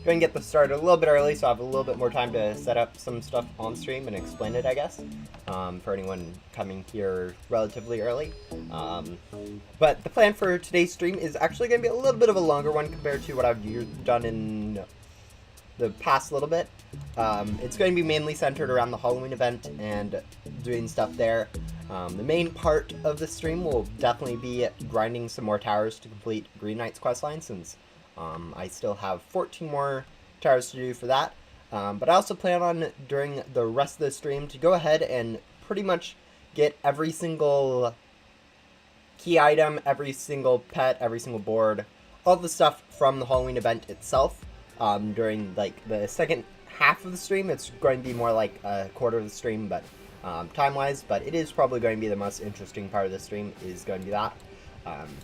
go and get this started a little bit early so I have a little bit more time to set up some stuff on stream and explain it, I guess, for anyone coming here relatively early. But the plan for today's stream is actually going to be a little bit of a longer one compared to what I've done in the past little bit. It's going to be mainly centered around the Halloween event and doing stuff there. The main part of the stream will definitely be grinding some more towers to complete Green Knight's questline, since I still have 14 more towers to do for that. But I also plan on, during the rest of the stream, to go ahead and pretty much get every single key item, every single pet, every single board, all the stuff from the Halloween event itself. During like the second half of the stream, it's going to be more like a quarter of the stream, but time-wise, but it is probably going to be the most interesting part of the stream, is going to be that.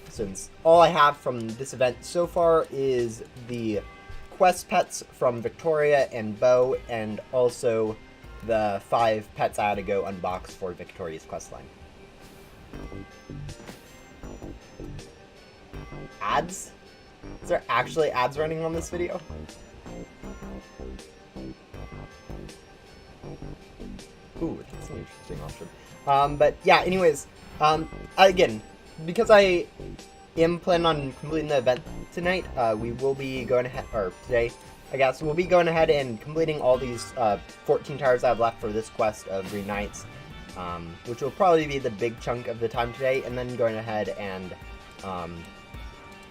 Since all I have from this event so far is the quest pets from Victoria and Bo, and also the 5 pets I had to go unbox for Victoria's questline. Ads? Is there actually ads running on this video? Ooh, that's an interesting option. But yeah, anyways, again, because I am planning on completing the event tonight, we will be going ahead, or today, I guess, we'll be going ahead and completing all these 14 towers I have left for this quest of Green Knights, which will probably be the big chunk of the time today, and then going ahead and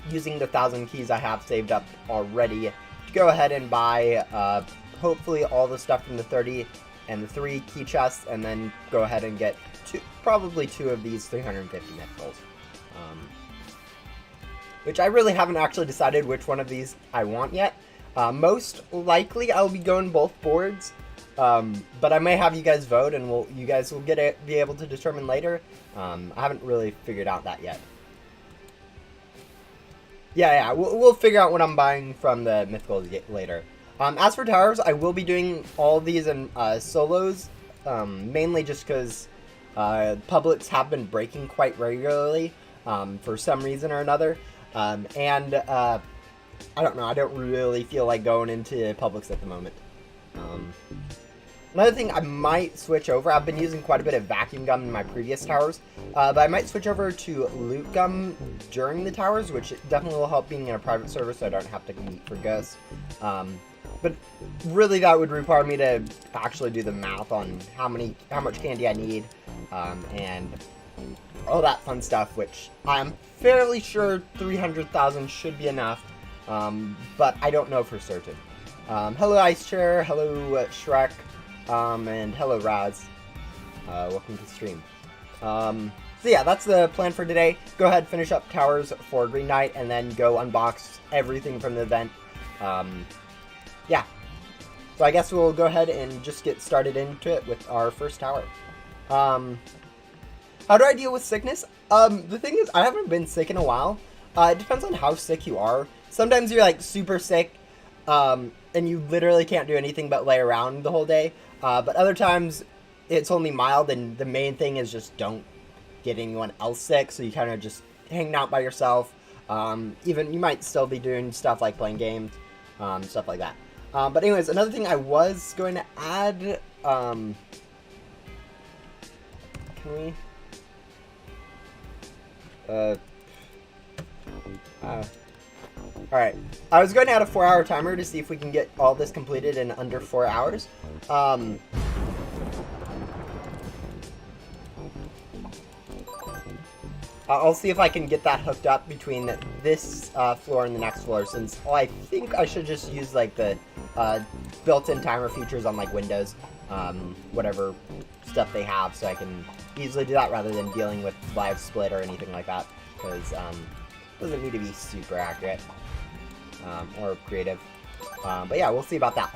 using the 1,000 keys I have saved up already to go ahead and buy hopefully all the stuff from the 30 and the 3 key chests, and then go ahead and get probably 2 of these 350 mythicals. Which I really haven't actually decided which one of these I want yet. Most likely I'll be going both boards, but I may have you guys vote, and you guys will be able to determine later. I haven't really figured out that yet. Yeah, we'll figure out what I'm buying from the mythicals later. As for towers, I will be doing all these in solos, mainly just because publics have been breaking quite regularly for some reason or another. I don't know, I don't really feel like going into publics at the moment. Another thing, I might switch over. I've been using quite a bit of vacuum gum in my previous towers, but I might switch over to loot gum during the towers, which definitely will help being in a private server so I don't have to compete for ghosts. But really that would require me to actually do the math on how much candy I need, and all that fun stuff, which I'm fairly sure 300,000 should be enough, but I don't know for certain. Hello Ice Chair, hello Shrek, and hello Raz. Welcome to the stream. So yeah, that's the plan for today. Go ahead, finish up towers for Green Knight, and then go unbox everything from the event. Yeah. So I guess we'll go ahead and just get started into it with our first tower. How do I deal with sickness? The thing is, I haven't been sick in a while. It depends on how sick you are. Sometimes you're like super sick, and you literally can't do anything but lay around the whole day. But other times, it's only mild, and the main thing is just don't get anyone else sick, so you kind of just hanging out by yourself. Even you might still be doing stuff like playing games, stuff like that. But anyways, another thing I was going to add, can we? Alright, I was going to add a 4-hour timer to see if we can get all this completed in under 4 hours. I'll see if I can get that hooked up between this floor and the next floor, since I think I should just use like the built-in timer features on like Windows, whatever stuff they have, so I can easily do that rather than dealing with live split or anything like that, because it doesn't need to be super accurate or creative. But yeah, we'll see about that.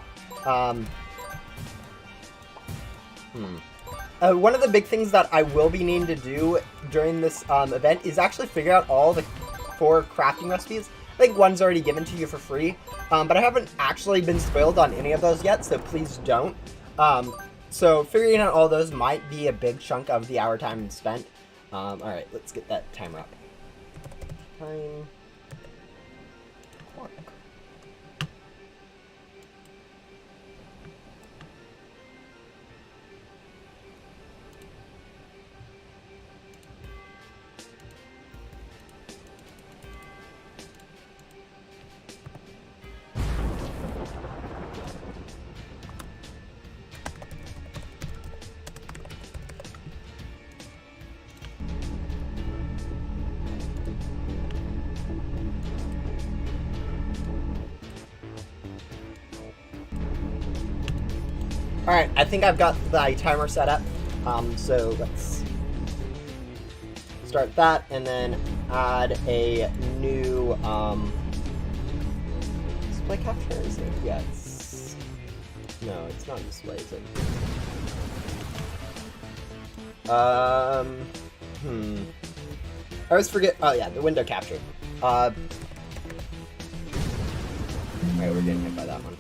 One of the big things that I will be needing to do during this event is actually figure out all the 4 crafting recipes. I think one's already given to you for free, but I haven't actually been spoiled on any of those yet, so please don't. So figuring out all those might be a big chunk of the hour time spent. Alright, let's get that timer up. Time. Alright, I think I've got the timer set up. So let's start that and then add a new display capture, is it? Yeah, it's... No, it's not display, is it? I always forget. Oh yeah, the window capture. Alright, we're getting hit by that one.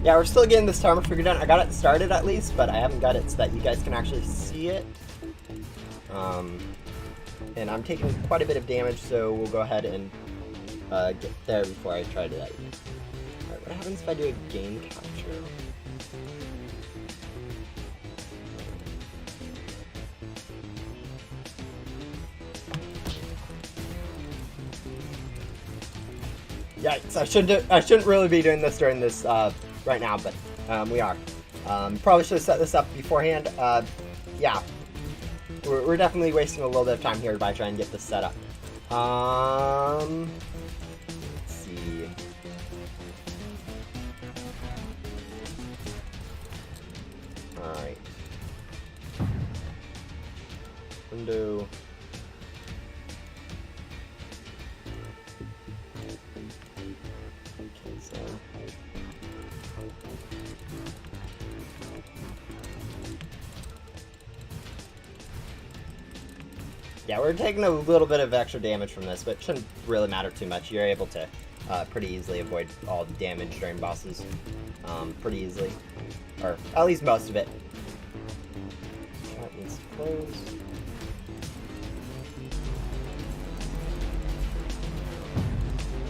Yeah, we're still getting this timer figured out. I got it started at least, but I haven't got it so that you guys can actually see it. And I'm taking quite a bit of damage, so we'll go ahead and get there before I try to... Alright, what happens if I do a game capture? Yikes, I shouldn't really be doing this during this right now, but we are. Probably should have set this up beforehand. Yeah, we're definitely wasting a little bit of time here by trying to get this set up. Let's see. Alright. Window. Okay, so... Yeah, we're taking a little bit of extra damage from this, but it shouldn't really matter too much. You're able to pretty easily avoid all the damage during bosses pretty easily. Or at least most of it. That needs to close.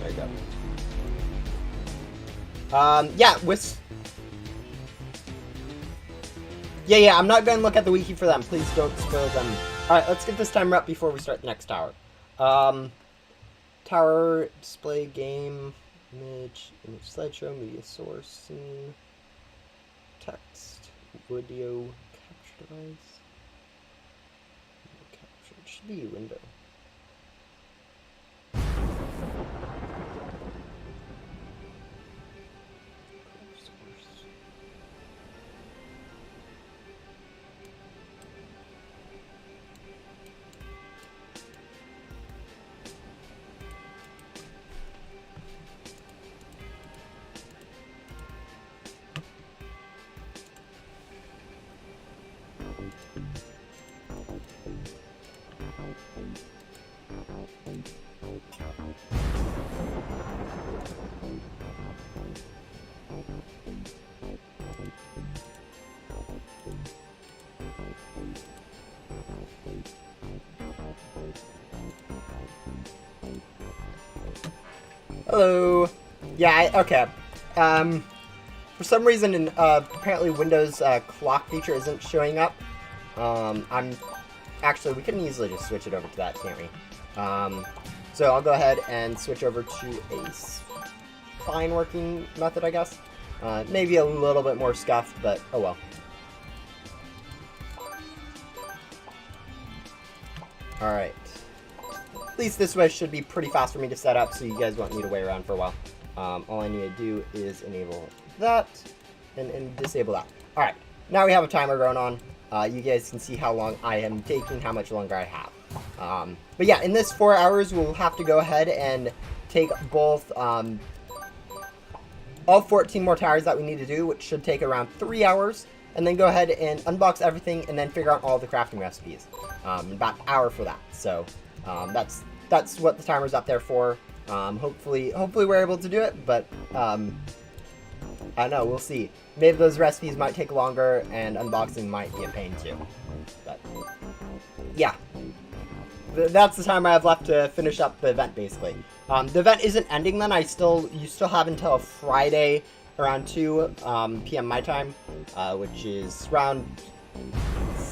There you go. Yeah, with... Yeah, I'm not going to look at the wiki for them. Please don't spoil them. Alright, let's get this timer up before we start the next tower. Tower, display, game, image slideshow, media source, scene, text, video, capture device. Capture, it should be a window. Hello. Yeah, okay. For some reason, apparently Windows clock feature isn't showing up. Actually, we can easily just switch it over to that, can't we? So I'll go ahead and switch over to a fine working method, I guess. Maybe a little bit more scuffed, but oh well. Alright. At least this way should be pretty fast for me to set up, so you guys won't need to wait around for a while. All I need to do is enable that and disable that. Alright, now we have a timer going on. You guys can see how long I am taking, how much longer I have. But yeah, in this 4 hours, we'll have to go ahead and take both all 14 more towers that we need to do, which should take around 3 hours, and then go ahead and unbox everything and then figure out all the crafting recipes. About an hour for that. So that's what the timer's up there for. Hopefully we're able to do it, but I don't know, we'll see. Maybe those recipes might take longer and unboxing might be a pain too. But yeah. That's the time I have left to finish up the event, basically. The event isn't ending then. You still have until Friday around 2 p.m. my time, which is around.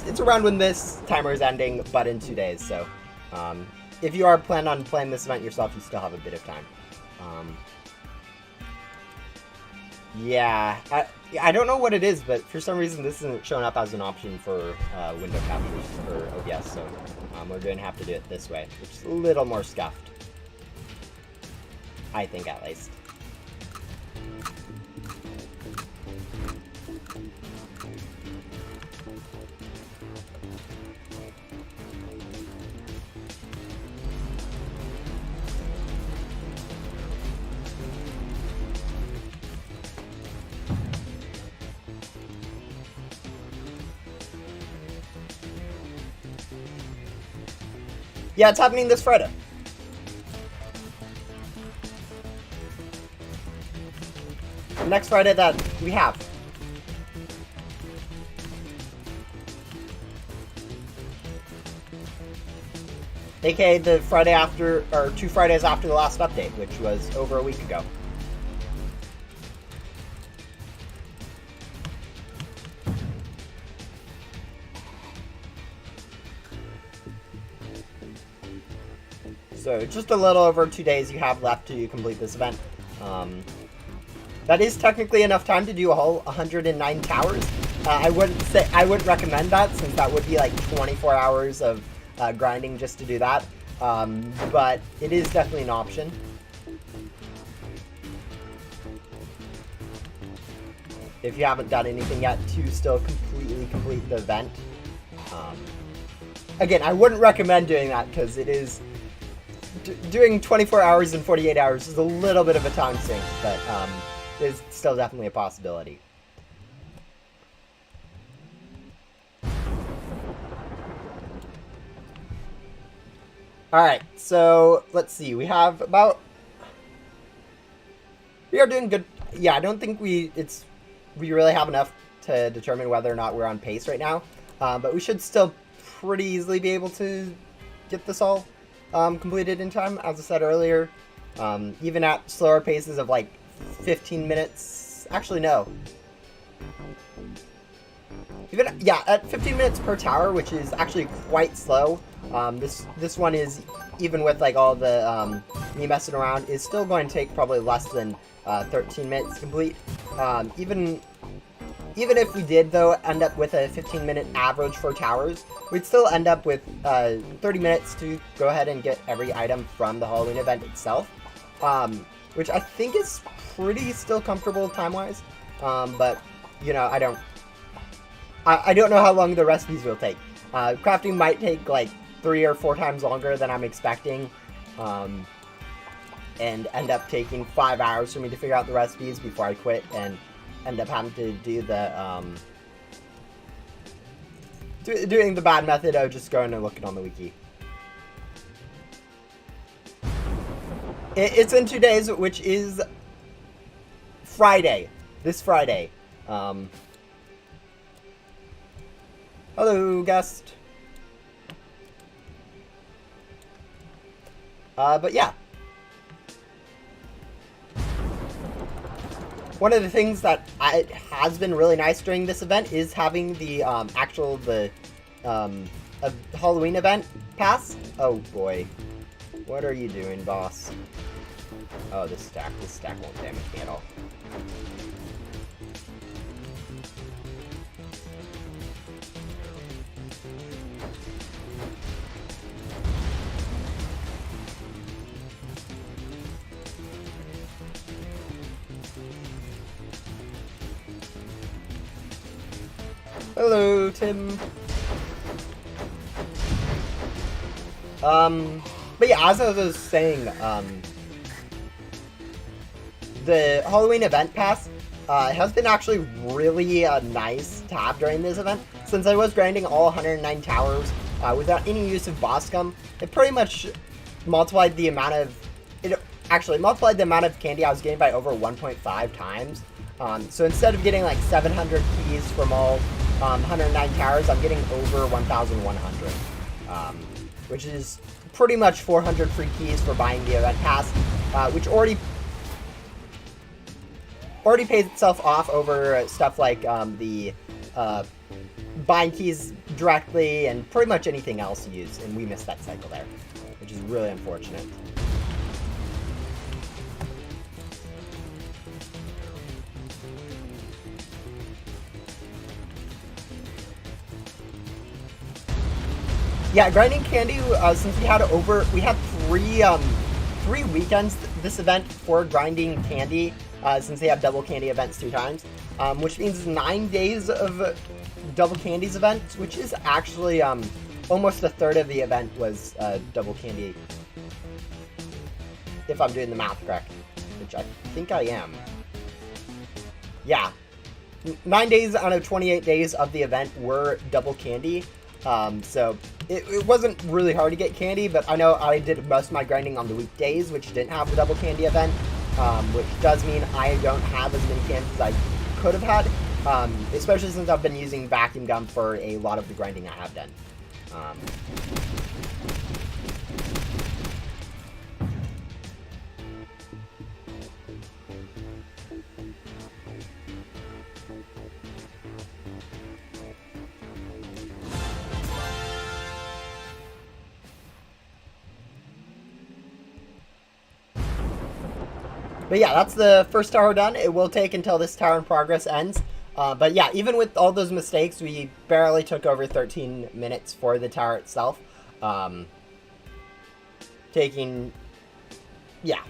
It's around when this timer is ending, but in 2 days. So, if you are planning on playing this event yourself, you still have a bit of time. Yeah, I don't know what it is, but for some reason this isn't showing up as an option for window captures for OBS, so we're going to have to do it this way, which is a little more scuffed. I think, at least. Yeah, it's happening this Friday. Next Friday that we have. AKA the Friday after, or 2 Fridays after the last update, which was over a week ago. So just a little over 2 days you have left to complete this event. That is technically enough time to do a whole 109 towers. I wouldn't recommend that, since that would be like 24 hours of grinding just to do that. But it is definitely an option. If you haven't done anything yet to still completely complete the event. Again, I wouldn't recommend doing that, because it is... doing 24 hours and 48 hours is a little bit of a time sink, but it's still definitely a possibility. Alright, so let's see. We have about... We are doing good. Yeah, I don't think we really have enough to determine whether or not we're on pace right now. But we should still pretty easily be able to get this all completed in time, as I said earlier. Even at slower paces of like 15 minutes. Actually, no. At 15 minutes per tower, which is actually quite slow. This one is, even with like all the me messing around, is still going to take probably less than 13 minutes to complete. Even if we did, though, end up with a 15-minute average for towers, we'd still end up with 30 minutes to go ahead and get every item from the Halloween event itself, which I think is pretty still comfortable time-wise, but, you know, I don't know how long the recipes will take. Crafting might take, like, 3 or 4 times longer than I'm expecting, and end up taking 5 hours for me to figure out the recipes before I quit, and end up having to do the doing the bad method of just going and looking on the wiki. It's in 2 days, which is Friday. This Friday. Hello, guest. But yeah. One of the things that has been really nice during this event is having the Halloween event pass. Oh boy, what are you doing, boss? Oh, this stack won't damage me at all. Hello, Tim. But yeah, as I was saying, the Halloween event pass has been actually really nice to have during this event. Since I was grinding all 109 towers without any use of boss gum, it pretty much multiplied the amount of... It actually multiplied the amount of candy I was getting by over 1.5 times. So instead of getting like 700 keys from all 109 towers, I'm getting over 1,100, which is pretty much 400 free keys for buying the event pass, which already... already pays itself off over stuff like the buying keys directly and pretty much anything else you use, and we missed that cycle there, which is really unfortunate. Yeah, grinding candy. Since we had three weekends this event for grinding candy. Since they have double candy events 2 times, which means 9 days of double candies events, which is actually almost a third of the event was double candy. If I'm doing the math correct, which I think I am. Yeah, 9 days out of 28 days of the event were double candy. So it wasn't really hard to get candy, but I know I did most of my grinding on the weekdays, which didn't have the double candy event, which does mean I don't have as many candies as I could have had, especially since I've been using vacuum gum for a lot of the grinding I have done. But yeah, that's the first tower done. It will take until this tower in progress ends. But yeah, even with all those mistakes, we barely took over 13 minutes for the tower itself. Yeah.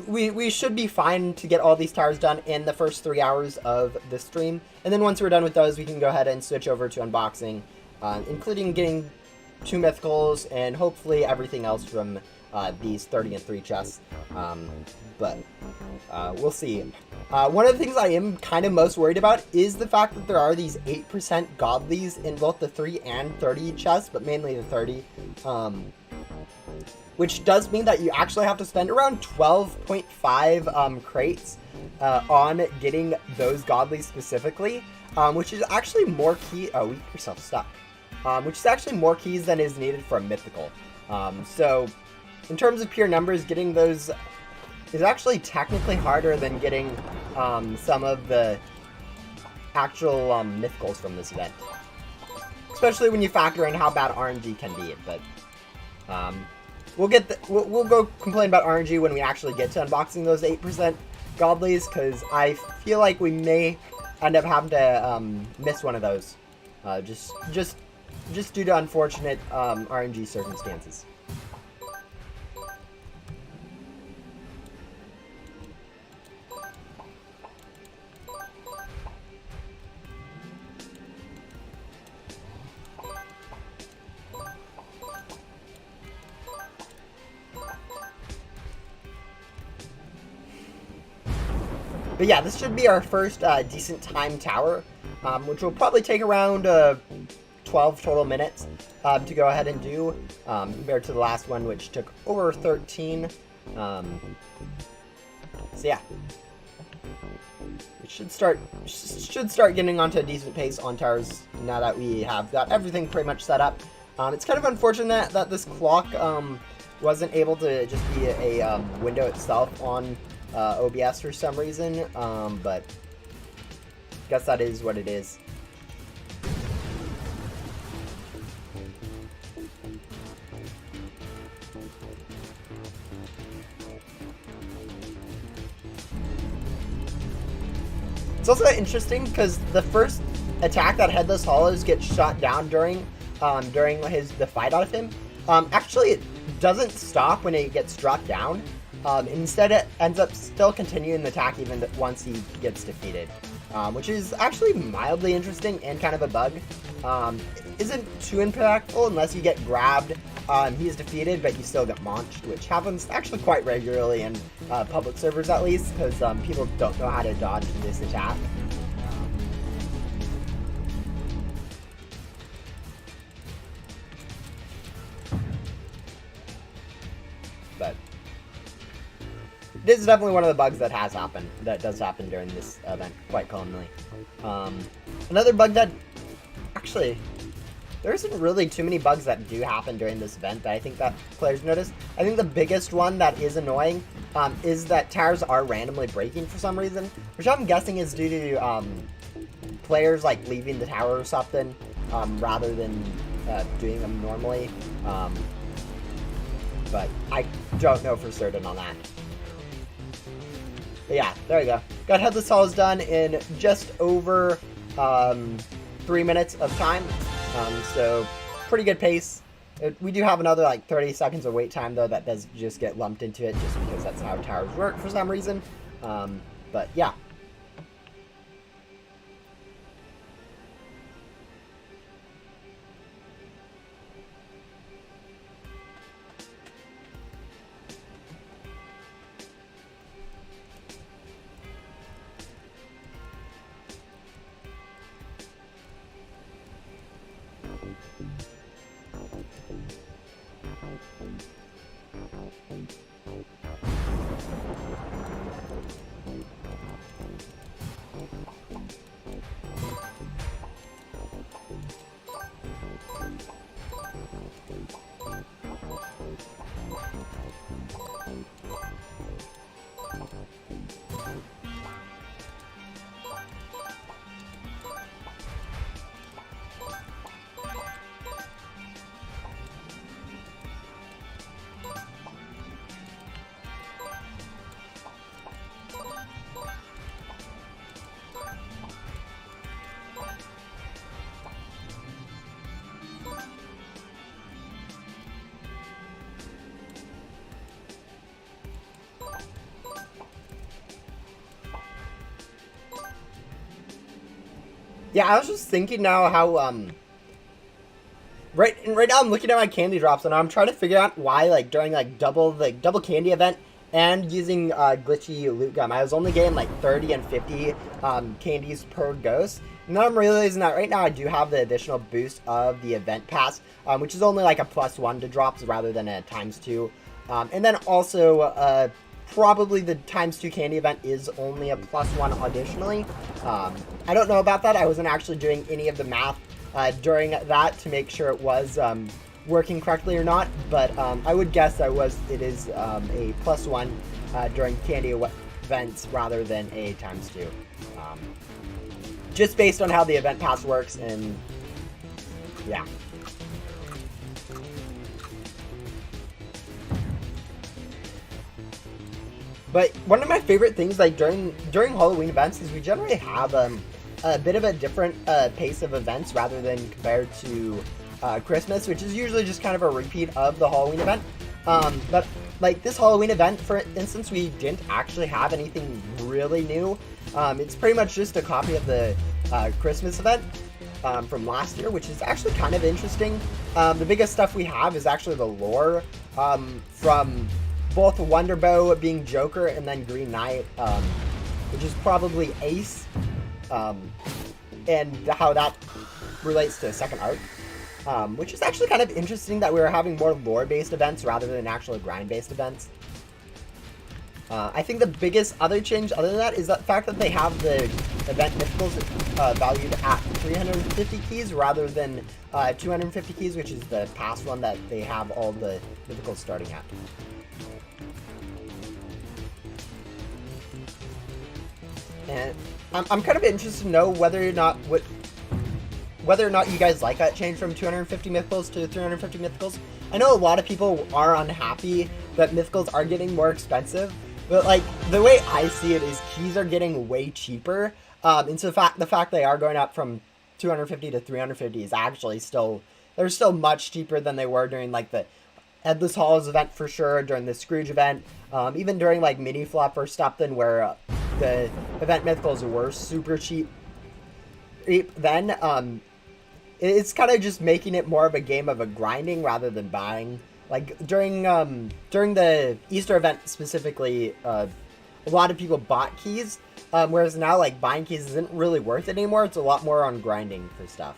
We should be fine to get all these towers done in the first 3 hours of the stream. And then once we're done with those, we can go ahead and switch over to unboxing, including getting 2 mythicals and hopefully everything else from these 30 and 3 chests. But we'll see. One of the things I am kind of most worried about is the fact that there are these 8% godlies in both the 3 and 30 chests, but mainly the 30. Which does mean that you actually have to spend around 12.5 crates on getting those godlies specifically, which is actually more key. Oh, we get yourself stuck. Which is actually more keys than is needed for a mythical. So, in terms of pure numbers, getting those is actually technically harder than getting some of the actual mythicals from this event. Especially when you factor in how bad RNG can be. But we'll go complain about RNG when we actually get to unboxing those 8% godlies, because I feel like we may end up having to miss one of those, just due to unfortunate RNG circumstances. But yeah, this should be our first decent time tower, which will probably take around 12 total minutes to go ahead and do, compared to the last one, which took over 13. So yeah, we should start getting onto a decent pace on towers now that we have got everything pretty much set up. It's kind of unfortunate that this clock wasn't able to just be a window itself on OBS for some reason, but guess that is what it is. It's also interesting because the first attack that Headless Hollows gets shot down during the fight out of him, actually it doesn't stop when it gets struck down. Instead, it ends up still continuing the attack even once he gets defeated, which is actually mildly interesting and kind of a bug. It isn't too impactful unless you get grabbed, he is defeated, but you still get launched, which happens actually quite regularly in public servers at least, because people don't know how to dodge this attack. But this is definitely one of the bugs that has happened, that does happen during this event quite commonly. Another bug that, actually, there isn't really too many bugs that do happen during this event that I think that players notice. I think the biggest one that is annoying is that towers are randomly breaking for some reason, which I'm guessing is due to players like leaving the tower or something rather than doing them normally. But I don't know for certain on that. But yeah, there we go. Got Headless Halls done in just over 3 minutes of time. So pretty good pace. We do have another like 30 seconds of wait time though that does just get lumped into it just because that's how towers work for some reason. But yeah. Yeah, I was just thinking now how right now I'm looking at my candy drops and I'm trying to figure out why like during like double candy event and using glitchy loot gum I was only getting like 30 and 50 candies per ghost. And now I'm realizing that right now I do have the additional boost of the event pass, which is only like a +1 to drops rather than a ×2. And then also probably the ×2 candy event is only a +1 additionally. I don't know about that. I wasn't actually doing any of the math during that to make sure it was working correctly or not, but I would guess that it is a +1 during candy events rather than a ×2. Just based on how the event pass works, and yeah. But one of my favorite things, like during Halloween events, is we generally have a bit of a different pace of events rather than compared to Christmas, which is usually just kind of a repeat of the Halloween event. But like this Halloween event, for instance, we didn't actually have anything really new. It's pretty much just a copy of the Christmas event from last year, which is actually kind of interesting. The biggest stuff we have is actually the lore from both Wonderbow being Joker and then Green Knight, which is probably Ace, and how that relates to second arc, which is actually kind of interesting that we were having more lore-based events rather than actual grind-based events. I think the biggest other change other than that is the fact that they have the event mythicals valued at 350 keys rather than 250 keys, which is the past one that they have all the mythicals starting at. And I'm kind of interested to know whether or not you guys like that change from 250 mythicals to 350 mythicals. I know a lot of people are unhappy that mythicals are getting more expensive, but like the way I see it is keys are getting way cheaper. And so the fact they are going up from 250 to 350 is actually they're still much cheaper than they were during like the Headless Halls event for sure, during the Scrooge event, even during like Mini Flop or something where the event mythicals were super cheap. Then it's kind of just making it more of a game of a grinding rather than buying. Like during the Easter event specifically, a lot of people bought keys, whereas now like buying keys isn't really worth it anymore. It's a lot more on grinding for stuff.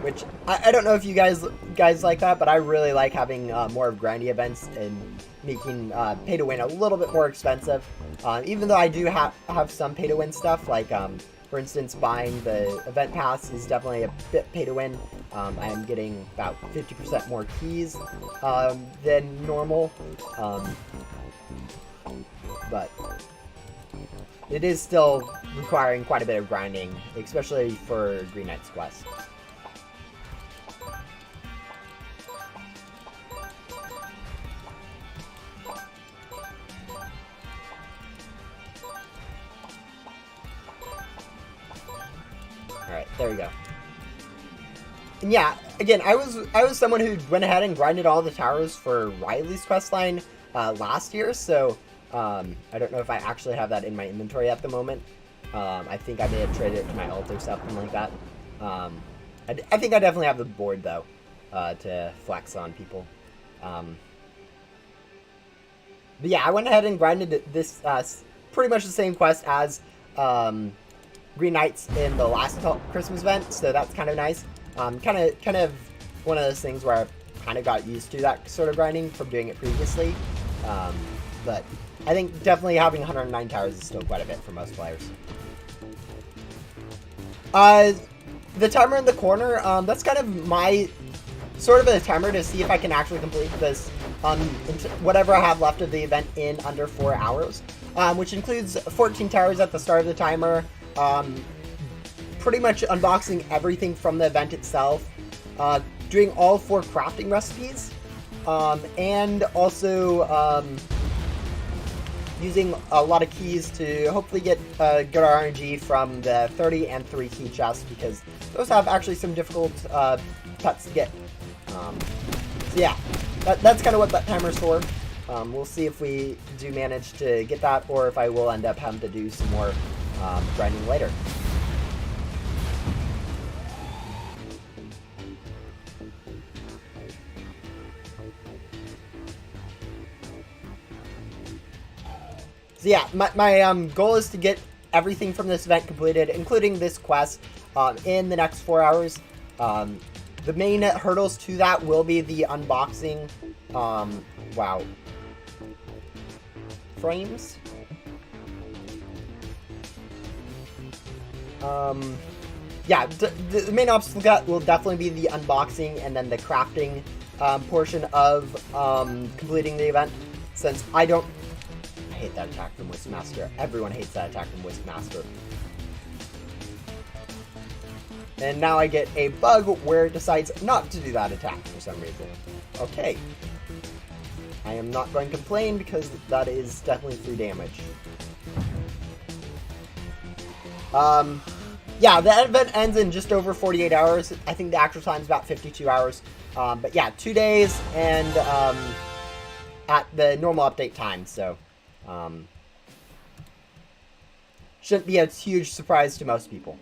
Which I don't know if you guys like that, but I really like having more of grindy events and making pay to win a little bit more expensive. Even though I do have some pay to win stuff like For instance, buying the event pass is definitely a bit pay to win. I am getting about 50% more keys than normal, but it is still requiring quite a bit of grinding, especially for Green Knight's Quest. Alright, there we go. And yeah, again, I was someone who went ahead and grinded all the towers for Riley's questline last year, so I don't know if I actually have that in my inventory at the moment. I think I may have traded it to my ult or something like that. I think I definitely have the board, though, to flex on people. But yeah, I went ahead and grinded this pretty much the same quest as Green Knights in the last Christmas event, so that's kind of nice. Kind of one of those things where I kind of got used to that sort of grinding from doing it previously. But I think definitely having 109 towers is still quite a bit for most players. The timer in the corner, that's kind of my sort of a timer to see if I can actually complete this, whatever I have left of the event in under 4 hours, which includes 14 towers at the start of the timer, pretty much unboxing everything from the event itself, doing all 4 crafting recipes, and also using a lot of keys to hopefully get good RNG from the 30 and 3 key chests, because those have actually some difficult pets to get. So yeah, that's kind of what that timer's for. We'll see if we do manage to get that, or if I will end up having to do some more grinding later. So yeah, my goal is to get everything from this event completed, including this quest, in the next 4 hours. The main hurdles to that will be the unboxing, wow, frames. Yeah, the main obstacle that will definitely be the unboxing and then the crafting portion of completing the event, since I hate that attack from Wiskmaster. Everyone hates that attack from Wiskmaster. And now I get a bug where it decides not to do that attack for some reason. Okay. I am not going to complain because that is definitely free damage. Yeah, the event ends in just over 48 hours. I think the actual time is about 52 hours. But yeah, 2 days and at the normal update time, so shouldn't be a huge surprise to most people.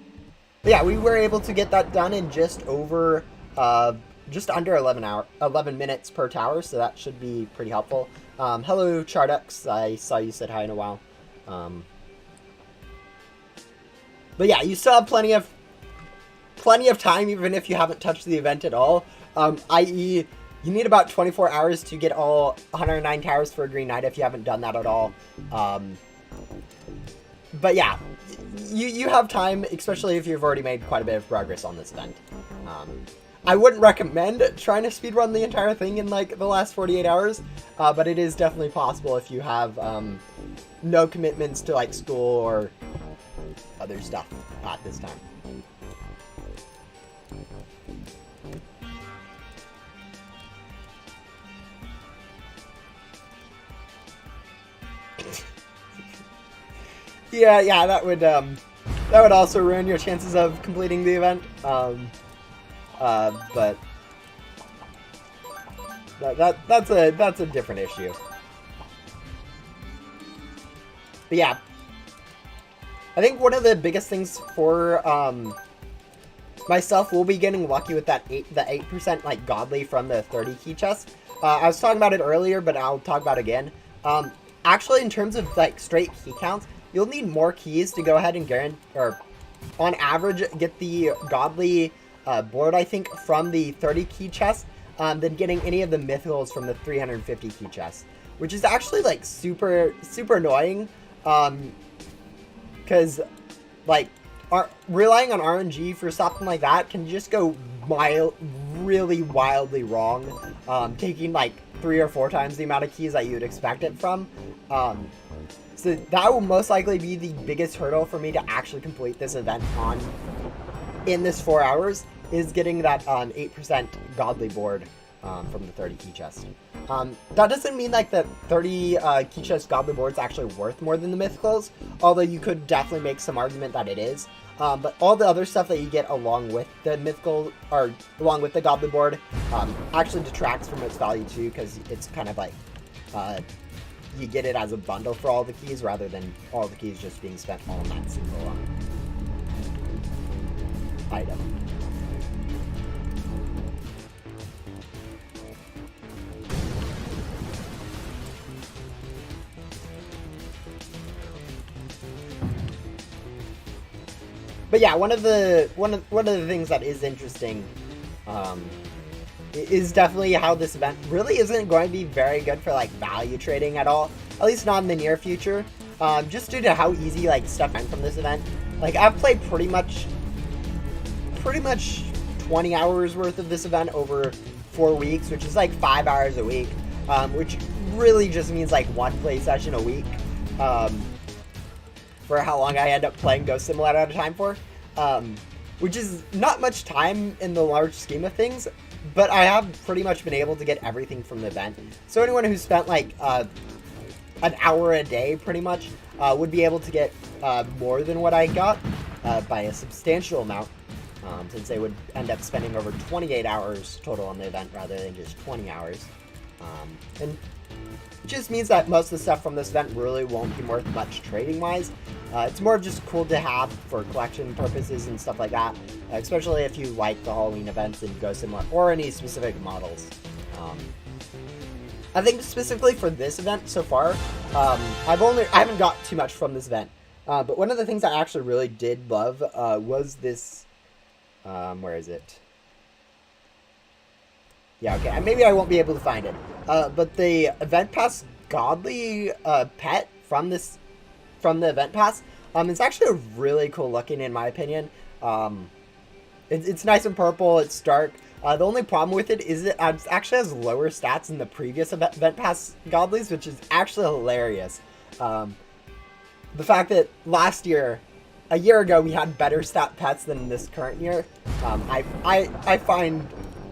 But yeah, we were able to get that done in just over, just under 11 minutes per tower, so that should be pretty helpful. Hello, Chardux. I saw you said hi in a while. But yeah, you still have plenty of time, even if you haven't touched the event at all. I.e., you need about 24 hours to get all 109 towers for a Green Knight if you haven't done that at all. But yeah, you have time, especially if you've already made quite a bit of progress on this event. I wouldn't recommend trying to speedrun the entire thing in like the last 48 hours, but it is definitely possible if you have no commitments to like school or other stuff at this time. Yeah, that would also ruin your chances of completing the event. But that's a different issue. But yeah, I think one of the biggest things for myself will be getting lucky with the 8% like godly from the 30 key chest. I was talking about it earlier, but I'll talk about it again. Actually, in terms of like straight key counts, you'll need more keys to go ahead and guarantee, or on average, get the godly board, I think, from the 30 key chest than getting any of the mythicals from the 350 key chest, which is actually like super annoying, because like relying on RNG for something like that can just go really wildly wrong, taking like 3 or 4 times the amount of keys that you would expect it from. So that will most likely be the biggest hurdle for me to actually complete this event in this 4 hours, is getting that 8% godly board from the 30 key chest. That doesn't mean like the 30 key chest godly board is actually worth more than the mythicals, although you could definitely make some argument that it is. But all the other stuff that you get along with the mythical, or along with the godly board, actually detracts from its value too, because it's kind of like you get it as a bundle for all the keys rather than all the keys just being spent all in that single item. But yeah, one of the things that is interesting is definitely how this event really isn't going to be very good for like value trading at all, at least not in the near future, just due to how easy like stuff went from this event. Like I've played pretty much 20 hours worth of this event over 4 weeks, which is like 5 hours a week, which really just means like 1 play session a week. For how long I end up playing Ghost Simulator at a time for, which is not much time in the large scheme of things, but I have pretty much been able to get everything from the event. So anyone who spent like an hour a day pretty much would be able to get more than what I got by a substantial amount, since they would end up spending over 28 hours total on the event rather than just 20 hours. And it just means that most of the stuff from this event really won't be worth much trading-wise. It's more of just cool to have for collection purposes and stuff like that, especially if you like the Halloween events and Ghost Simulator or any specific models. I think specifically for this event so far, I haven't got too much from this event, but one of the things I actually really did love was this. Where is it? Yeah, okay, maybe I won't be able to find it. But the Event Pass Godly pet from the Event Pass, it's actually really cool looking in my opinion. It's nice and purple, it's dark. The only problem with it is it actually has lower stats than the previous Event Pass Godlies, which is actually hilarious. The fact that a year ago, we had better stat pets than this current year, I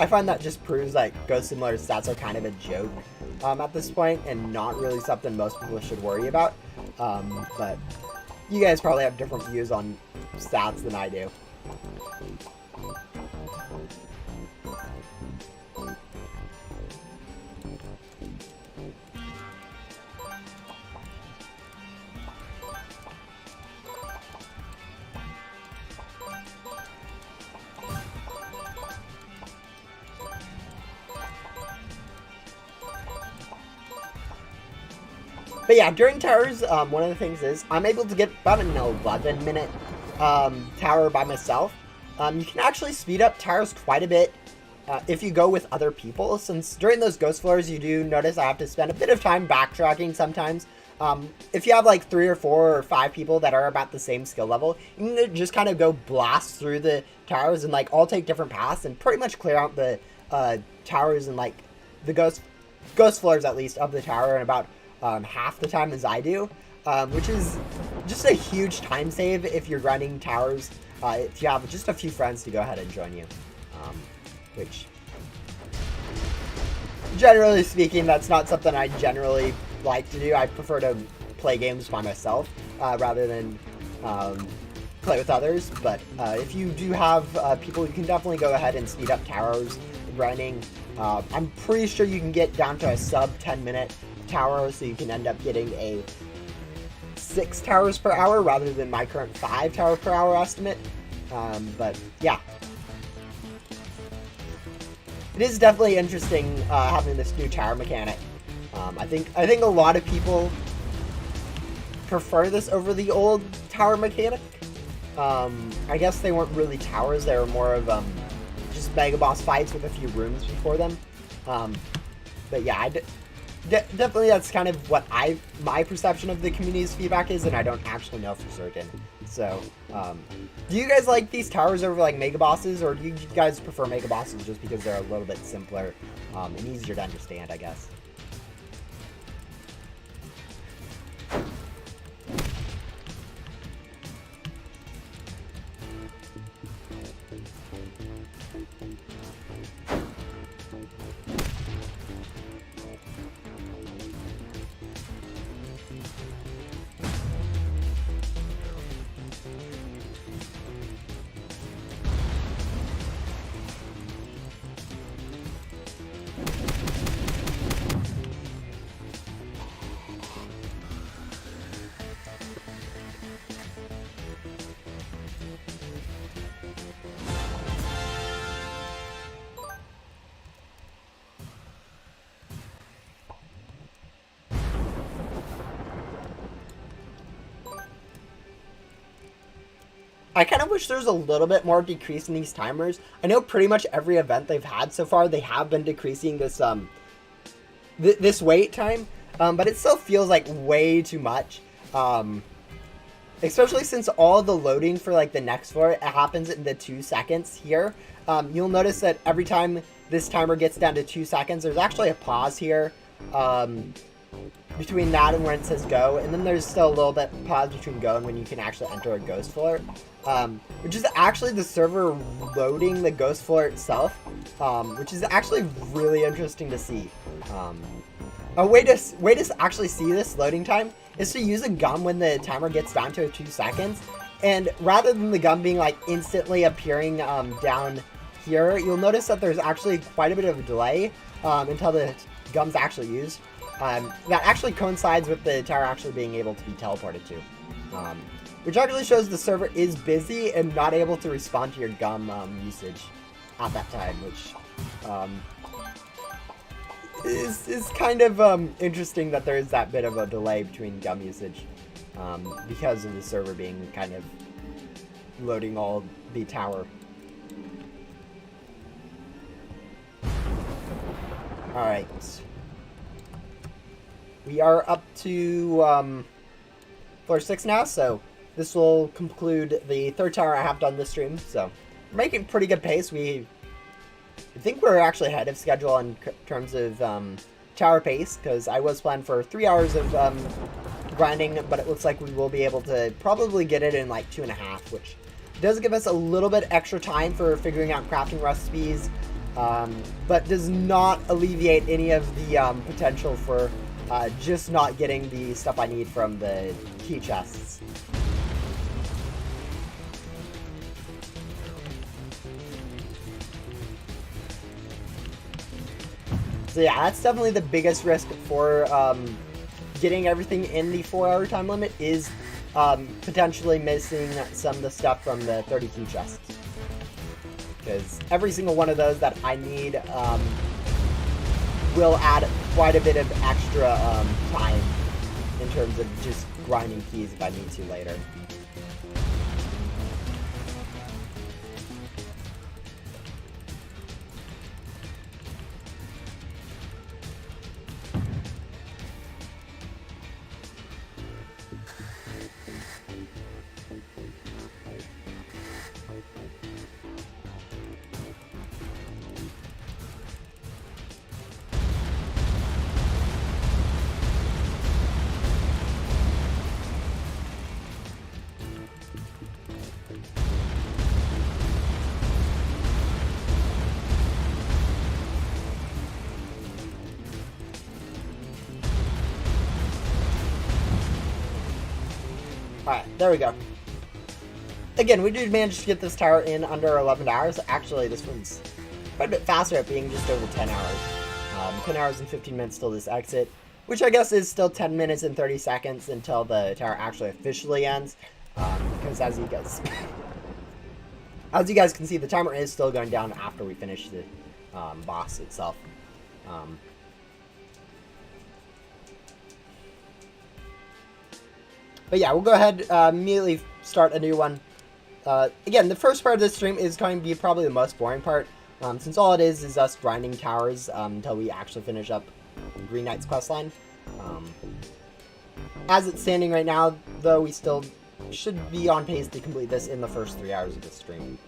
find that just proves like Ghost Simulator stats are kind of a joke at this point and not really something most people should worry about. But you guys probably have different views on stats than I do. But yeah, during towers, one of the things is I'm able to get about an 11-minute tower by myself. You can actually speed up towers quite a bit if you go with other people, since during those ghost floors you do notice I have to spend a bit of time backtracking sometimes. If you have like 3 or 4 or 5 people that are about the same skill level, you can just kind of go blast through the towers and like all take different paths and pretty much clear out the towers and like the ghost floors at least of the tower in about half the time as I do, which is just a huge time save if you're grinding towers, if you have just a few friends to go ahead and join you, which generally speaking that's not something I generally like to do. I prefer to play games by myself rather than play with others, but if you do have people, you can definitely go ahead and speed up towers grinding. I'm pretty sure you can get down to a sub 10-minute tower, so you can end up getting a 6 towers per hour rather than my current 5 tower per hour estimate. But yeah, it is definitely interesting having this new tower mechanic. I think a lot of people prefer this over the old tower mechanic. I guess they weren't really towers; they were more of just mega boss fights with a few rooms before them. But yeah, definitely that's kind of what my perception of the community's feedback is, and I don't actually know for certain. So, do you guys like these towers over like mega bosses, or do you guys prefer mega bosses just because they're a little bit simpler and easier to understand, I guess? I kind of wish there was a little bit more decrease in these timers. I know pretty much every event they've had so far, they have been decreasing this this wait time, but it still feels like way too much. Especially since all the loading for like the next floor, it happens in the 2 seconds here. You'll notice that every time this timer gets down to 2 seconds, there's actually a pause here. Between that and when it says go, and then there's still a little bit pause between go and when you can actually enter a ghost floor, which is actually the server loading the ghost floor itself, which is actually really interesting to see. A way to actually see this loading time is to use a gum when the timer gets down to 2 seconds, and rather than the gum being like instantly appearing down here, you'll notice that there's actually quite a bit of a delay until the gum's actually used. That actually coincides with the tower actually being able to be teleported to, which actually shows the server is busy and not able to respond to your gum usage at that time, which is kind of interesting that there is that bit of a delay between gum usage because of the server being kind of loading all the tower. Alright. We are up to floor 6 now, so this will conclude the third tower I have done this stream. So we're making pretty good pace. I think we're actually ahead of schedule in terms of tower pace, because I was planned for 3 hours of grinding, but it looks like we will be able to probably get it in like 2.5, which does give us a little bit extra time for figuring out crafting recipes, but does not alleviate any of the potential for just not getting the stuff I need from the key chests. So yeah, that's definitely the biggest risk for getting everything in the 4-hour time limit, is potentially missing some of the stuff from the 30 key chests. Because every single one of those that I need will add quite a bit of extra time in terms of just grinding keys if I need to later. Alright, there we go. Again, we did manage to get this tower in under 11 hours. Actually, this one's quite a bit faster at being just over 10 hours. 10 hours and 15 minutes till this exit, which I guess is still 10 minutes and 30 seconds until the tower actually officially ends. Because as you guys can see, the timer is still going down after we finish the boss itself. But yeah, we'll go ahead immediately start a new one. Again, the first part of this stream is going to be probably the most boring part, since all it is us grinding towers until we actually finish up Green Knight's questline. As it's standing right now, though, we still should be on pace to complete this in the first 3 hours of the stream.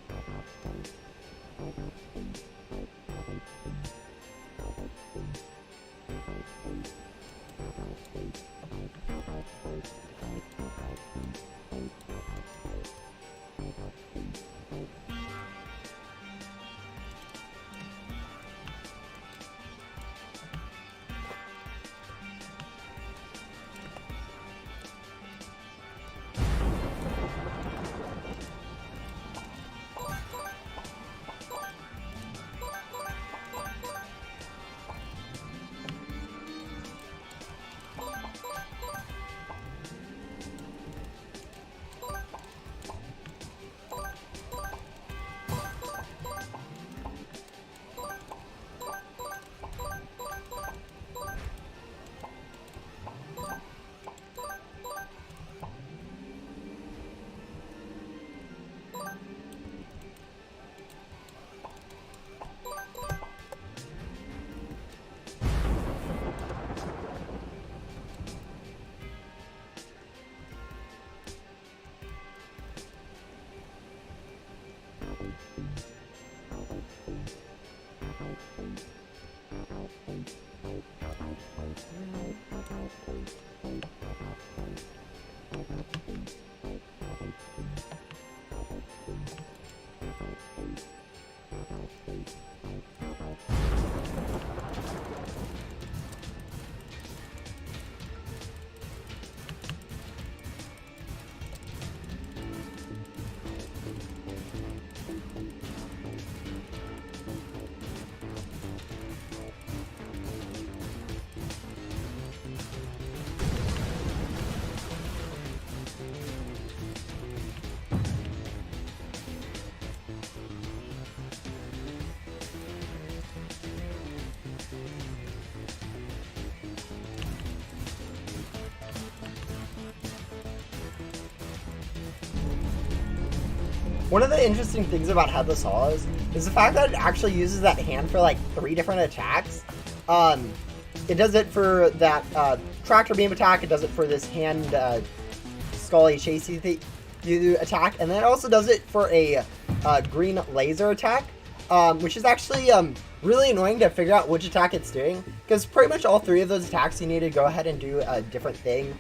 One of the interesting things about Headless Hollows is the fact that it actually uses that hand for like 3 different attacks. It does it for that tractor beam attack, it does it for this hand Scully chasey attack, and then it also does it for a green laser attack, which is actually really annoying to figure out which attack it's doing, because pretty much all 3 of those attacks you need to go ahead and do a different thing.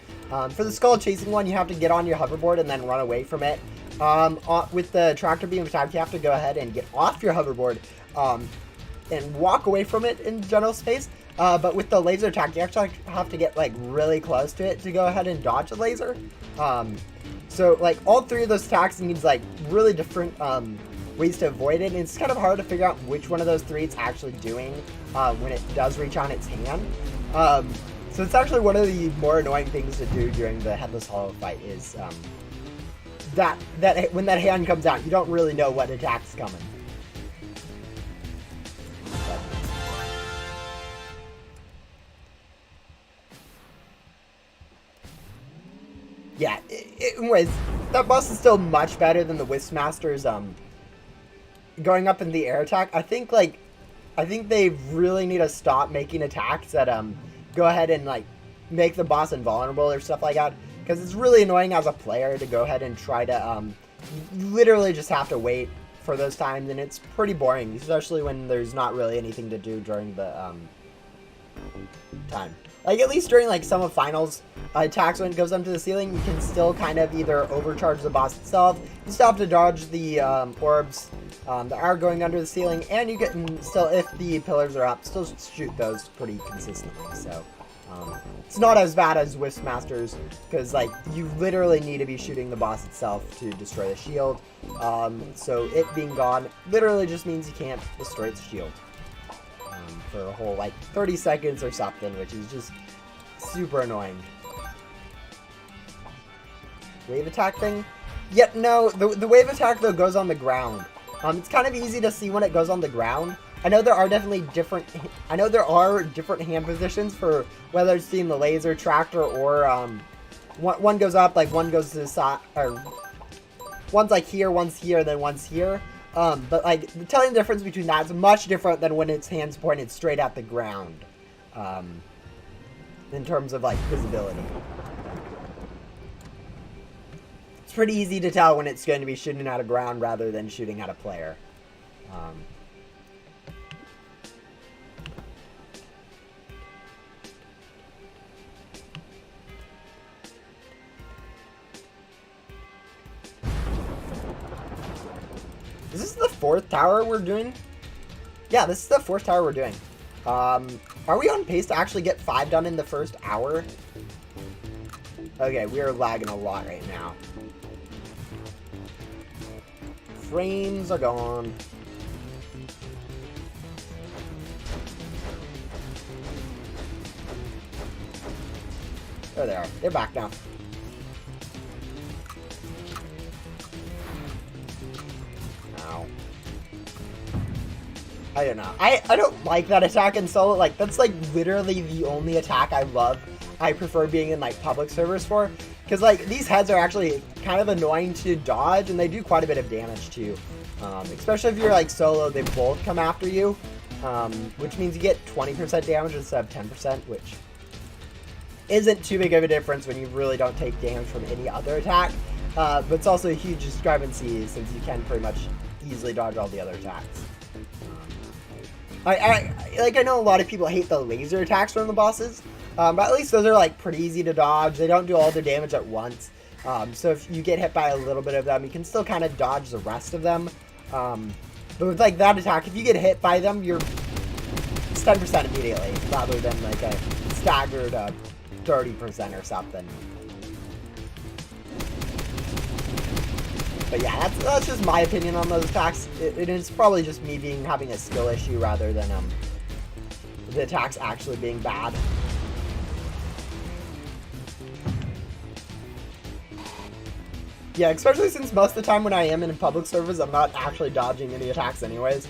For the skull chasing one, you have to get on your hoverboard and then run away from it. With the tractor beam attack, you have to go ahead and get off your hoverboard and walk away from it in general space. But with the laser attack, you actually have to get like really close to it to go ahead and dodge the laser. So like all 3 of those attacks needs like really different ways to avoid it, and it's kind of hard to figure out which one of those 3 it's actually doing when it does reach on its hand. So it's actually one of the more annoying things to do during the Headless Hollow fight is that when that hand comes out, you don't really know what attack's coming. Yeah, anyways, that boss is still much better than the Wispmaster's going up in the air attack. I think they really need to stop making attacks that go ahead and like make the boss invulnerable or stuff like that, because it's really annoying as a player to go ahead and try to literally just have to wait for those times, and it's pretty boring, especially when there's not really anything to do during the time. Like, at least during like some of finals attacks, when it goes up to the ceiling, you can still kind of either overcharge the boss itself, you still have to dodge the orbs that are going under the ceiling, and you can still, if the pillars are up, still shoot those pretty consistently. So it's not as bad as Wispmaster's, because like you literally need to be shooting the boss itself to destroy the shield. So it being gone literally just means you can't destroy its shield for a whole like 30 seconds or something, which is just super annoying. Wave attack thing? Yep, no, the wave attack though goes on the ground. It's kind of easy to see when it goes on the ground. I know there are different hand positions for whether it's seeing the laser, tractor, or one goes up, like one goes to the side, or one's like here, one's here, then one's here. But like telling the difference between that is much different than when its hands pointed straight at the ground. in terms of like visibility. It's pretty easy to tell when it's going to be shooting at a ground rather than shooting at a player. Is this the 4th tower we're doing? Yeah, this is the 4th tower we're doing. Are we on pace to actually get 5 done in the first hour? Okay, we are lagging a lot right now. Frames are gone. There they are. They're back now. Ow. I don't know. I don't like that attack in solo. Like, that's like literally the only attack I love. I prefer being in like public servers for. Because like these heads are actually kind of annoying to dodge and they do quite a bit of damage too. Especially if you're like solo, they both come after you. Which means you get 20% damage instead of 10%, which isn't too big of a difference when you really don't take damage from any other attack. But it's also a huge discrepancy since you can pretty much easily dodge all the other attacks. I know a lot of people hate the laser attacks from the bosses, but at least those are like pretty easy to dodge. They don't do all their damage at once. So if you get hit by a little bit of them, you can still kind of dodge the rest of them. But with like that attack, if you get hit by them, it's 10% immediately, rather than like a staggered 30% or something. But yeah, that's just my opinion on those attacks. It is probably just me having a skill issue rather than the attacks actually being bad. Yeah, especially since most of the time when I am in public servers, I'm not actually dodging any attacks anyways.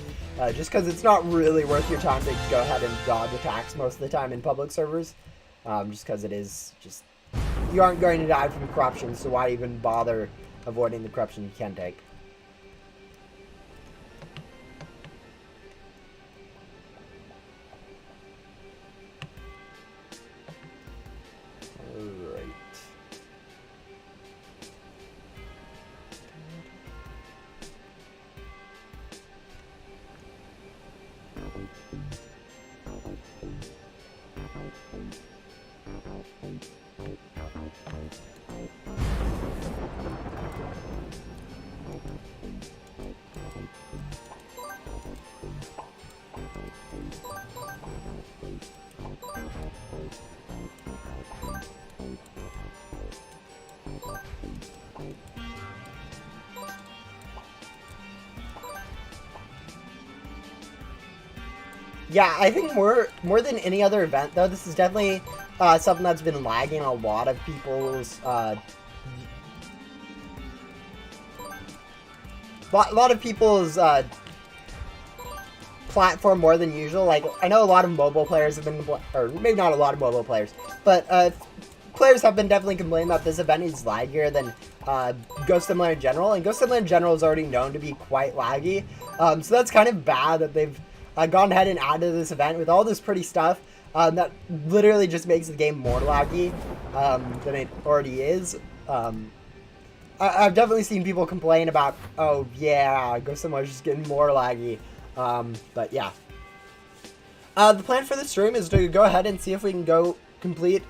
Just because it's not really worth your time to go ahead and dodge attacks most of the time in public servers. Just because it is just... You aren't going to die from corruption, so why even bother avoiding the corruption you can take? Alright. Yeah, I think more than any other event, though, this is definitely something that's been lagging a lot of people's platform more than usual. Like, I know a lot of mobile players have been, or maybe not a lot of mobile players, but players have been definitely complaining that this event is laggier than Ghost Simulator in general, and Ghost Simulator in general is already known to be quite laggy. So that's kind of bad that they've gone ahead and added this event with all this pretty stuff that literally just makes the game more laggy than it already is. I've definitely seen people complain about, oh yeah, Ghost Simulator is just getting more laggy. But yeah. The plan for this stream is to go ahead and see if we can go complete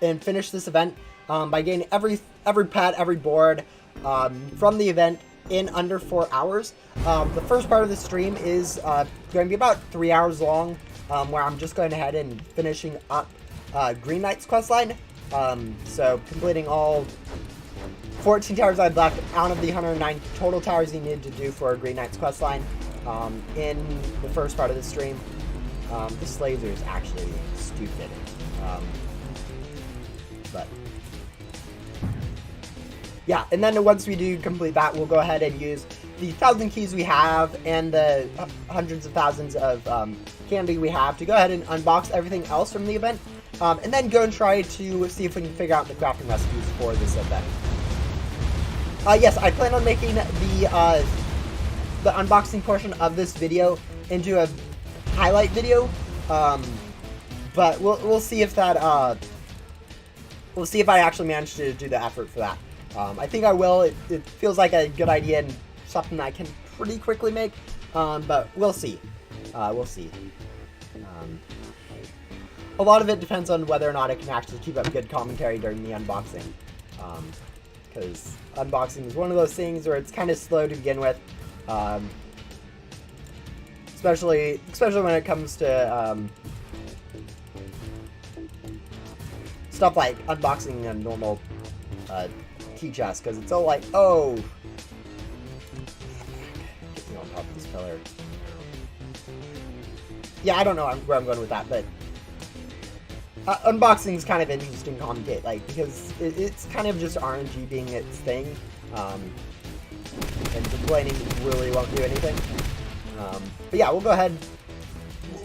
and finish this event by getting every pet, every board from the event in under 4 hours. The first part of the stream is going to be about 3 hours long, where I'm just going ahead and finishing up Green Knight's questline. So completing all 14 towers I've left out of the 109 total towers you need to do for Green Knight's questline in the first part of the stream. This laser is actually stupid. But yeah, and then once we do complete that, we'll go ahead and use the 1,000 keys we have and the hundreds of thousands of candy we have to go ahead and unbox everything else from the event, and then go and try to see if we can figure out the crafting recipes for this event. Yes, I plan on making the unboxing portion of this video into a highlight video but we'll see if that we'll see if I actually manage to do the effort for that. I think I will. It feels like a good idea and something I can pretty quickly make, but we'll see. We'll see. A lot of it depends on whether or not I can actually keep up good commentary during the unboxing, because unboxing is one of those things where it's kind of slow to begin with, especially when it comes to stuff like unboxing a normal key chest, because it's all like, oh, get me on top of this pillar. Yeah, I don't know where I'm going with that, but unboxing is kind of an interesting commentate, like, because it's kind of just RNG being its thing, and complaining really won't do anything. But yeah, we'll go ahead.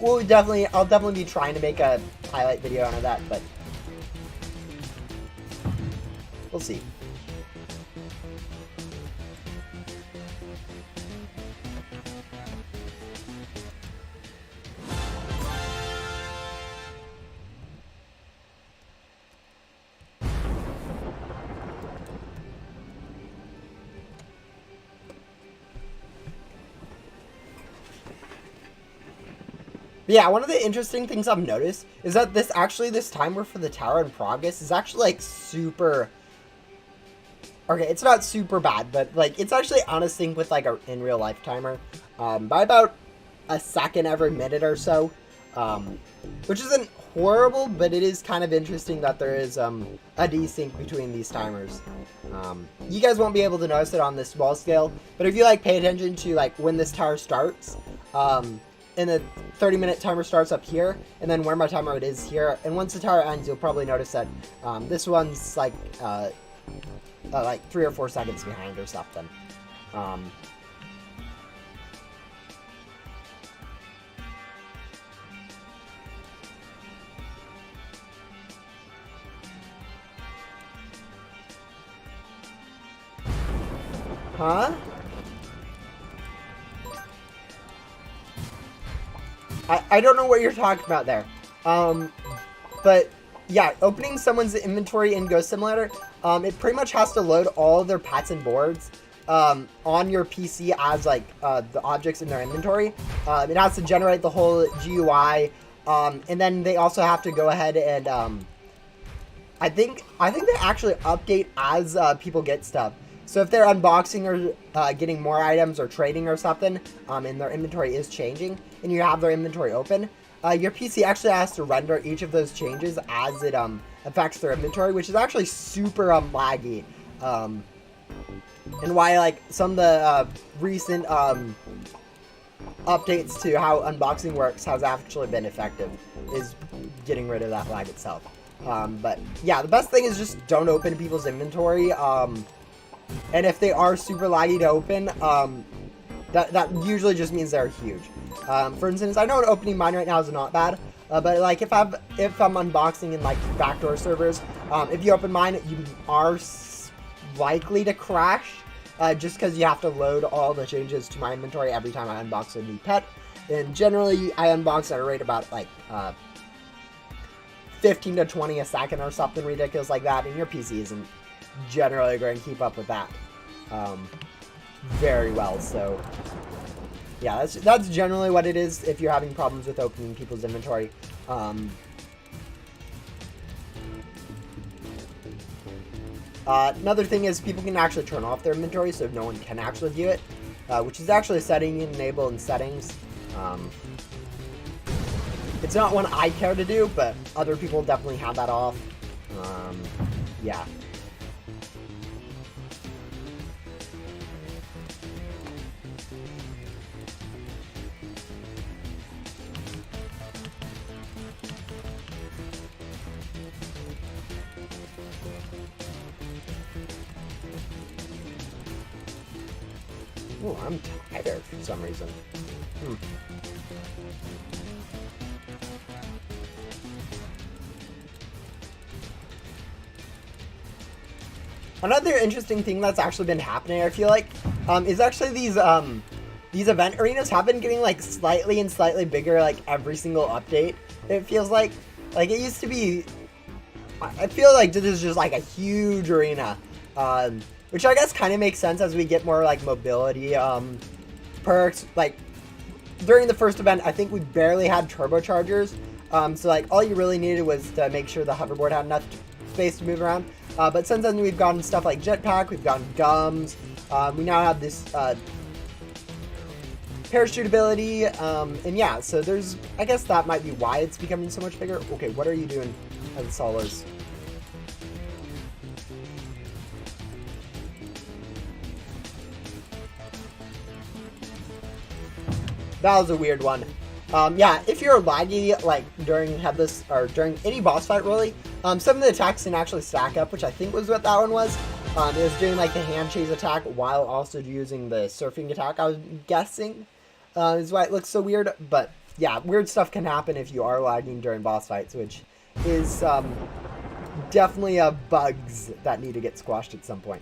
I'll definitely be trying to make a highlight video out of that, but we'll see. Yeah, one of the interesting things I've noticed is that this timer for the tower in progress is actually like super. Okay, it's not super bad, but like it's actually out of sync with like a in real life timer, by about a second every minute or so, which isn't horrible, but it is kind of interesting that there is a desync between these timers. You guys won't be able to notice it on this small scale, but if you like pay attention to like when this tower starts, and the 30-minute timer starts up here, and then where my timer it is here, and once the tower ends, you'll probably notice that this one's like 3 or 4 seconds behind or something. Huh? I don't know what you're talking about there. But yeah, opening someone's inventory in Ghost Simulator, it pretty much has to load all of their pets and boards on your PC as like the objects in their inventory. It has to generate the whole GUI, and then they also have to go ahead and I think they actually update as people get stuff. So if they're unboxing or getting more items or trading or something, and their inventory is changing, and you have their inventory open, your PC actually has to render each of those changes as it affects their inventory, which is actually super laggy. And why like some of the recent updates to how unboxing works has actually been effective, is getting rid of that lag itself. But yeah, the best thing is just don't open people's inventory. And if they are super laggy to open, that usually just means they're huge. For instance, I know opening mine right now is not bad, but like if I'm unboxing in like backdoor servers, if you open mine, you are likely to crash, just because you have to load all the changes to my inventory every time I unbox a new pet. And generally, I unbox at a rate about like 15 to 20 a second or something ridiculous like that, and your PC isn't generally going to keep up with that very well. So yeah, that's generally what it is if you're having problems with opening people's inventory. Another thing is people can actually turn off their inventory so no one can actually view it, which is actually a setting you can enable in settings. It's not one I care to do, but other people definitely have that off. Yeah. Oh, I'm tired for some reason. Another interesting thing that's actually been happening, I feel like, is actually these event arenas have been getting like slightly bigger like every single update. It feels like, Like, it used to be... I feel like this is just, like, a huge arena. Which I guess kind of makes sense as we get more, like, mobility perks. Like, during the first event, I think we barely had turbochargers. So, like, all you really needed was to make sure the hoverboard had enough space to move around. But since then, we've gotten stuff like jetpack, we've gotten gums. We now have this parachute ability. And yeah, so there's... I guess that might be why it's becoming so much bigger. Okay, what are you doing as the solos? That was a weird one. Yeah, if you're laggy, like, during Headless, or during any boss fight, really, some of the attacks can actually stack up, which I think was what that one was. It was doing, like, the hand chase attack while also using the surfing attack, I was guessing, is why it looks so weird. But, yeah, weird stuff can happen if you are lagging during boss fights, which is definitely bugs that need to get squashed at some point.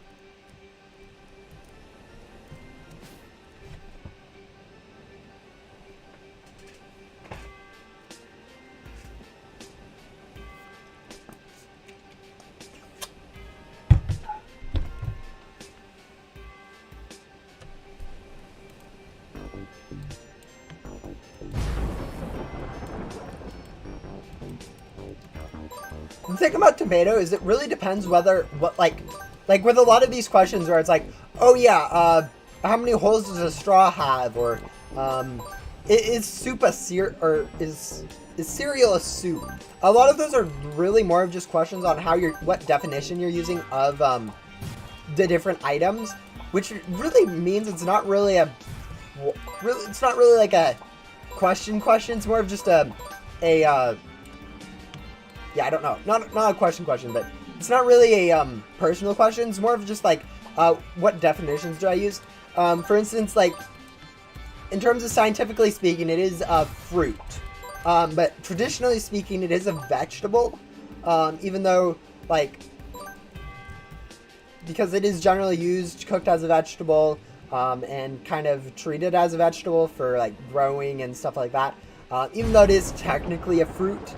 The thing about tomato is it really depends whether, like with a lot of these questions where it's like, oh yeah, how many holes does a straw have? Or, is soup a is cereal a soup? A lot of those are really more of just questions on how what definition you're using of, the different items, which really means it's not really it's not really like a question. It's more of just yeah, I don't know. Not a question, but it's not really a personal question. It's more of just like, what definitions do I use? For instance, like, in terms of scientifically speaking, it is a fruit. But traditionally speaking, it is a vegetable. Even though, like, because it is generally used, cooked as a vegetable, and kind of treated as a vegetable for, like, growing and stuff like that. Even though it is technically a fruit,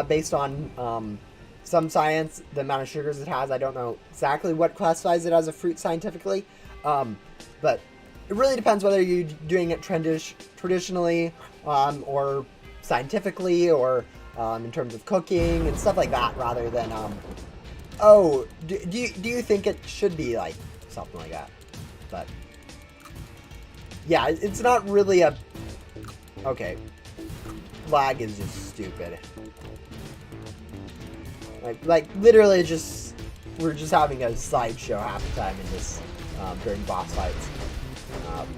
based on some science, the amount of sugars it has, I don't know exactly what classifies it as a fruit scientifically, but it really depends whether you're doing it traditionally, or scientifically, or in terms of cooking and stuff like that, rather than, oh, do you think it should be like something like that? But yeah, it's not really a... Okay, lag is just stupid. Like literally we're just having a slideshow half the time in this, during boss fights.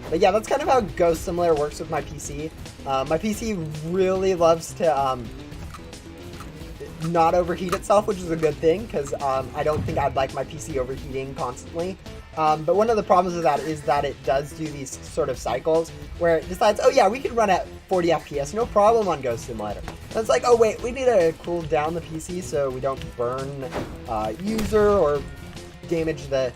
But yeah, that's kind of how Ghost Simulator works with my PC. My PC really loves to, not overheat itself, which is a good thing, because, I don't think I'd like my PC overheating constantly. But one of the problems with that is that it does do these sort of cycles where it decides, oh yeah, we can run at 40 FPS, no problem on Ghost Simulator. And it's like, oh wait, we need to cool down the PC so we don't burn user or damage the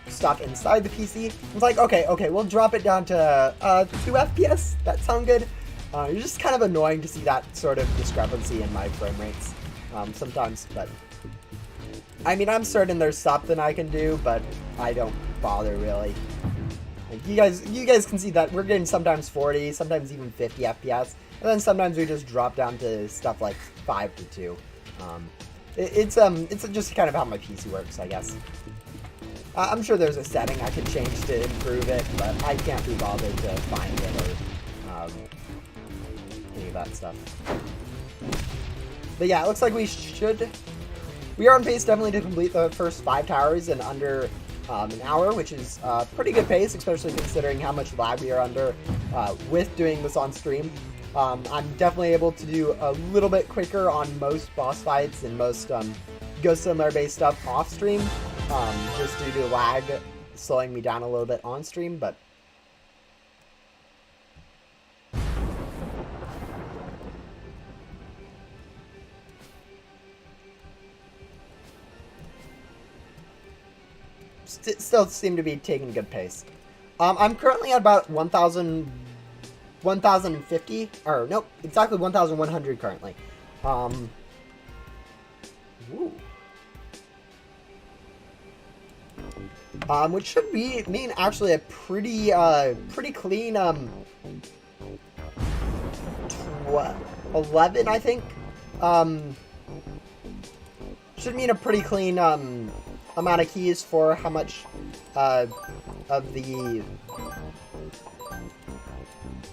stuff inside the PC. It's like, okay, we'll drop it down to 2 FPS. That sound good? It's just kind of annoying to see that sort of discrepancy in my frame rates sometimes, but I mean, I'm certain there's something I can do, but I don't bother really. Like, you guys can see that we're getting sometimes 40, sometimes even 50 FPS, and then sometimes we just drop down to stuff like 5 to 2. It's just kind of how my PC works, I guess. I'm sure there's a setting I could change to improve it, but I can't be bothered to find it or any of that stuff. But yeah, it looks like we are on pace definitely to complete the first 5 towers in under an hour, which is a pretty good pace, especially considering how much lag we are under with doing this on stream. I'm definitely able to do a little bit quicker on most boss fights and most Ghost Simulator based stuff off stream, just due to lag slowing me down a little bit on stream, but still seem to be taking good pace. I'm currently at about 1,050, or nope, exactly 1,100 currently. Um, ooh. Which should mean actually a pretty clean 11, I think. Should mean a pretty clean amount of keys for how much of the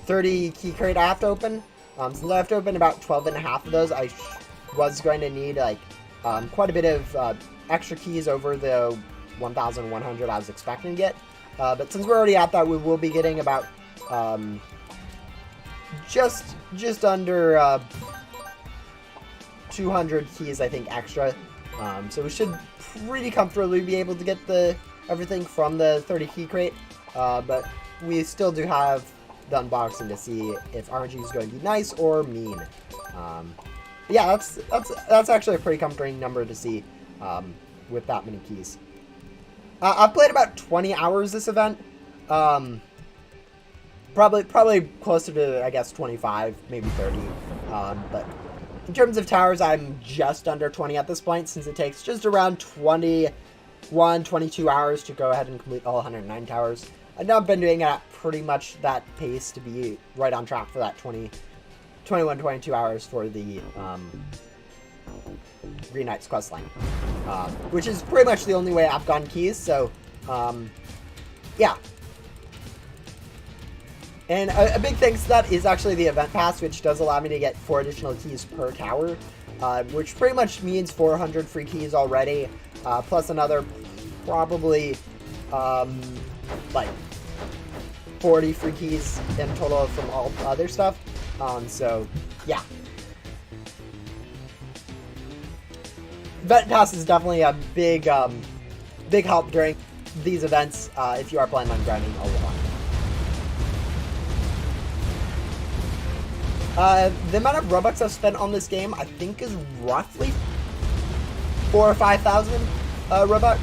30 key crate I have to open. Since I have to open about 12 and a half of those, I was going to need like quite a bit of extra keys over the 1,100 I was expecting to get. But since we're already at that, we will be getting about just under 200 keys, I think, extra. So we should pretty comfortably be able to get everything from the 30 key crate. But we still do have the unboxing to see if RNG is going to be nice or mean. Yeah, that's actually a pretty comforting number to see with that many keys. I've played about 20 hours this event. Probably closer to, I guess, 25, maybe 30. But in terms of towers, I'm just under 20 at this point, since it takes just around 22 hours to go ahead and complete all 109 towers. I've now been doing it at pretty much that pace to be right on track for that 22 hours for the Green Knights questline, which is pretty much the only way I've gotten keys. So, yeah. And a big thanks to that is actually the event pass, which does allow me to get 4 additional keys per tower, which pretty much means 400 free keys already, plus another probably like 40 free keys in total from all other stuff. So yeah, event pass is definitely a big help during these events if you are planning on grinding a lot. The amount of Robux I've spent on this game, I think, is roughly 4,000 or 5,000 Robux,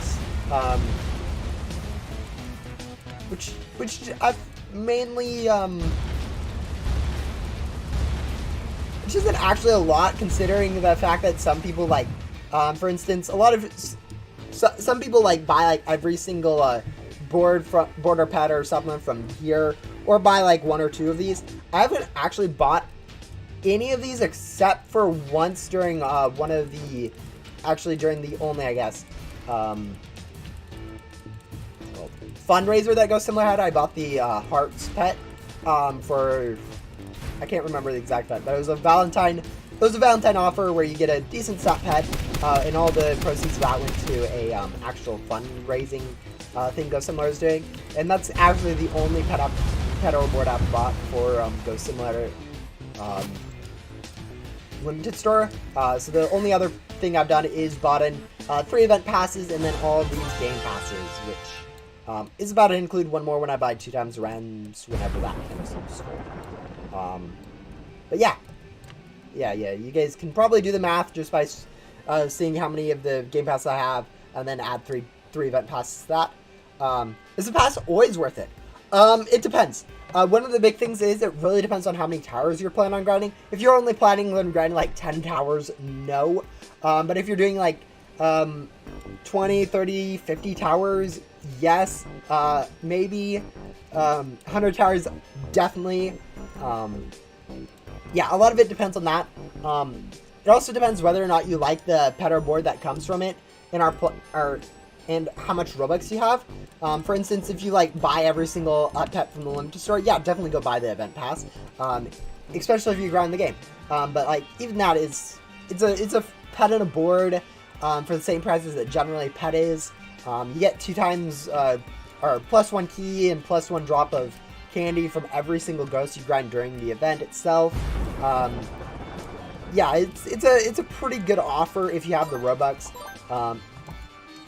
which I've mainly which isn't actually a lot, considering the fact that some people, like, for instance, some people like buy like every single border pet or supplement from here, or buy like 1 or 2 of these. I haven't actually bought any of these except for once during during the only, I guess, fundraiser that Ghost Simulator had. I bought the Hearts pet for, I can't remember the exact pet, but it was a Valentine offer where you get a decent stat pet, and all the proceeds of that went to a actual fundraising thing Ghost Simulator is doing, and that's actually the only pet or board I've bought for Ghost Simulator limited store. So the only other thing I've done is bought in 3 event passes and then all of these game passes, which is about to include one more when I buy 2 times Rams whenever that comes in store. But yeah, you guys can probably do the math just by seeing how many of the game passes I have, and then add three event passes to that. Is the pass always worth it? It depends. One of the big things is it really depends on how many towers you're planning on grinding. If you're only planning on grinding like 10 towers, no. But if you're doing like 20, 30, 50 towers, yes. Maybe 100 towers, definitely. Yeah, a lot of it depends on that. It also depends whether or not you like the pet or board that comes from it, and and how much Robux you have. For instance, if you like buy every single pet from the limited store, yeah, definitely go buy the event pass. Especially if you grind the game. But like even that it's a pet and a board for the same price as it generally pet is. You get 2 times or +1 key and +1 drop of candy from every single ghost you grind during the event itself. Yeah, it's a pretty good offer if you have the Robux.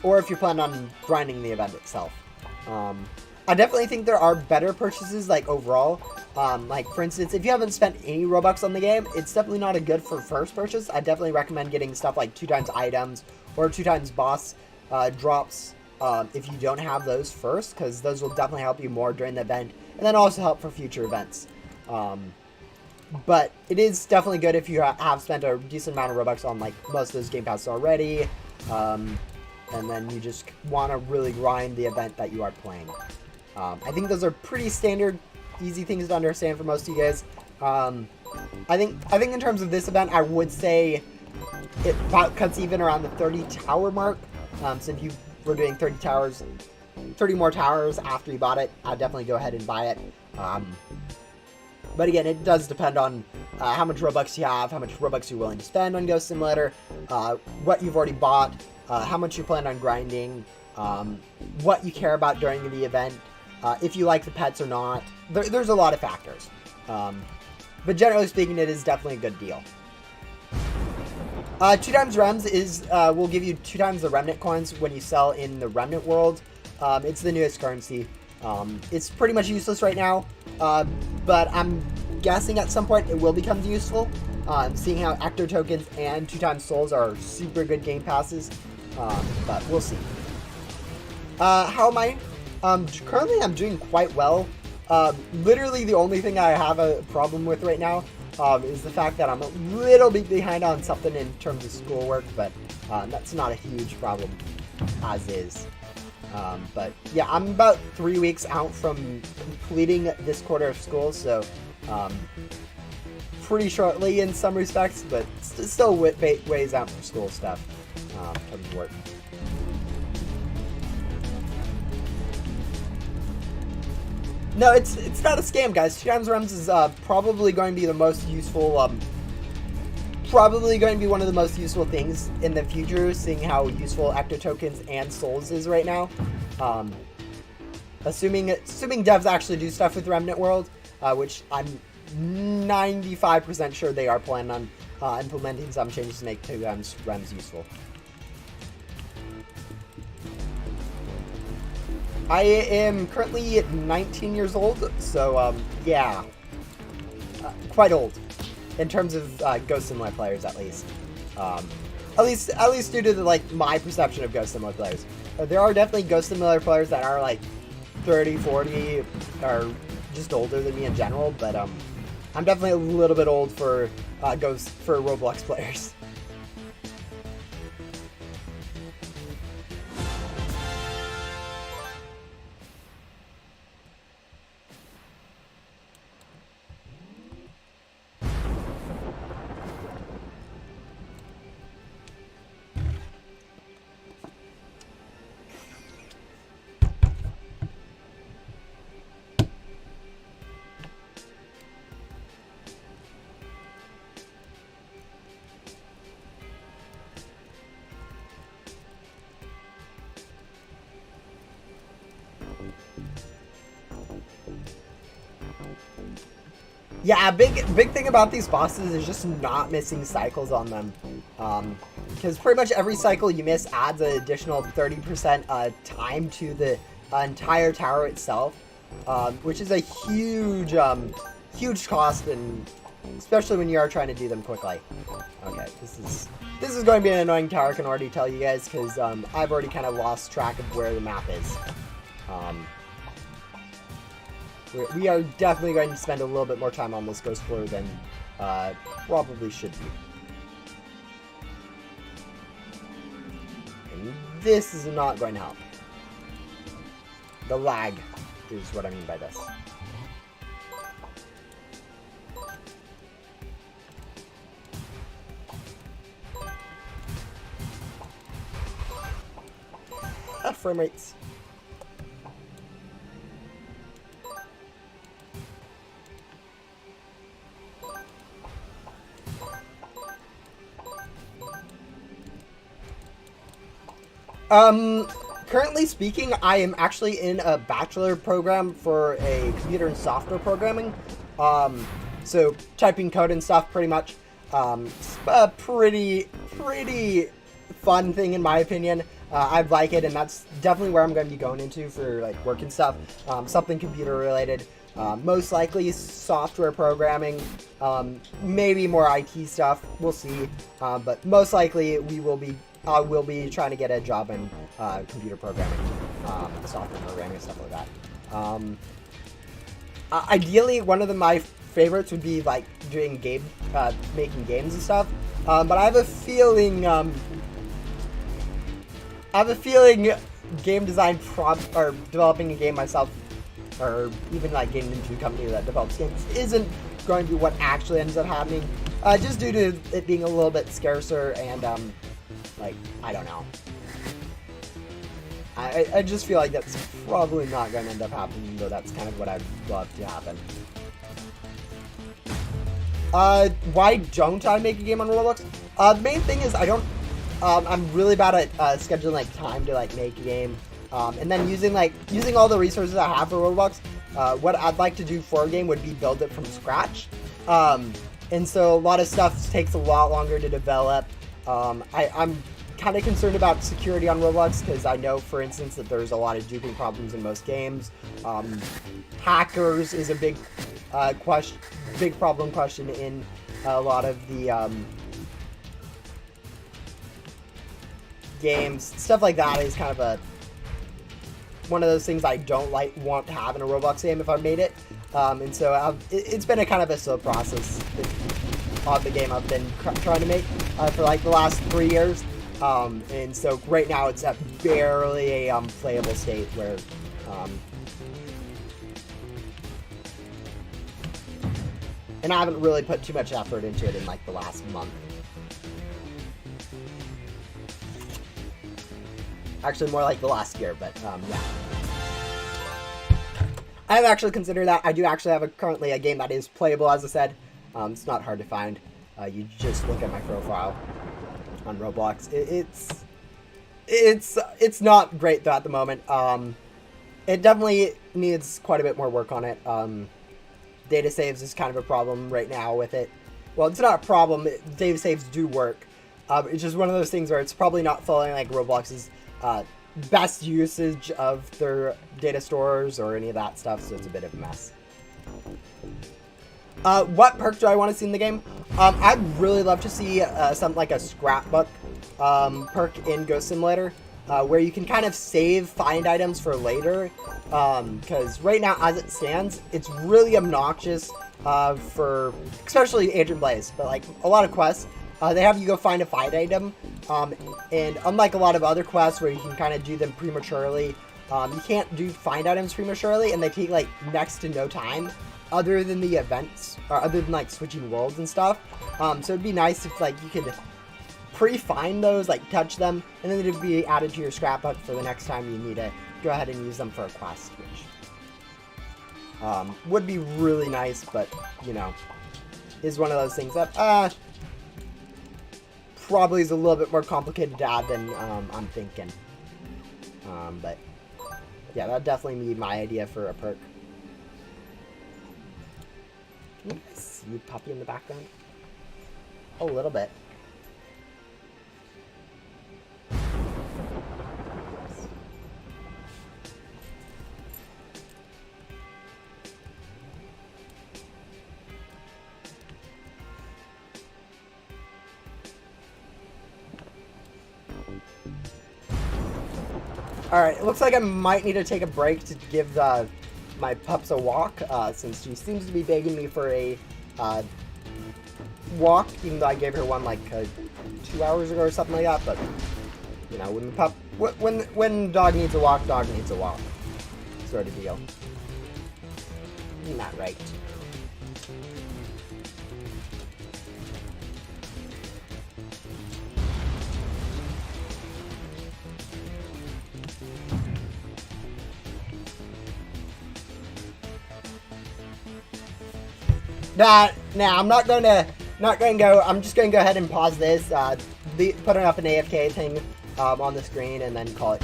Or if you're planning on grinding the event itself. I definitely think there are better purchases, like, overall. Like, for instance, if you haven't spent any Robux on the game, it's definitely not a good for first purchase. I definitely recommend getting stuff like 2 times items or 2 times boss drops if you don't have those first, because those will definitely help you more during the event, and then also help for future events. But it is definitely good if you have spent a decent amount of Robux on like most of those game passes already, and then you just want to really grind the event that you are playing. I think those are pretty standard, easy things to understand for most of you guys. I think in terms of this event, I would say it about cuts even around the 30 tower mark. So if you were doing 30 more towers after you bought it, I'd definitely go ahead and buy it. But again, it does depend on how much Robux you have, how much Robux you're willing to spend on Ghost Simulator, what you've already bought, how much you plan on grinding, what you care about during the event, if you like the pets or not. There's a lot of factors. But generally speaking, it is definitely a good deal. 2 times Rems is will give you 2 times the Remnant coins when you sell in the Remnant world. It's the newest currency. It's pretty much useless right now, but I'm guessing at some point it will become useful. Seeing how Ecto tokens and 2 times souls are super good game passes, but we'll see. How am I? Currently I'm doing quite well. Literally the only thing I have a problem with right now is the fact that I'm a little bit behind on something in terms of schoolwork, but that's not a huge problem as is. But yeah, I'm about 3 weeks out from completing this quarter of school, so pretty shortly in some respects, but still ways out for school stuff in terms of work. No, it's not a scam, guys. 2 times Rems is probably going to be the most useful, probably going to be one of the most useful things in the future, seeing how useful Ecto tokens and souls is right now. Assuming devs actually do stuff with Remnant World, which I'm 95% sure they are planning on implementing some changes to make 2 times Rems useful. I am currently 19 years old, so yeah, quite old in terms of Ghost Simulator players, at least. At least due to like my perception of Ghost Simulator players. There are definitely Ghost Simulator players that are like 30, 40, or just older than me in general, but I'm definitely a little bit old for Roblox players. Yeah, big thing about these bosses is just not missing cycles on them. Because pretty much every cycle you miss adds an additional 30% time to the entire tower itself, which is a huge, huge cost, and especially when you are trying to do them quickly. Okay, this is going to be an annoying tower, I can already tell you guys, because I've already kind of lost track of where the map is. We are definitely going to spend a little bit more time on this ghost floor than probably should be. And this is not going to help. The lag is what I mean by this. Frame rates. Currently speaking, I am actually in a bachelor program for a computer and software programming. So typing code and stuff, pretty much. It's a pretty fun thing in my opinion. I like it, and that's definitely where I'm going to be going into for like work and stuff. Something computer related. Most likely software programming, maybe more IT stuff. We'll see. But most likely we will be. We'll be trying to get a job in computer programming, software programming, and stuff like that. Ideally, one of my favorites would be like doing making games and stuff. But I have a feeling game design or developing a game myself, or even like getting into a company that develops games, isn't going to be what actually ends up happening. Just due to it being a little bit scarcer and like, I don't know. I just feel like that's probably not going to end up happening, though that's kind of what I'd love to happen. Why don't I make a game on Roblox? The main thing is I'm really bad at scheduling like time to like make a game, and then using all the resources I have for Roblox. What I'd like to do for a game would be build it from scratch, and so a lot of stuff takes a lot longer to develop. I'm kind of concerned about security on Roblox because I know, for instance, that there's a lot of duping problems in most games. Hackers is a big question in a lot of the games. Stuff like that is kind of one of those things I don't want to have in a Roblox game if I made it. And so it's been a kind of a slow process on the game I've been trying to make for like the last 3 years. And so right now it's at barely a playable state where and I haven't really put too much effort into it in like the last month. Actually, more like the last year, but yeah. I have actually considered that. I do actually have currently a game that is playable, as I said. It's not hard to find. You just look at my profile on Roblox. It's not great though at the moment. It definitely needs quite a bit more work on it. Data saves is kind of a problem right now with it. Well, it's not a problem. Data saves do work. It's just one of those things where it's probably not following like Roblox's best usage of their data stores or any of that stuff, so it's a bit of a mess. What perk do I want to see in the game? I'd really love to see something like a scrapbook perk in Ghost Simulator, where you can kind of find items for later, because right now, as it stands, it's really obnoxious for especially Agent Blaze, but like a lot of quests, they have you go find item, and unlike a lot of other quests where you can kind of do them prematurely, you can't do find items prematurely, and they take like next to no time, other than the events, or other than like switching worlds and stuff. So it'd be nice if like you could pre-find those, like touch them, and then it'd be added to your scrapbook for the next time you need to go ahead and use them for a quest, which would be really nice, but you know, is one of those things that probably is a little bit more complicated to add than I'm thinking. But yeah, that'd definitely be my idea for a perk. Can you guys see Puppy in the background? A little bit. Alright, it looks like I might need to take a break to give my pups a walk, since she seems to be begging me for a walk, even though I gave her one like 2 hours ago or something like that. But you know, when dog needs a walk, dog needs a walk, sort of deal. Isn't that right? Nah, I'm not going to go. I'm just going to go ahead and pause this, put up an AFK thing on the screen, and then call it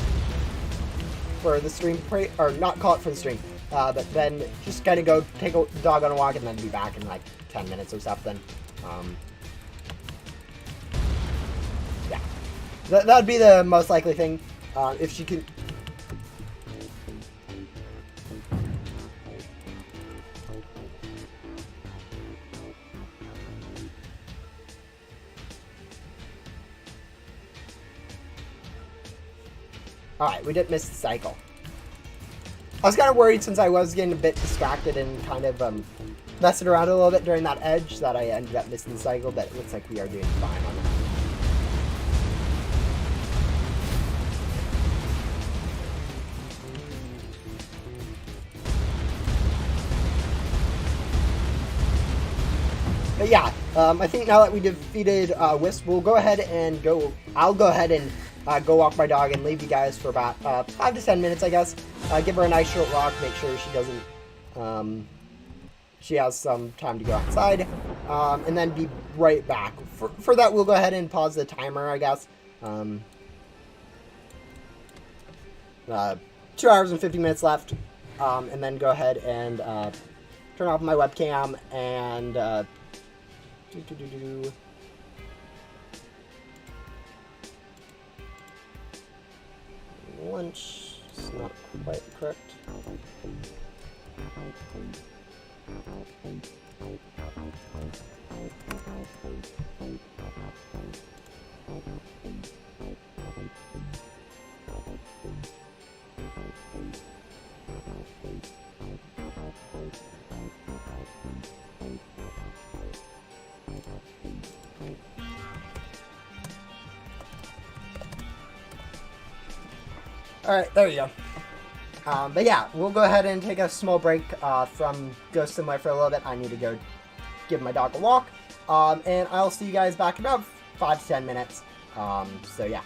for the stream, or not call it for the stream, but then just kind of go take a dog on a walk and then be back in like 10 minutes or something. Yeah, that'd be the most likely thing, if she can. Alright, we didn't miss the cycle. I was kind of worried since I was getting a bit distracted and kind of messing around a little bit during that edge that I ended up missing the cycle, but it looks like we are doing fine on that. But yeah, I think now that we defeated Wisp, we'll go ahead and go. I'll go ahead and go walk my dog and leave you guys for about 5 to 10 minutes, I guess. Give her a nice short walk, make sure she doesn't. She has some time to go outside, and then be right back. For that, we'll go ahead and pause the timer, I guess. 2 hours and 50 minutes left, and then go ahead and turn off my webcam and. Lunch is not quite correct. Alright, there you go. But yeah, we'll go ahead and take a small break from Ghost Simulator for a little bit. I need to go give my dog a walk. And I'll see you guys back in about 5 to 10 minutes. So yeah.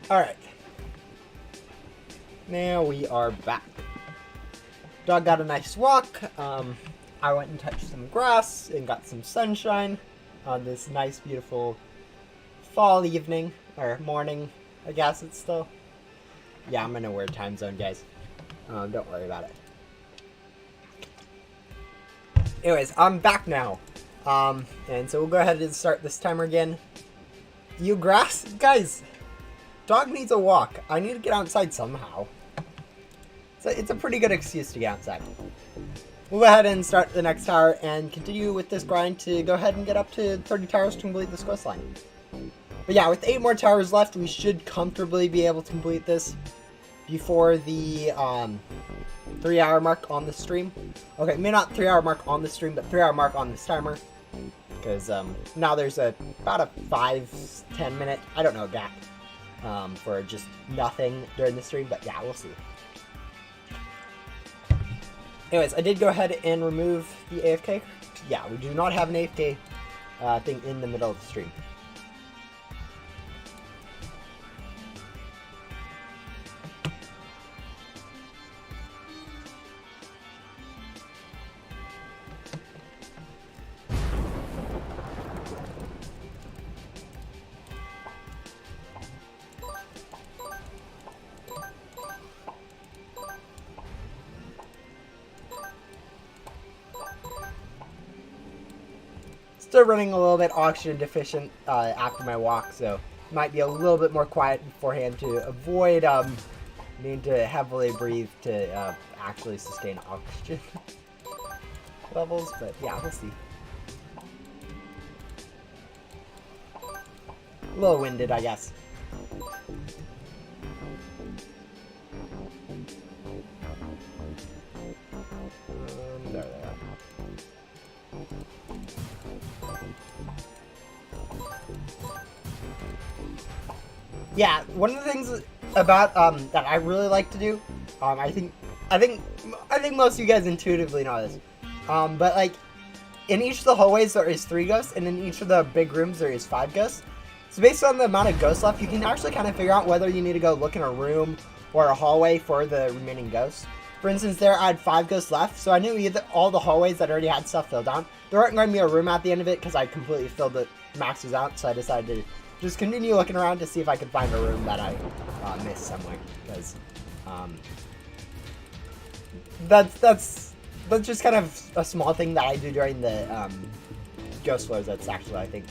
All right. Now we are back. Dog got a nice walk. I went and touched some grass and got some sunshine on this nice, beautiful fall evening, or morning, I guess it's still. Yeah, I'm in a weird time zone, guys. Don't worry about it. Anyways, I'm back now. And so we'll go ahead and start this timer again. You grass? Guys, dog needs a walk. I need to get outside somehow. So it's a pretty good excuse to get outside. We'll go ahead and start the next tower and continue with this grind to go ahead and get up to 30 towers to complete this quest line. But yeah, with 8 more towers left, we should comfortably be able to complete this before the 3-hour mark on the stream. Okay, maybe not 3-hour mark on the stream, but 3-hour mark on this timer. Because now there's about a 5-10 minute, I don't know, gap for just nothing during the stream, but yeah, we'll see. Anyways, I did go ahead and remove the AFK. Yeah, we do not have an AFK thing in the middle of the stream. Still running a little bit oxygen deficient after my walk, so might be a little bit more quiet beforehand to avoid needing to heavily breathe to actually sustain oxygen levels, but yeah, we'll see. A little winded, I guess. There they are. Yeah, one of the things about that I really like to do, I think most of you guys intuitively know this, but like in each of the hallways there is 3 ghosts, and in each of the big rooms there is 5 ghosts. So based on the amount of ghosts left, you can actually kind of figure out whether you need to go look in a room or a hallway for the remaining ghosts. For instance, there I had 5 ghosts left, so I knew either all the hallways that already had stuff filled out. There weren't going to be a room at the end of it because I completely filled the maxes out, so I decided to just continue looking around to see if I could find a room that I missed somewhere. Because that's just kind of a small thing that I do during the ghost flows. That's actually, I think,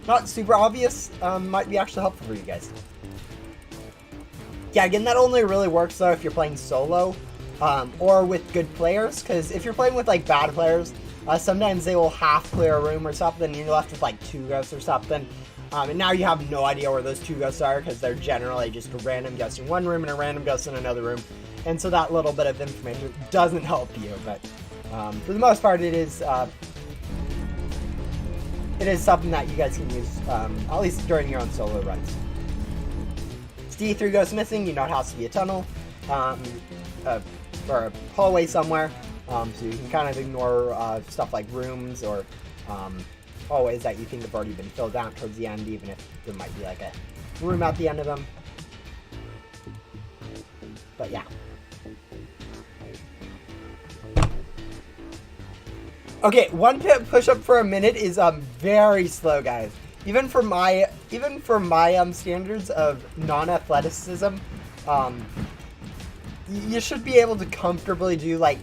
not super obvious. Might be actually helpful for you guys. Yeah, again, that only really works though if you're playing solo or with good players. Because if you're playing with like bad players, sometimes they will half clear a room or something, and you're left with like 2 ghosts or something. And now you have no idea where those 2 ghosts are because they're generally just a random ghost in one room and a random ghost in another room. And so that little bit of information doesn't help you. But for the most part, it is something that you guys can use, at least during your own solo runs. Steve 3 ghosts missing, you know it has to be a tunnel or a hallway somewhere. So you can kind of ignore stuff like rooms or hallways that you think have already been filled out towards the end, even if there might be like a room at the end of them. But yeah. Okay, 1 pit push-up for a minute is very slow, guys. Even for my standards of non-athleticism, you should be able to comfortably do like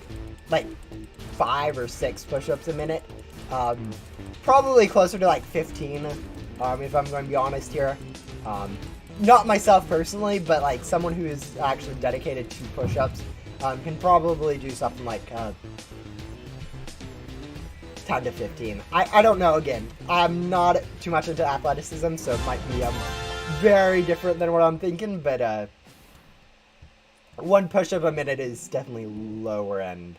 5 or 6 push-ups a minute. Probably closer to like 15, if I'm going to be honest here. Not myself personally, but like someone who is actually dedicated to push-ups can probably do something like 10 to 15. I don't know, again. I'm not too much into athleticism, so it might be very different than what I'm thinking, but 1 push-up a minute is definitely lower end.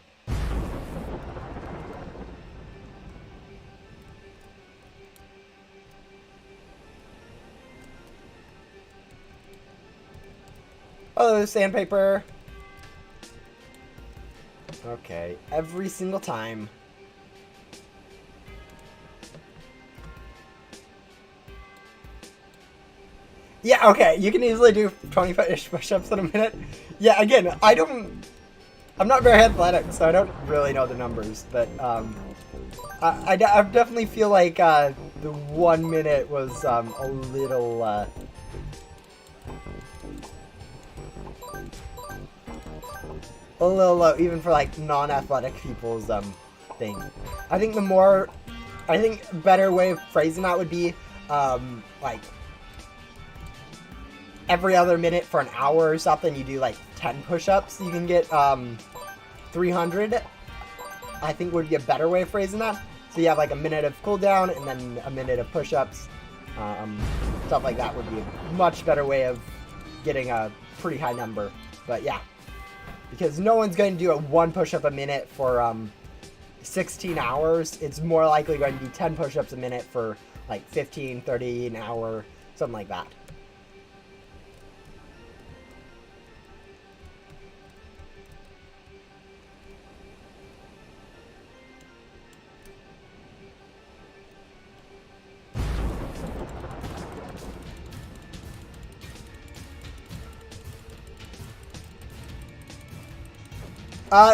Oh, sandpaper. Okay, every single time. Yeah, okay, you can easily do 25-ish push-ups in a minute. Yeah, again, I'm not very athletic, so I don't really know the numbers, but I definitely feel like the 1 minute was a little low, even for like non-athletic people's thing. I think a better way of phrasing that would be like every other minute for an hour or something, you do like 10 push-ups. You can get 300. I think would be a better way of phrasing that. So you have like a minute of cooldown and then a minute of push-ups. Stuff like that would be a much better way of getting a pretty high number. But yeah, because no one's going to do a 1 push-up a minute for 16 hours. It's more likely going to be 10 push-ups a minute for like 15, 30 an hour, something like that.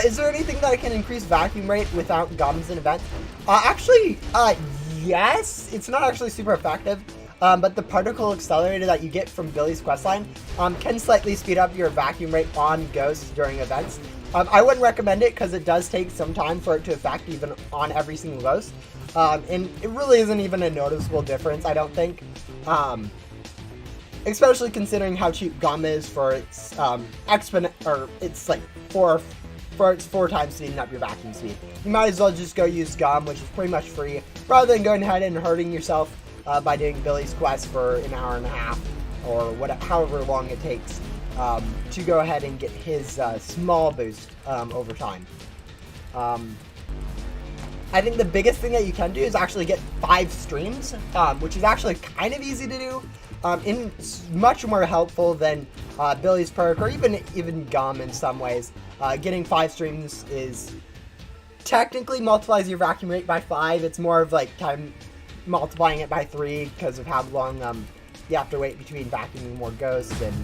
Is there anything that can increase vacuum rate without gums in events? Yes. It's not actually super effective, but the particle accelerator that you get from Billy's questline can slightly speed up your vacuum rate on ghosts during events. I wouldn't recommend it because it does take some time for it to affect even on every single ghost, and it really isn't even a noticeable difference, I don't think. Especially considering how cheap gum is for its it's like it's 4 times speeding up your vacuum speed. You might as well just go use gum, which is pretty much free, rather than going ahead and hurting yourself by doing Billy's quest for an hour and a half or however long it takes to go ahead and get his small boost over time. I think the biggest thing that you can do is actually get 5 streams, which is actually kind of easy to do. Much more helpful than Billy's perk or even gum in some ways. Getting 5 streams is technically multiplies your vacuum rate by 5. It's more of like time multiplying it by 3 because of how long you have to wait between vacuuming more ghosts and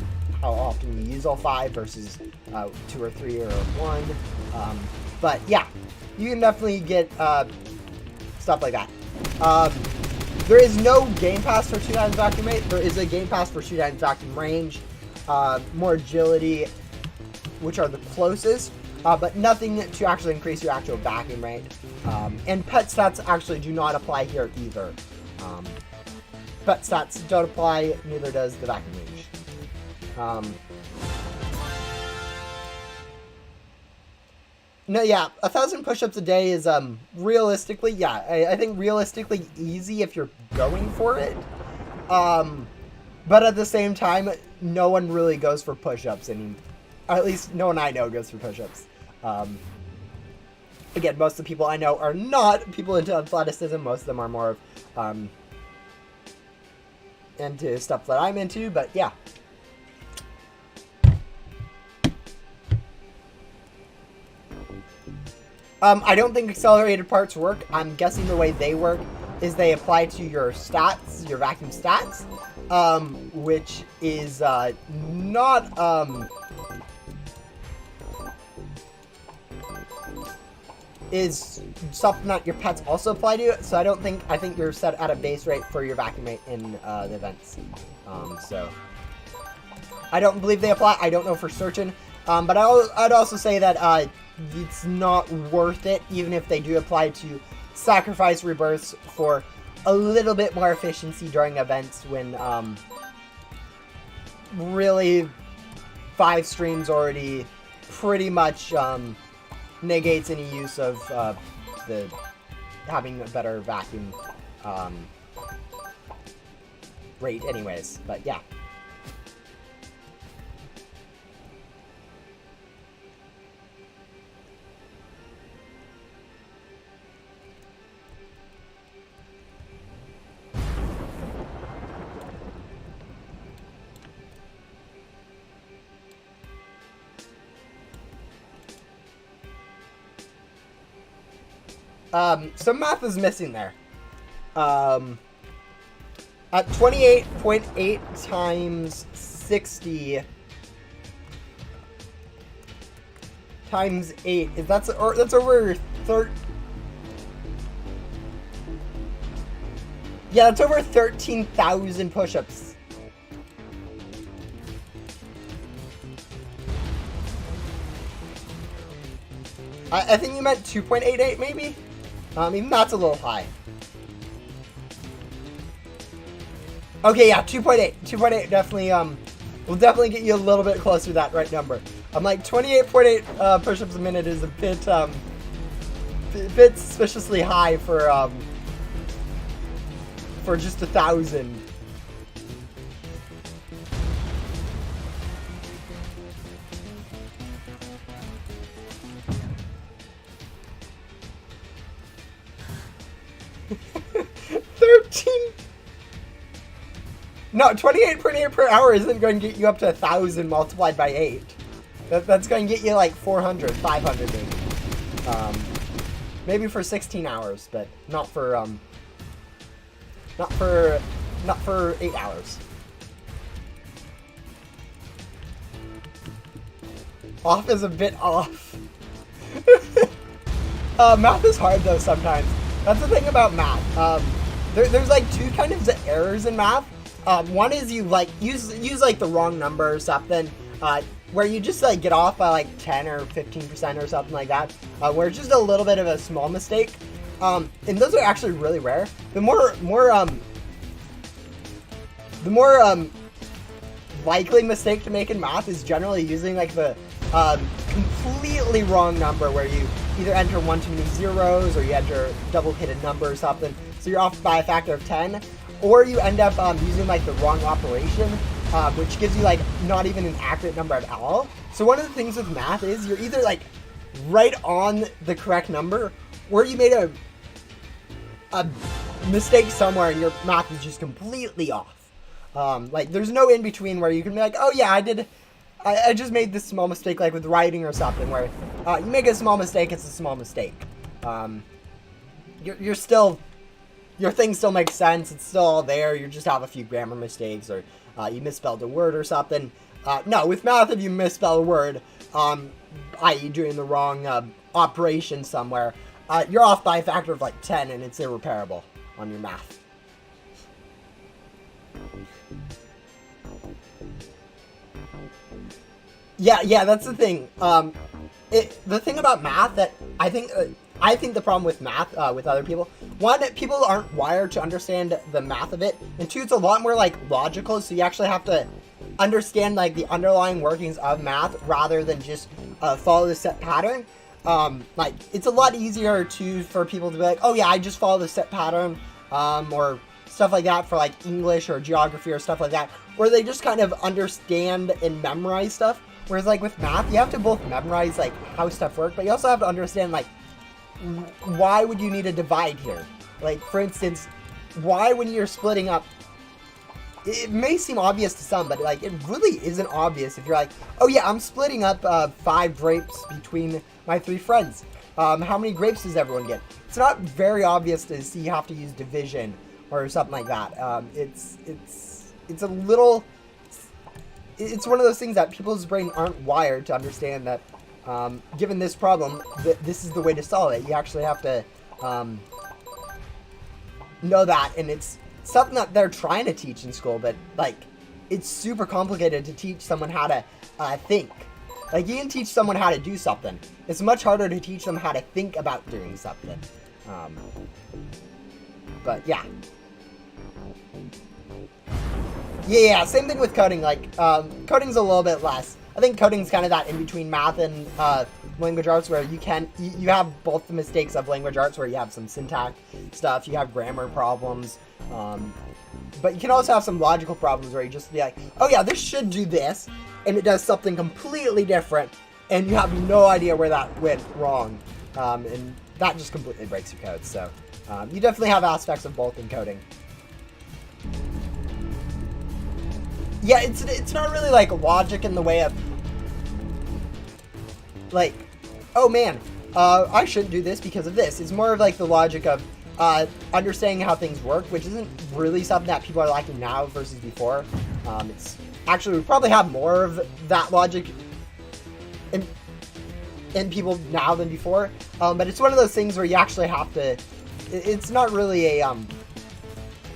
how often you use all 5 versus 2 or 3 or 1. But yeah, you can definitely get stuff like that. There is no game pass for 2 times vacuum rate. There is a game pass for 2 times vacuum range, more agility, which are the closest, but nothing to actually increase your actual vacuum rate. And pet stats actually do not apply here either. Pet stats don't apply, neither does the vacuum range. No, yeah, 1,000 push-ups a day is realistically, yeah, I think realistically easy if you're going for it. But at the same time, no one really goes for push-ups anymore. At least no one I know goes for push-ups. Again, most of the people I know are not people into athleticism. Most of them are more of into stuff that I'm into, but yeah. I don't think accelerated parts work. I'm guessing the way they work is they apply to your stats, your vacuum stats, which is not is something that your pets also apply to. So I think you're set at a base rate for your vacuum rate in the events. So I don't believe they apply. I don't know for certain. But I'd also say that it's not worth it, even if they do apply to sacrifice rebirths for a little bit more efficiency during events when really 5 streams already pretty much negates any use of the having a better vacuum rate anyways. But yeah. Some math is missing there. At 28.8 times 60 times 8, if that's over 30. Yeah, that's over 13,000 push-ups. I think you meant 2.88 maybe? Even that's a little high. Okay, yeah, 2.8. 2.8 definitely, will definitely get you a little bit closer to that right number. I'm like, 28.8 push-ups a minute is a bit suspiciously high for just 1,000. No, 28.8 per hour isn't going to get you up to 1,000 multiplied by 8. That's going to get you like 400, 500 maybe. Maybe for 16 hours, but not for 8 hours. Off is a bit off. Math is hard though sometimes. That's the thing about math. There's like two kinds of errors in math. One is you like use like the wrong number or something, where you just like get off by like 10 or 15% or something like that, where it's just a little bit of a small mistake. And those are actually really rare. The more likely mistake to make in math is generally using like the completely wrong number, where you either enter one too many zeros or you enter double hidden number or something, so you're off by a factor of 10. Or you end up using like the wrong operation, which gives you like not even an accurate number at all. So one of the things with math is you're either like right on the correct number, or you made a mistake somewhere and your math is just completely off. Like there's no in between where you can be like, oh yeah, I just made this small mistake, like with writing or something, where you make a small mistake, it's a small mistake. You're still, your thing still makes sense, it's still all there, you just have a few grammar mistakes, or you misspelled a word or something. No, with math, if you misspell a word, i.e. doing the wrong operation somewhere, you're off by a factor of like 10 and it's irreparable on your math. Yeah, that's the thing. The thing about math that I think the problem with math with other people, one, people aren't wired to understand the math of it, and two, it's a lot more like logical, so you actually have to understand like the underlying workings of math rather than just follow the set pattern. Like it's a lot easier for people to be like, oh yeah, I just follow the set pattern, or stuff like that for like English or geography or stuff like that, where they just kind of understand and memorize stuff. Whereas like with math, you have to both memorize like how stuff works, but you also have to understand like why would you need a divide here? Like for instance, why when you're splitting up, it may seem obvious to some, but like it really isn't obvious if you're like, oh yeah, I'm splitting up 5 grapes between my 3 friends. How many grapes does everyone get? It's not very obvious to see you have to use division or something like that. It's a little. It's one of those things that people's brain aren't wired to understand that, given this problem, this is the way to solve it. You actually have to know that, and it's something that they're trying to teach in school, but like it's super complicated to teach someone how to think. Like you can teach someone how to do something. It's much harder to teach them how to think about doing something. But yeah. Yeah, same thing with coding. Like, coding's a little bit less. I think coding's kind of that in between math and language arts, where you have both the mistakes of language arts, where you have some syntax stuff, you have grammar problems, but you can also have some logical problems where you just be like, oh yeah, this should do this, and it does something completely different, and you have no idea where that went wrong, and that just completely breaks your code. So you definitely have aspects of both in coding. Yeah, it's not really like logic in the way of like, oh man, I shouldn't do this because of this. It's more of like the logic of, understanding how things work, which isn't really something that people are lacking now versus before. It's actually, we probably have more of that logic in people now than before. But it's one of those things where you actually have to. It's not really a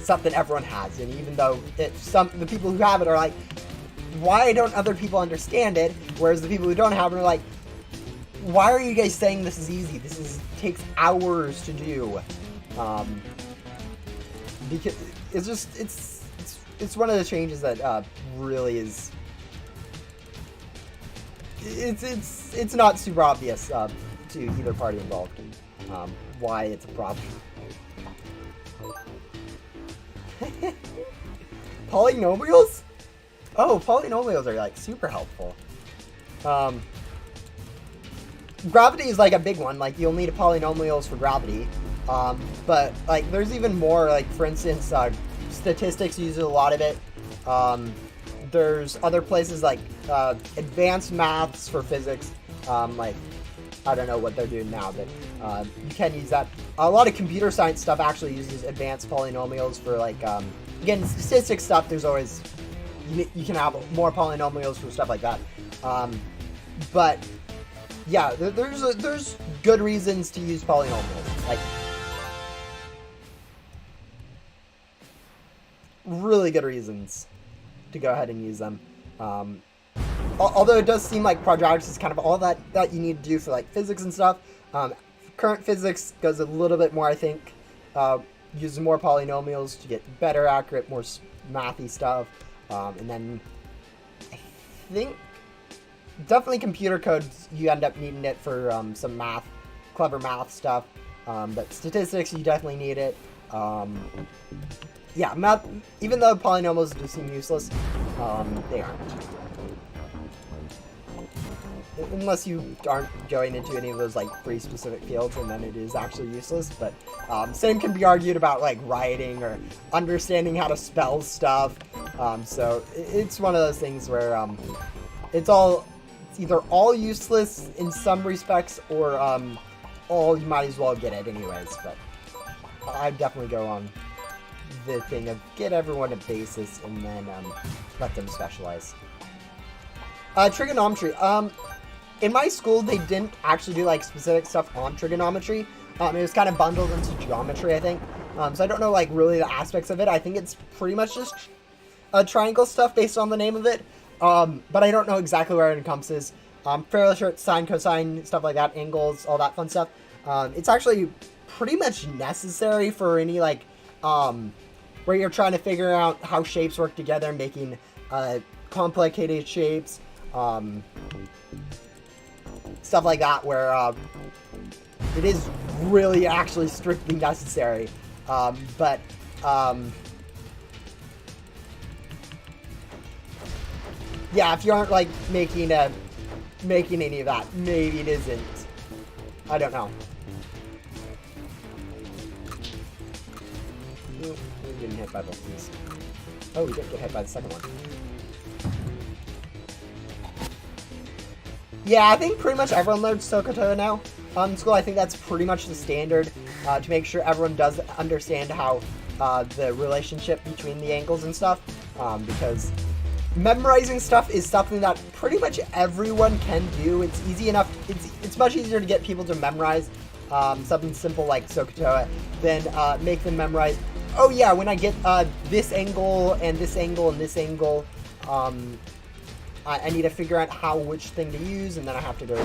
something everyone has, and even though the people who have it are like, why don't other people understand it? Whereas the people who don't have it are like, why are you guys saying this is easy? This takes hours to do. Because it's just it's one of the changes that really is. It's not super obvious to either party involved why it's a problem. Polynomials? Oh, polynomials are like super helpful. Gravity is like a big one. Like you'll need polynomials for gravity. But like there's even more. Like for instance, statistics uses a lot of it. There's other places like advanced maths for physics. Like I don't know what they're doing now, but you can use that. A lot of computer science stuff actually uses advanced polynomials for like again statistics stuff. There's always you can have more polynomials for stuff like that. But yeah, there's good reasons to use polynomials. Like really good reasons to go ahead and use them. Although it does seem like quadratics is kind of all that you need to do for like physics and stuff. Current physics goes a little bit more, I think, uses more polynomials to get better, accurate, more mathy stuff. And then I think definitely computer codes, you end up needing it for some clever math stuff. But statistics, you definitely need it. Yeah, math, even though polynomials do seem useless, they aren't. Unless you aren't going into any of those like pretty specific fields, and then it is actually useless. But same can be argued about like writing or understanding how to spell stuff. So it's one of those things where it's either all useless in some respects, or all you might as well get it anyways. But I'd definitely go on the thing of get everyone a basis and then let them specialize. Trigonometry. In my school, they didn't actually do like specific stuff on trigonometry. It was kind of bundled into geometry, I think. So I don't know like really the aspects of it. I think it's pretty much just triangle stuff based on the name of it. But I don't know exactly where it encompasses. Fairly sure it's sine, cosine, stuff like that, angles, all that fun stuff. It's actually pretty much necessary for any like where you're trying to figure out how shapes work together, making complicated shapes. Stuff like that, where it is really actually strictly necessary. But yeah, if you aren't like making any of that, maybe it isn't. I don't know. Ooh, we're getting hit by both of these. Oh, we did get hit by the second one. Yeah, I think pretty much everyone learns SOHCAHTOA now in school. I think that's pretty much the standard to make sure everyone does understand how the relationship between the angles and stuff. Because memorizing stuff is something that pretty much everyone can do. It's easy enough. It's much easier to get people to memorize something simple like SOHCAHTOA than make them memorize. Oh yeah, when I get this angle and this angle and this angle. I need to figure out which thing to use, and then I have to go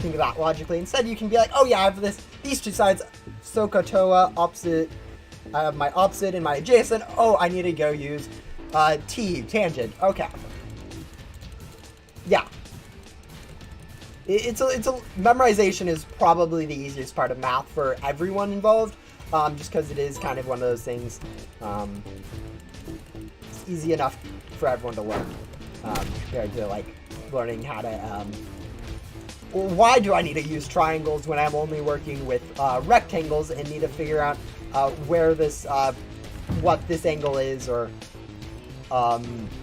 think of that logically. Instead, you can be like, oh yeah, I have these two sides, SOHCAHTOA, opposite. I have my opposite and my adjacent. Oh, I need to go use tangent. Okay. Yeah. It's a memorization is probably the easiest part of math for everyone involved, just because it is kind of one of those things. It's easy enough for everyone to learn. Compared to like learning how to why do I need to use triangles when I'm only working with rectangles and need to figure out where this what this angle is, or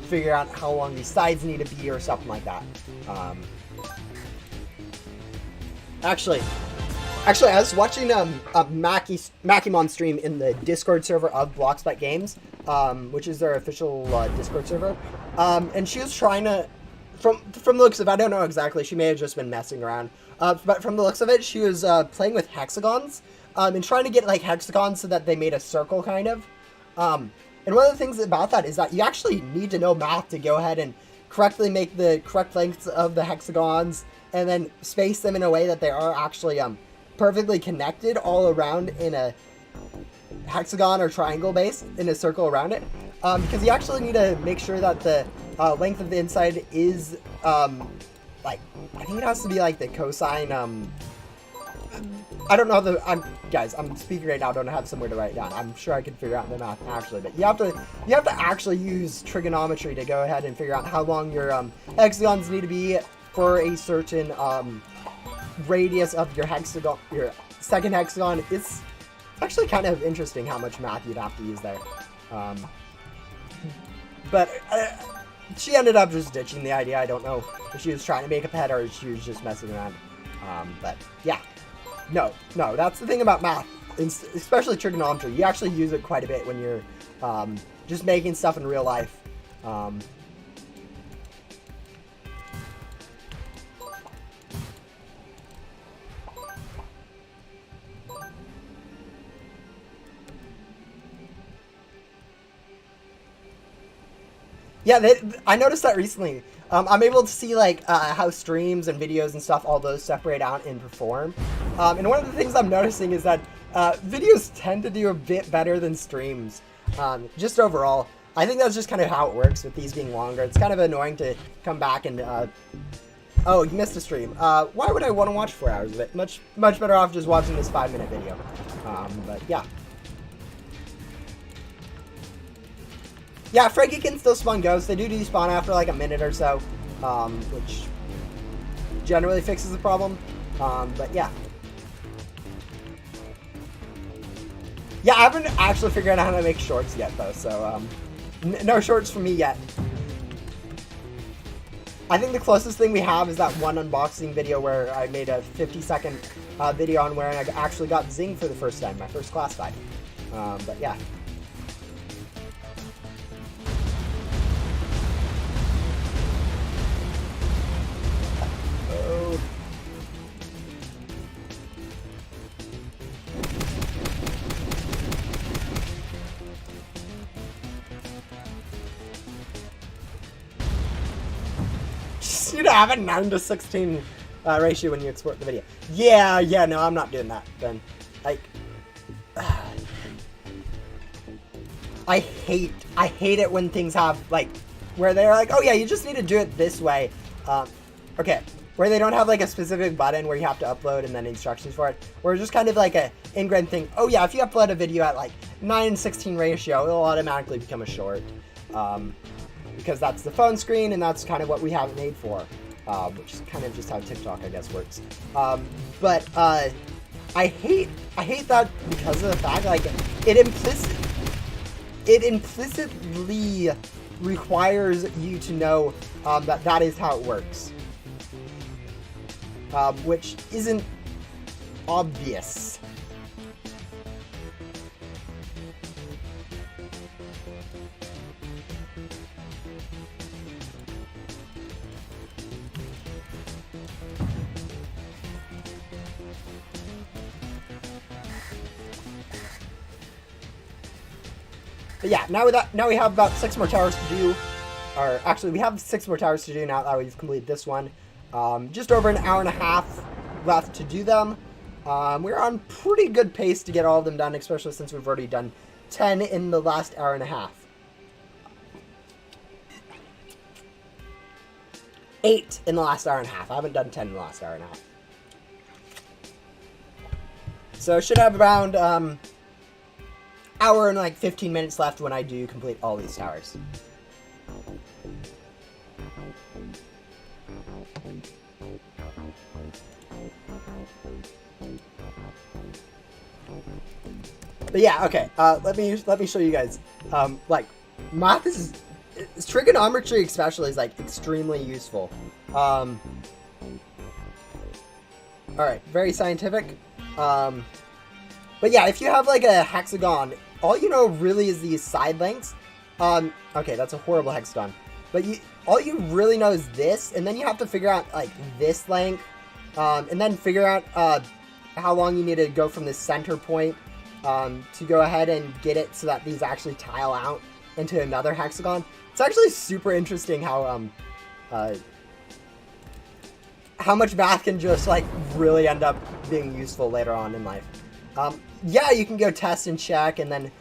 figure out how long these sides need to be, or something like that. Actually, Actually, I was watching Makimon stream in the Discord server of Blockspot Games, which is their official Discord server, and she was trying to, from the looks of it, I don't know exactly, she may have just been messing around, but from the looks of it, she was playing with hexagons, and trying to get like hexagons so that they made a circle kind of, and one of the things about that is that you actually need to know math to go ahead and correctly make the correct lengths of the hexagons, and then space them in a way that they are actually perfectly connected all around in a hexagon or triangle base in a circle around it, because you actually need to make sure that the length of the inside is like, I think it has to be like the cosine, I don't know guys, I'm speaking right now, I don't have somewhere to write it down. I'm sure I can figure out the math actually, but you have to actually use trigonometry to go ahead and figure out how long your hexagons need to be for a certain radius of your hexagon, your second hexagon. It's actually kind of interesting how much math you'd have to use there. But she ended up just ditching the idea. I don't know if she was trying to make a pet or if she was just messing around. But yeah, no, that's the thing about math, especially trigonometry. You actually use it quite a bit when you're just making stuff in real life. Yeah, I noticed that recently. I'm able to see like how streams and videos and stuff, all those separate out and perform. And one of the things I'm noticing is that videos tend to do a bit better than streams. Just overall, I think that's just kind of how it works with these being longer. It's kind of annoying to come back and oh, you missed a stream. Why would I want to watch 4 hours of it? Much better off just watching this 5-minute video. But yeah. Yeah, Frankie can still spawn ghosts. They do despawn after like a minute or so, which generally fixes the problem. But yeah. Yeah, I haven't actually figured out how to make shorts yet though, so no shorts for me yet. I think the closest thing we have is that one unboxing video where I made a 50-second video on where I actually got Zing for the first time, my first class fight. But yeah. You have a 9:16 ratio when you export the video. Yeah, no, I'm not doing that, Ben. Like, I hate it when things have, like, where they're like, oh yeah, you just need to do it this way. Okay, where they don't have, like, a specific button where you have to upload and then instructions for it. Where it's just kind of like a ingrained thing. Oh yeah, if you upload a video at, like, 9:16 ratio, it'll automatically become a short. Because that's the phone screen, and that's kind of what we have it made for, which is kind of just how TikTok, I guess, works. But I hate that because of the fact, like, it implicitly requires you to know that is how it works, which isn't obvious. But yeah, now we have about 6 more towers to do. Or actually, we have 6 more towers to do now that we've completed this one. Just over an hour and a half left to do them. We're on pretty good pace to get all of them done, especially since we've already done 10 in the last hour and a half. 8 in the last hour and a half. I haven't done 10 in the last hour and a half. So I should have around hour and like 15 minutes left when I do complete all these towers. But yeah, okay. Let me show you guys. Like, math is trigonometry especially is like extremely useful. All right, very scientific. But yeah, if you have like a hexagon, all you know really is these side lengths. Okay, that's a horrible hexagon. But all you really know is this, and then you have to figure out like this length, and then figure out how long you need to go from the center point to go ahead and get it so that these actually tile out into another hexagon. It's actually super interesting how much math can just like really end up being useful later on in life. Yeah, you can go test and check and then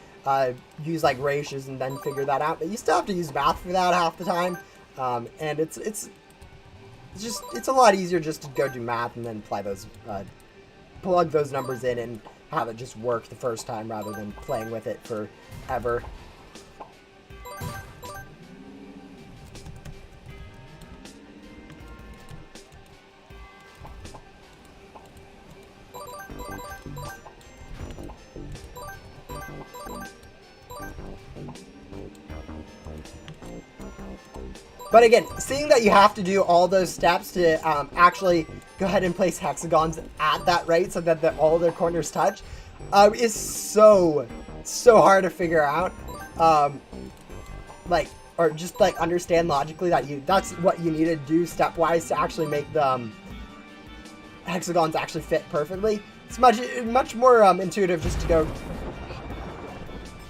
use like ratios and then figure that out, but you still have to use math for that half the time. And it's a lot easier just to go do math and then apply those plug those numbers in and have it just work the first time rather than playing with it forever. But again, seeing that you have to do all those steps to actually go ahead and place hexagons at that rate so that all their corners touch is so hard to figure out. Or just like understand logically that that's what you need to do stepwise to actually make the hexagons actually fit perfectly. It's much more intuitive just to go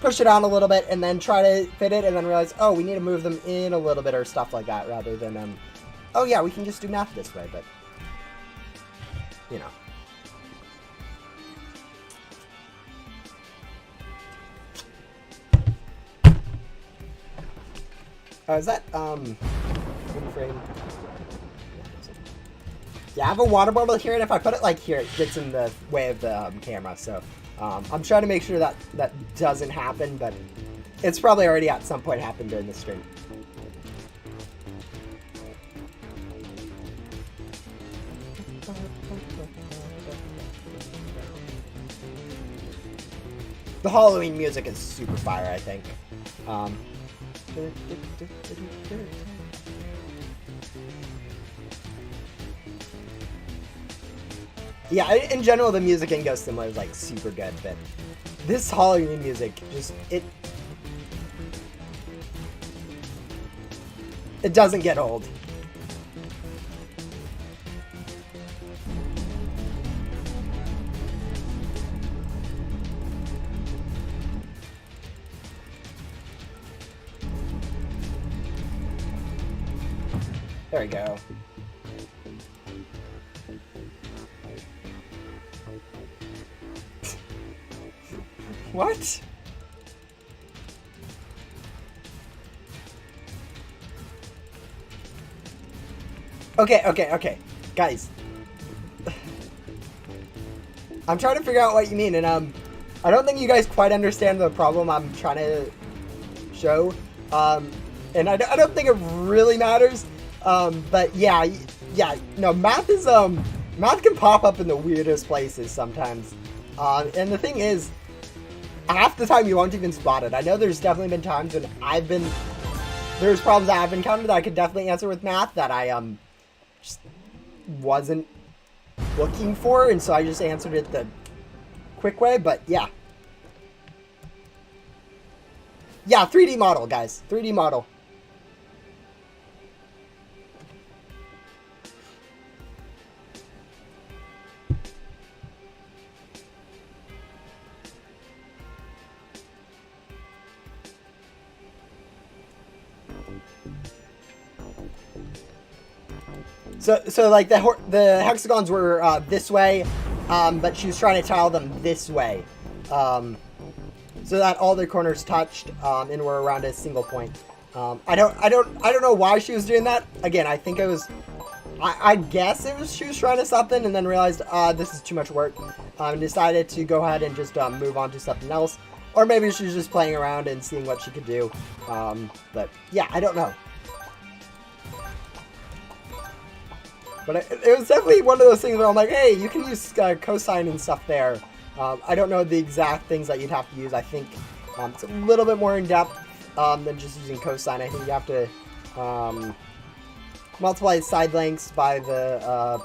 push it on a little bit and then try to fit it and then realize, oh, we need to move them in a little bit or stuff like that rather than, oh yeah, we can just do math this way, but, you know. Is that, one frame? Yeah, I have a water bottle here, and if I put it like here, it gets in the way of the camera, so I'm trying to make sure that that doesn't happen, but it's probably already at some point happened during the stream. The Halloween music is super fire, I think. Yeah, in general, the music in Ghost Simulator is like super good, but this Halloween music just it doesn't get old. There we go. What? Okay. Guys. I'm trying to figure out what you mean, and I don't think you guys quite understand the problem I'm trying to show. And I don't think it really matters. But yeah, no, math can pop up in the weirdest places sometimes. And the thing is, half the time you won't even spot it. I know there's definitely been times when there's problems that I've encountered that I could definitely answer with math that I just wasn't looking for, and so I just answered it the quick way. But yeah, 3D model, guys, 3D model. So like the hexagons were this way, but she was trying to tile them this way, so that all the corners touched and were around a single point. I don't know why she was doing that. Again, I think it was, I guess it was she was trying to something and then realized this is too much work, and decided to go ahead and just move on to something else, or maybe she was just playing around and seeing what she could do. But yeah, I don't know. But it was definitely one of those things where I'm like, hey, you can use cosine and stuff there. I don't know the exact things that you'd have to use. I think it's a little bit more in-depth than just using cosine. I think you have to multiply side lengths by the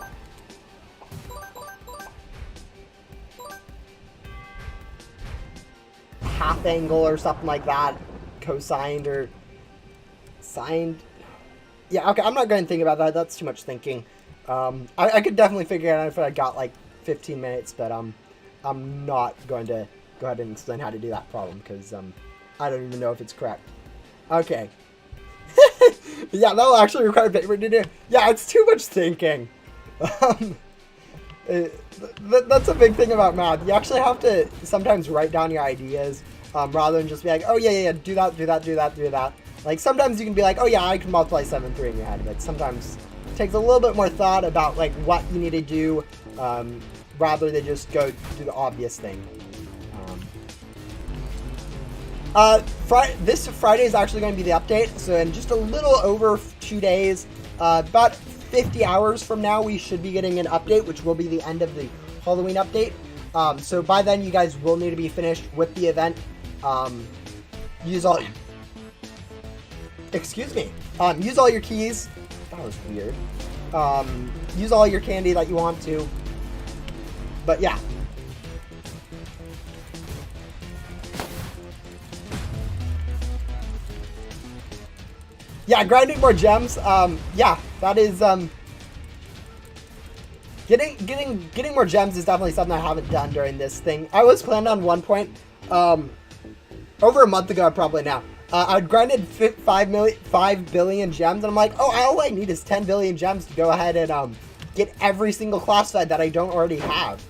half angle or something like that, cosigned or signed. Yeah, okay, I'm not going to think about that. That's too much thinking. I could definitely figure it out if I got like 15 minutes, but I'm not going to go ahead and explain how to do that problem because I don't even know if it's correct. Okay. Yeah, that'll actually require paper to do. Yeah, it's too much thinking. That's a big thing about math. You actually have to sometimes write down your ideas rather than just be like, oh yeah, do that. Like sometimes you can be like, oh yeah, I can multiply 7 3 in your head, but sometimes it takes a little bit more thought about like what you need to do rather than just go do the obvious thing. This Friday is actually going to be the update, so in just a little over 2 days, about 50 hours from now, we should be getting an update, which will be the end of the Halloween update. So by then, you guys will need to be finished with the event. Use all your keys. That was weird. Use all your candy that you want to. But yeah. Yeah, grinding more gems. Yeah, that is getting more gems is definitely something I haven't done during this thing. I was planning on one point, over a month ago probably now. I'd grinded 5 billion gems, and I'm like, oh, all I need is 10 billion gems to go ahead and get every single class fed that I don't already have.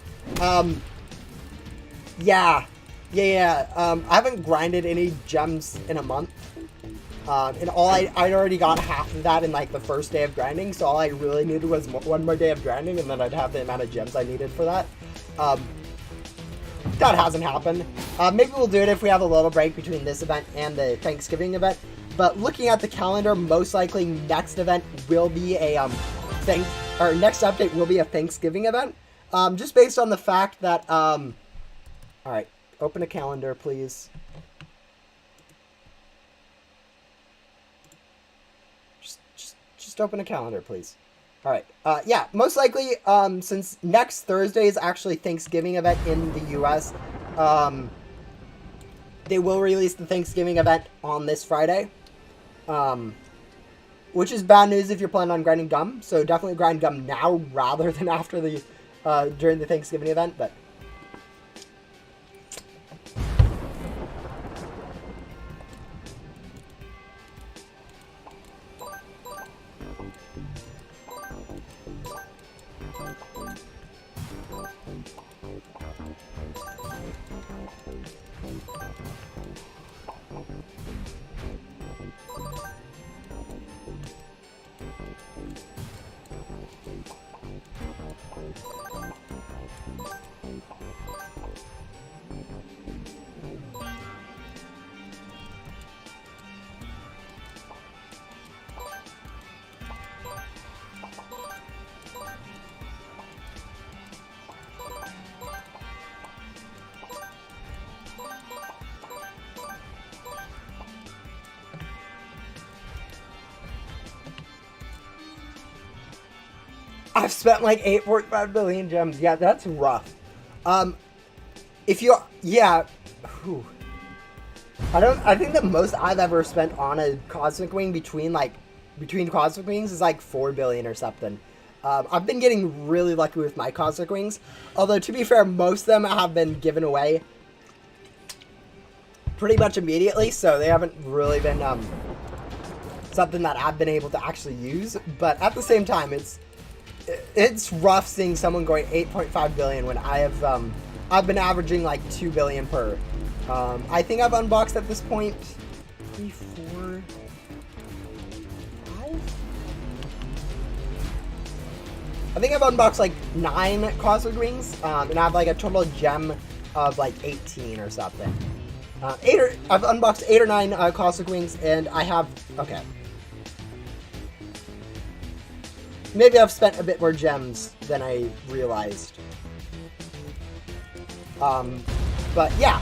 Yeah. I haven't grinded any gems in a month. And I'd already got half of that in like the first day of grinding, so all I really needed was one more day of grinding, and then I'd have the amount of gems I needed for that. That hasn't happened. Maybe we'll do it if we have a little break between this event and the Thanksgiving event. But looking at the calendar, most likely next event will be a next update will be a Thanksgiving event. Just based on the fact that all right, open a calendar, please. Just open a calendar, please. All right. Yeah, most likely, since next Thursday is actually Thanksgiving event in the U.S., they will release the Thanksgiving event on this Friday, which is bad news if you're planning on grinding gum. So definitely grind gum now rather than after the during the Thanksgiving event. But I've spent like 8.5 billion gems. Yeah, that's rough. If you, yeah, whew. I think the most I've ever spent on a Cosmic Wing between Cosmic Wings is like 4 billion or something. I've been getting really lucky with my Cosmic Wings. Although, to be fair, most of them have been given away pretty much immediately, so they haven't really been something that I've been able to actually use. But at the same time, it's rough seeing someone going 8.5 billion when I've been averaging like 2 billion per. I think I've unboxed at this point 3, 4, 5. I think I've unboxed like 9 Cosmic Wings, and I have like a total gem of like 18 or something. I've unboxed 8 or 9 Cosmic Wings, and I have maybe I've spent a bit more gems than I realized. But yeah.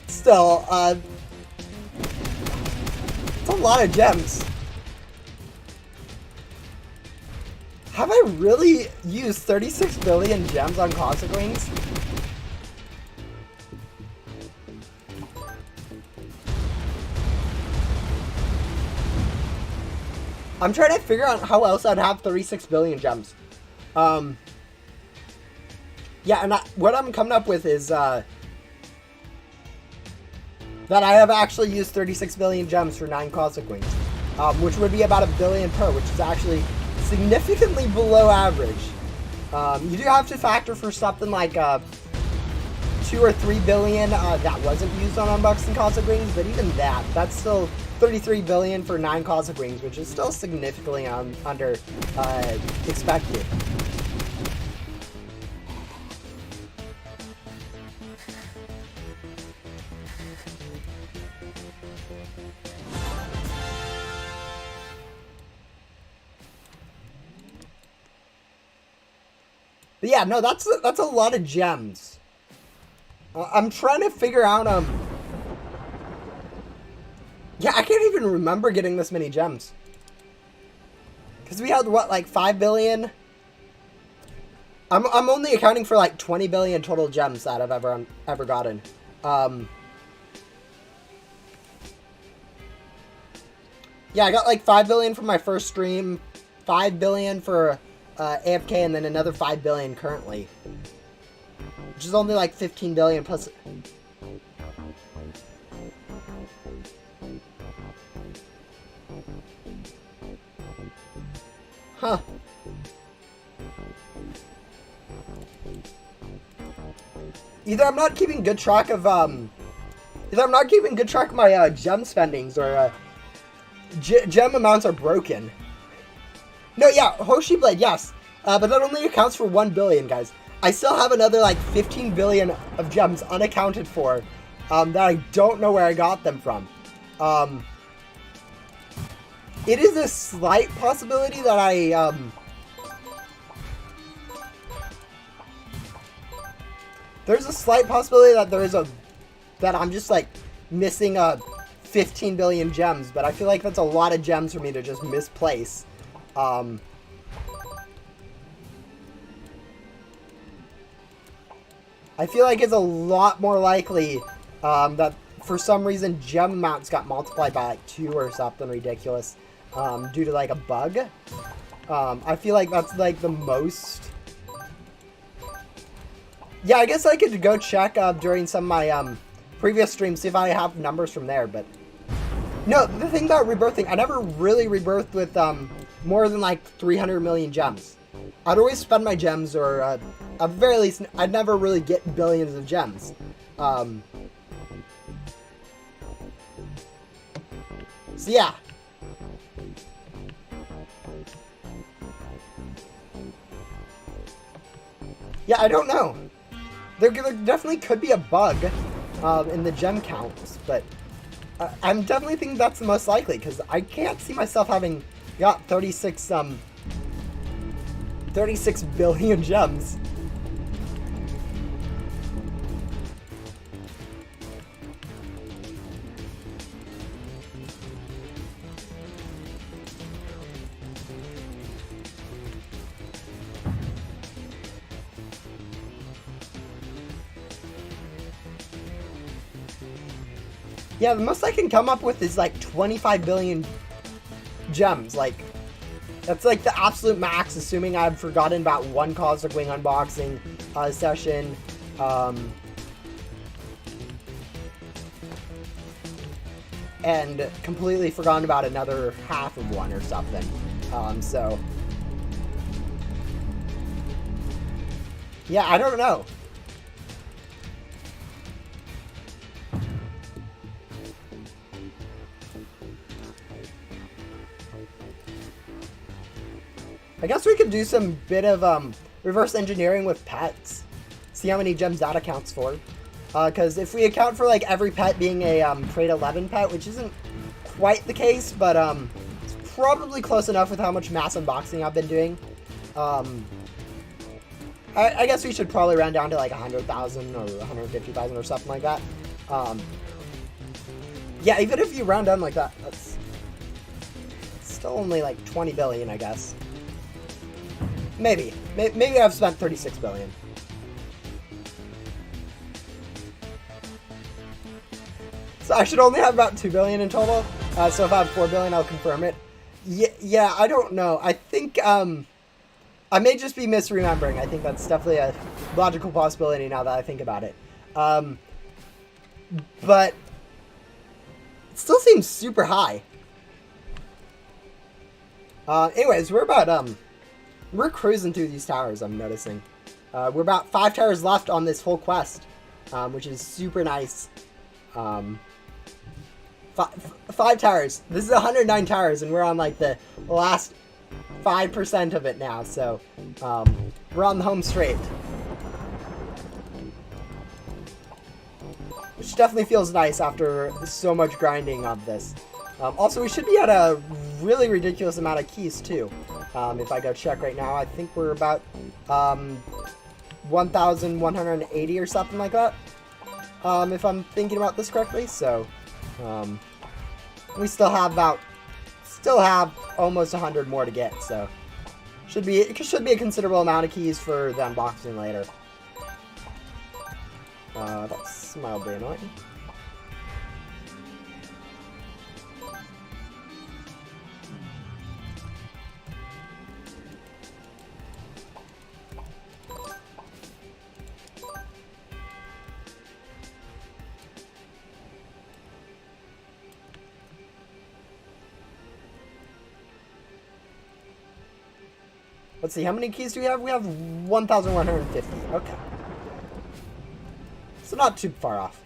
Still, it's a lot of gems. Have I really used 36 billion gems on Cosmic Wings? I'm trying to figure out how else I'd have 36 billion gems. Yeah, and what I'm coming up with is that I have actually used 36 billion gems for 9 Cosmic Wings, which would be about 1 billion per, which is actually significantly below average. You do have to factor for something like 2 or 3 billion that wasn't used on unboxing Cosmic Wings, but even that's still 33 billion for 9 Cosmic Wings, which is still significantly under expected. But yeah, no, that's a lot of gems. I'm trying to figure out yeah, I can't even remember getting this many gems. Because we had what, like 5 billion? I'm only accounting for like 20 billion total gems that I've ever gotten. Yeah, I got like 5 billion from my first stream, 5 billion for AFK, and then another 5 billion currently. Which is only like 15 billion plus. Huh. Either I'm not keeping good track of my gem spendings, or gem amounts are broken. No, yeah, Hoshi Blade, yes. But that only accounts for 1 billion, guys. I still have another, like, 15 billion of gems unaccounted for, that I don't know where I got them from. It is a slight possibility that there's a slight possibility that that I'm just, like, missing 15 billion gems, but I feel like that's a lot of gems for me to just misplace. I feel like it's a lot more likely that for some reason gem amounts got multiplied by like 2 or something ridiculous due to like a bug. I feel like that's like the most. Yeah, I guess I could go check during some of my previous streams, see if I have numbers from there, but no, the thing about rebirthing, I never really rebirthed with more than like 300 million gems. I'd always spend my gems, or at the very least, I'd never really get billions of gems. So yeah. Yeah, I don't know. There definitely could be a bug in the gem counts, but I'm definitely thinking that's the most likely, because I can't see myself having got 36 billion gems. Yeah, the most I can come up with is like 25 billion gems. Like, that's like the absolute max, assuming I've forgotten about one Cosmic Wing unboxing session. And completely forgotten about another half of one or something. So yeah, I don't know. I guess we could do some bit of reverse engineering with pets. See how many gems that accounts for. Because if we account for like every pet being a Crate 11 pet, which isn't quite the case, but it's probably close enough with how much mass unboxing I've been doing. I guess we should probably round down to like 100,000 or 150,000 or something like that. Yeah, even if you round down like that, that's still only like 20 billion, I guess. Maybe. Maybe I've spent 36 billion. So I should only have about 2 billion in total. So if I have 4 billion, I'll confirm it. Yeah, I don't know. I think, I may just be misremembering. I think that's definitely a logical possibility now that I think about it. But it still seems super high. Anyways, we're cruising through these towers, I'm noticing. We're about 5 towers left on this whole quest, which is super nice. 5 towers. This is 109 towers, and we're on, like, the last 5% of it now, so we're on the home straight. Which definitely feels nice after so much grinding of this. Also, we should be at a really ridiculous amount of keys, too. If I go check right now, I think we're about 1,180 or something like that. If I'm thinking about this correctly, so we still have almost 100 more to get, so it should be a considerable amount of keys for the unboxing later. That's mildly annoying. Let's see, how many keys do we have? We have 1,150. Okay. So not too far off.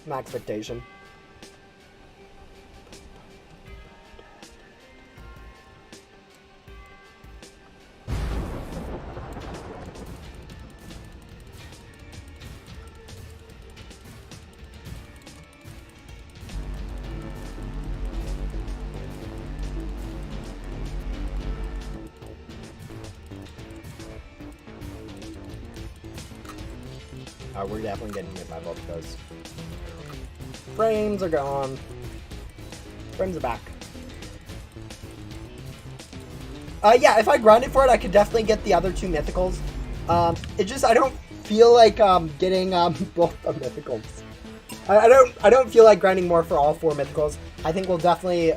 My expectation. We're definitely getting hit by both of those. Frames are gone. Frames are back. Yeah, if I grinded for it, I could definitely get the other 2 mythicals. I don't feel like getting both the mythicals. I don't feel like grinding more for all 4 mythicals. I think we'll definitely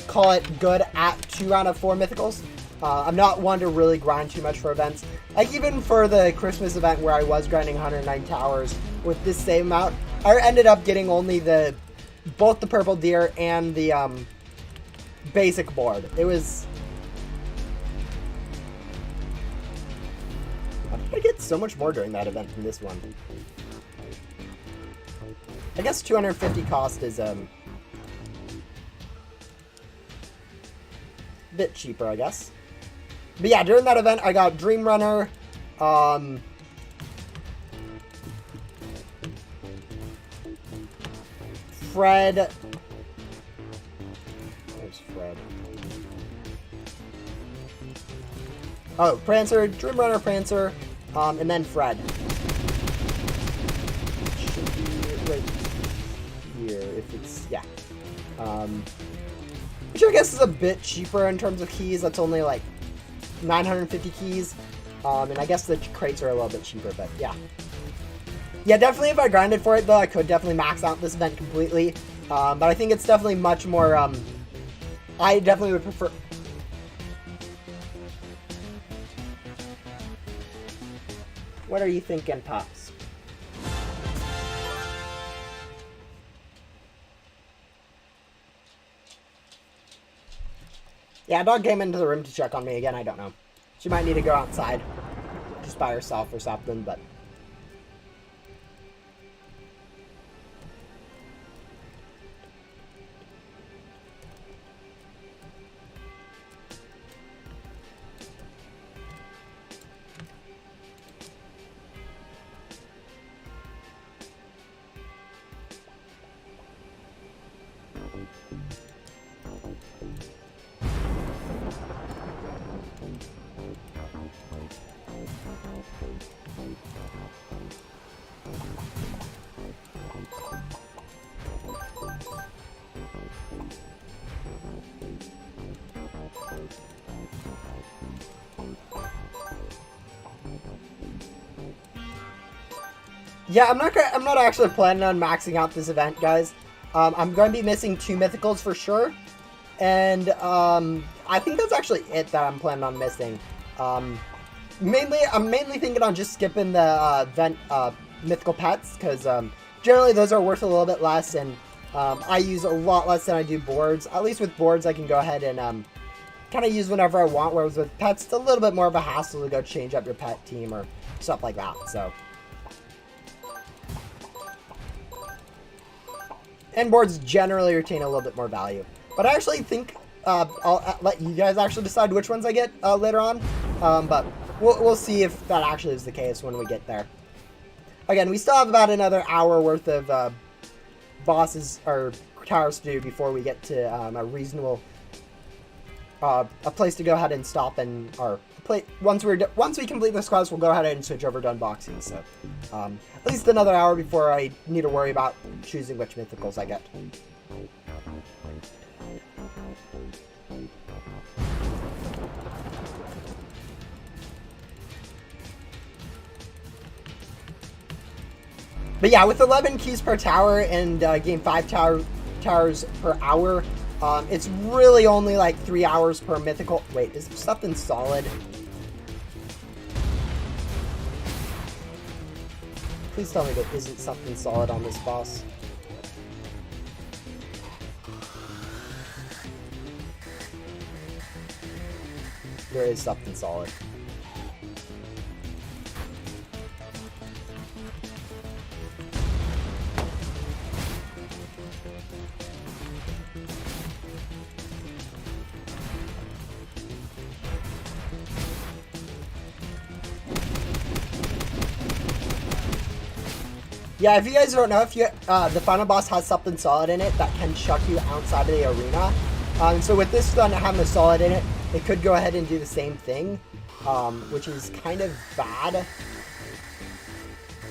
call it good at 2 out of 4 mythicals. I'm not one to really grind too much for events. Like, even for the Christmas event where I was grinding 109 towers with this same amount, I ended up getting only both the purple deer and the basic board. It was... How did I get so much more during that event than this one? I guess 250 cost is a bit cheaper, I guess. But yeah, during that event, I got Dream Runner, Fred. Where's Fred? Oh, Prancer, Dream Runner, Prancer, and then Fred. Should be right here, if it's, yeah. Which I guess is a bit cheaper in terms of keys. That's only like 950 keys. And I guess the crates are a little bit cheaper, but yeah. Yeah, definitely if I grinded for it, though, I could definitely max out this event completely. But I think it's definitely much more, I definitely would prefer... What are you thinking, Pops? Yeah, dog came into the room to check on me again. I don't know. She might need to go outside. Just by herself or something, but... Yeah, I'm not actually planning on maxing out this event, guys. I'm going to be missing 2 mythicals for sure, and I think that's actually it that I'm planning on missing. I'm mainly thinking on just skipping the event mythical pets because generally those are worth a little bit less, and I use a lot less than I do boards. At least with boards, I can go ahead and kind of use whenever I want, whereas with pets, it's a little bit more of a hassle to go change up your pet team or stuff like that. So. And boards generally retain a little bit more value. But I actually think I'll let you guys actually decide which ones I get later on. But we'll see if that actually is the case when we get there. Again, we still have about another hour worth of bosses or towers to do before we get to a reasonable a place to go ahead and stop and once we complete this quest, we'll go ahead and switch over to unboxing. So at least another hour before I need to worry about choosing which mythicals I get. But yeah, with 11 keys per tower and game 5 towers per hour, it's really only like 3 hours per mythical. Wait, is there something solid? Please tell me there isn't something solid on this boss. There is something solid. Yeah, if you guys don't know, if you the final boss has something solid in it that can chuck you outside of the arena. So with this one having the solid in it, it could go ahead and do the same thing, which is kind of bad.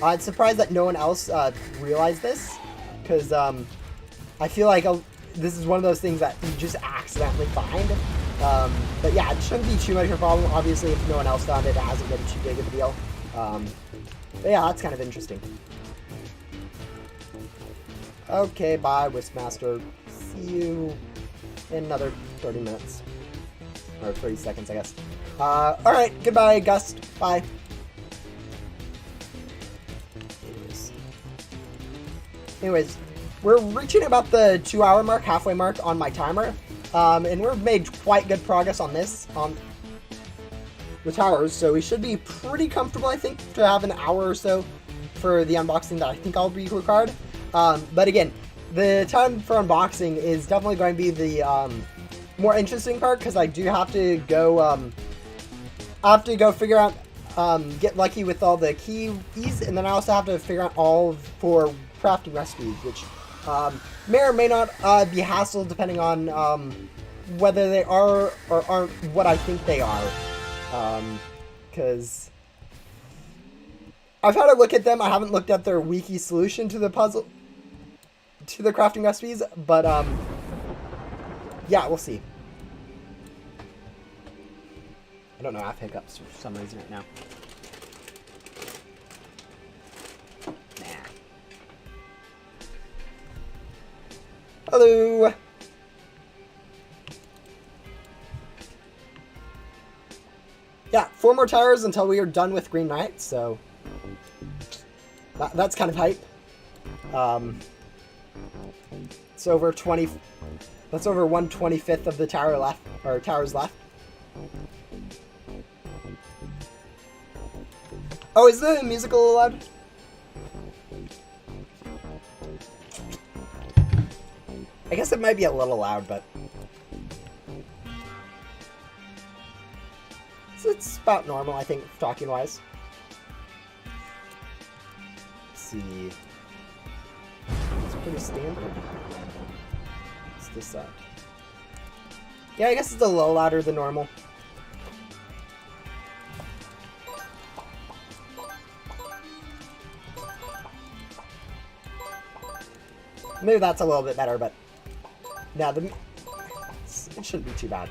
I'm surprised that no one else realized this, because I feel like this is one of those things that you just accidentally find. But yeah, it shouldn't be too much of a problem. Obviously, if no one else found it, it hasn't been too big of a deal. But yeah, that's kind of interesting. Okay, bye, Wispmaster. See you in another 30 minutes. Or 30 seconds, I guess. Alright, goodbye, Gust. Bye. Anyways, we're reaching about the 2-hour mark, halfway mark on my timer. And we've made quite good progress on this, on the towers. So we should be pretty comfortable, I think, to have an hour or so for the unboxing that I think I'll be required. But again, the time for unboxing is definitely going to be the more interesting part, because I do have to go figure out, get lucky with all the keys, and then I also have to figure out all 4 crafting recipes, which may or may not be hassle depending on whether they are or aren't what I think they are, because I've had a look at them. I haven't looked at their wiki solution to the puzzle, to the crafting recipes, but yeah, we'll see. I don't know, I have hiccups for some reason right now. Nah. Hello! Yeah, 4 more towers until we are done with Green Knight, so that's kind of hype. It's over 20. That's over 1/25 of the tower left, or towers left. Oh, is the musical allowed? I guess it might be a little loud, but it's about normal, I think, talking wise. Let's see. It's pretty standard. What's this side? Yeah, I guess it's a little louder than normal. Maybe that's a little bit better, but no, it shouldn't be too bad.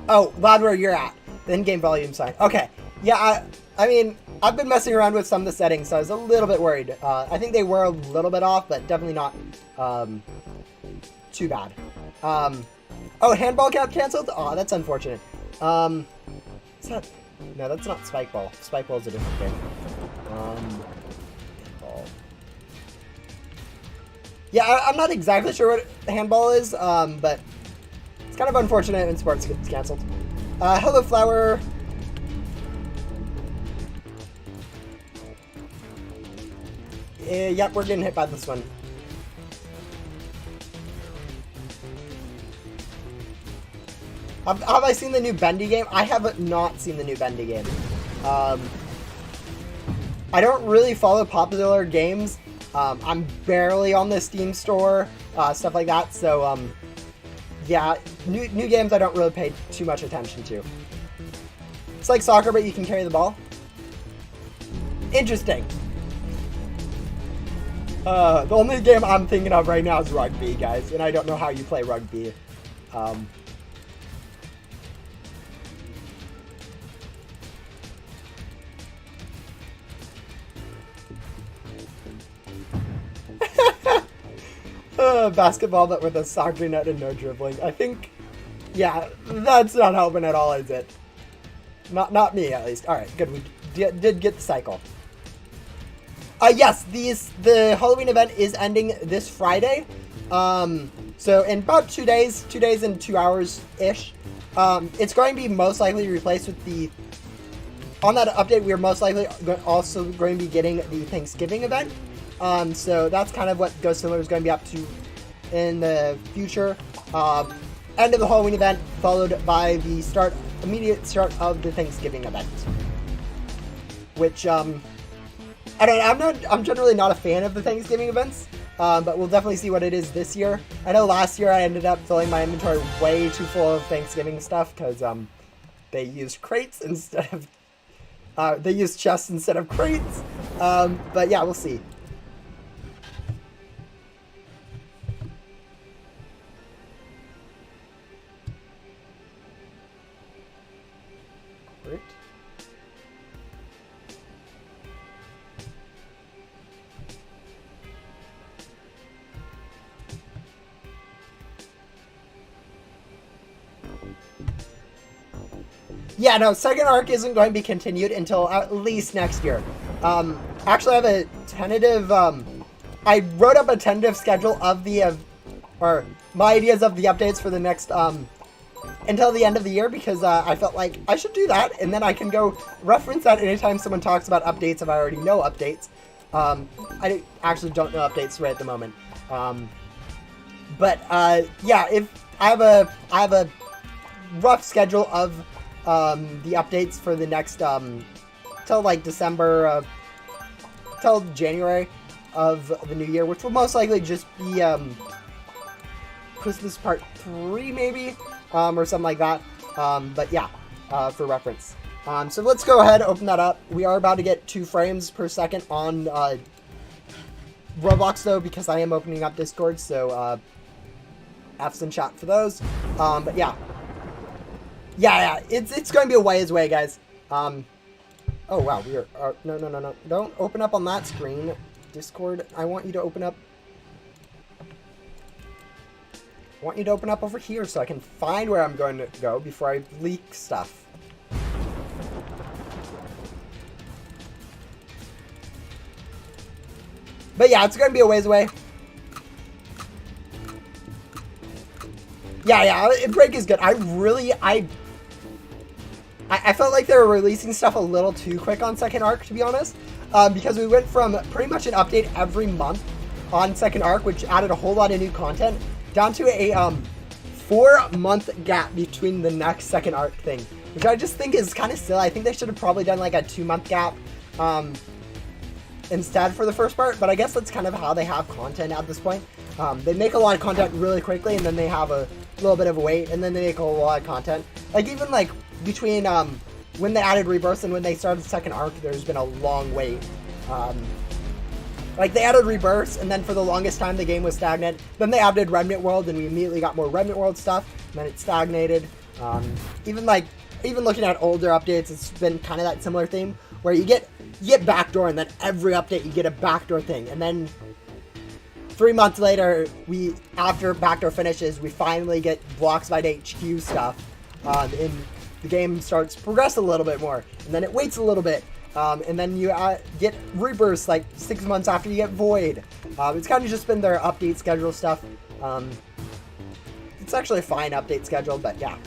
Oh, glad where you're at. The in-game volume sign. Okay. Yeah, I mean, I've been messing around with some of the settings, so I was a little bit worried. I think they were a little bit off, but definitely not too bad. Oh, handball got canceled? Oh, that's unfortunate. Is that... No, that's not Spikeball. Spikeball's a different game. Handball. Yeah, I'm not exactly sure what handball is, but it's kind of unfortunate when sports gets canceled. Hello, Flower. Yep, we're getting hit by this one. Have I seen the new Bendy game? I have not seen the new Bendy game. I don't really follow popular games. I'm barely on the Steam store, stuff like that. So, yeah, new games I don't really pay too much attention to. It's like soccer, but you can carry the ball. Interesting. The only game I'm thinking of right now is rugby, guys, and I don't know how you play rugby. Basketball, but with a soccer net and no dribbling. I think, yeah, that's not helping at all, is it? Not me, at least. All right, good. We did get the cycle. Yes, the Halloween event is ending this Friday. So in about 2 days and 2 hours-ish, it's going to be most likely replaced with the... On that update, we're most likely also going to be getting the Thanksgiving event. So that's kind of what Ghost Simulator is going to be up to in the future. End of the Halloween event, followed by the immediate start of the Thanksgiving event. Which, I don't know, I'm generally not a fan of the Thanksgiving events, but we'll definitely see what it is this year. I know last year I ended up filling my inventory way too full of Thanksgiving stuff, because, they used crates instead of, they used chests instead of crates. But yeah, we'll see. Yeah, no, second arc isn't going to be continued until at least next year. Actually, I have a tentative, I wrote up a tentative schedule of the, or my ideas of the updates for the next, until the end of the year, because I felt like I should do that, and then I can go reference that anytime someone talks about updates if I already know updates. I actually don't know updates right at the moment. But yeah, if I have a rough schedule of the updates for the next till like December, till January of the new year, which will most likely just be Christmas Part 3 maybe, or something like that. But yeah, for reference. So let's go ahead, open that up. We are about to get 2 frames per second on Roblox though, because I am opening up Discord, so F's in chat for those. But yeah. Yeah, it's going to be a ways away, guys. Oh wow, we are no. Don't open up on that screen, Discord. I want you to open up. I want you to open up over here so I can find where I'm going to go before I leak stuff. But yeah, it's going to be a ways away. Yeah, Break is good. I felt like they were releasing stuff a little too quick on Second Arc, to be honest, because we went from pretty much an update every month on Second Arc, which added a whole lot of new content, down to a 4-month gap between the next Second Arc thing, which I just think is kind of silly. I think they should have probably done like a 2-month gap instead for the first part, but I guess that's kind of how they have content at this point. They make a lot of content really quickly, and then they have a little bit of a wait, and then they make a lot of content. Like, even like between when they added Rebirth and when they started the Second Arc, there's been a long wait. Like, they added Rebirth, and then for the longest time the game was stagnant. Then they added Remnant World, and we immediately got more Remnant World stuff, and then it stagnated. Even looking at older updates, it's been kind of that similar theme where you get backdoor, and then every update you get a backdoor thing, and then 3 months later, after backdoor finishes, we finally get Blocks Fight HQ stuff, and the game starts to progress a little bit more, and then it waits a little bit, and then you get Rebirths like 6 months after you get Void. It's kind of just been their update schedule stuff. It's actually a fine update schedule, but yeah.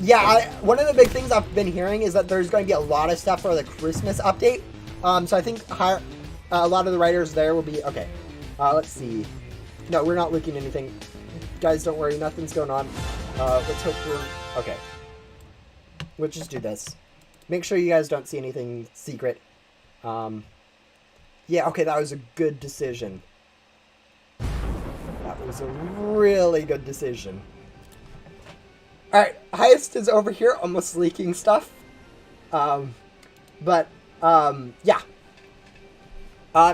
Yeah, one of the big things I've been hearing is that there's going to be a lot of stuff for the Christmas update. So I think a lot of the writers there will be... Okay, let's see. No, we're not leaking anything. Guys, don't worry. Nothing's going on. Let's hope we're... Okay. Let's just do this. Make sure you guys don't see anything secret. Yeah, okay, that was a good decision. That was a really good decision. Alright, Highest is over here, almost leaking stuff. Yeah.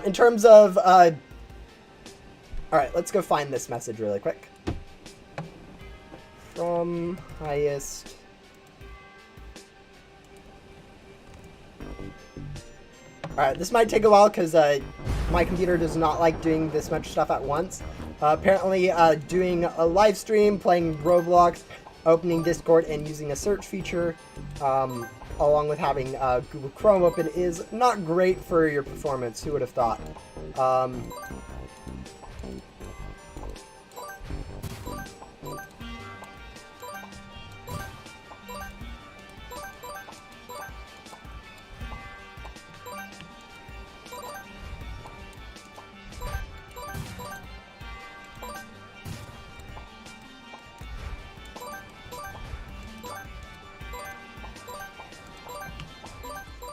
In terms of, alright, let's go find this message really quick. From Highest. Alright, this might take a while because my computer does not like doing this much stuff at once. Apparently, doing a live stream, playing Roblox, opening Discord, and using a search feature, along with having Google Chrome open, is not great for your performance. Who would have thought?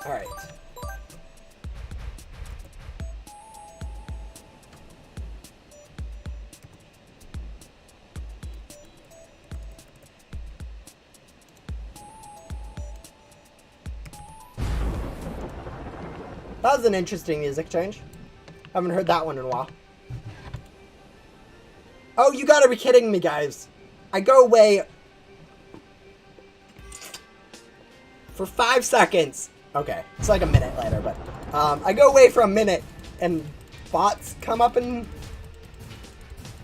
Alright. That was an interesting music change. Haven't heard that one in a while. Oh, you gotta be kidding me, guys. I go away for 5 seconds. Okay, it's like a minute later, but I go away for a minute, and bots come up and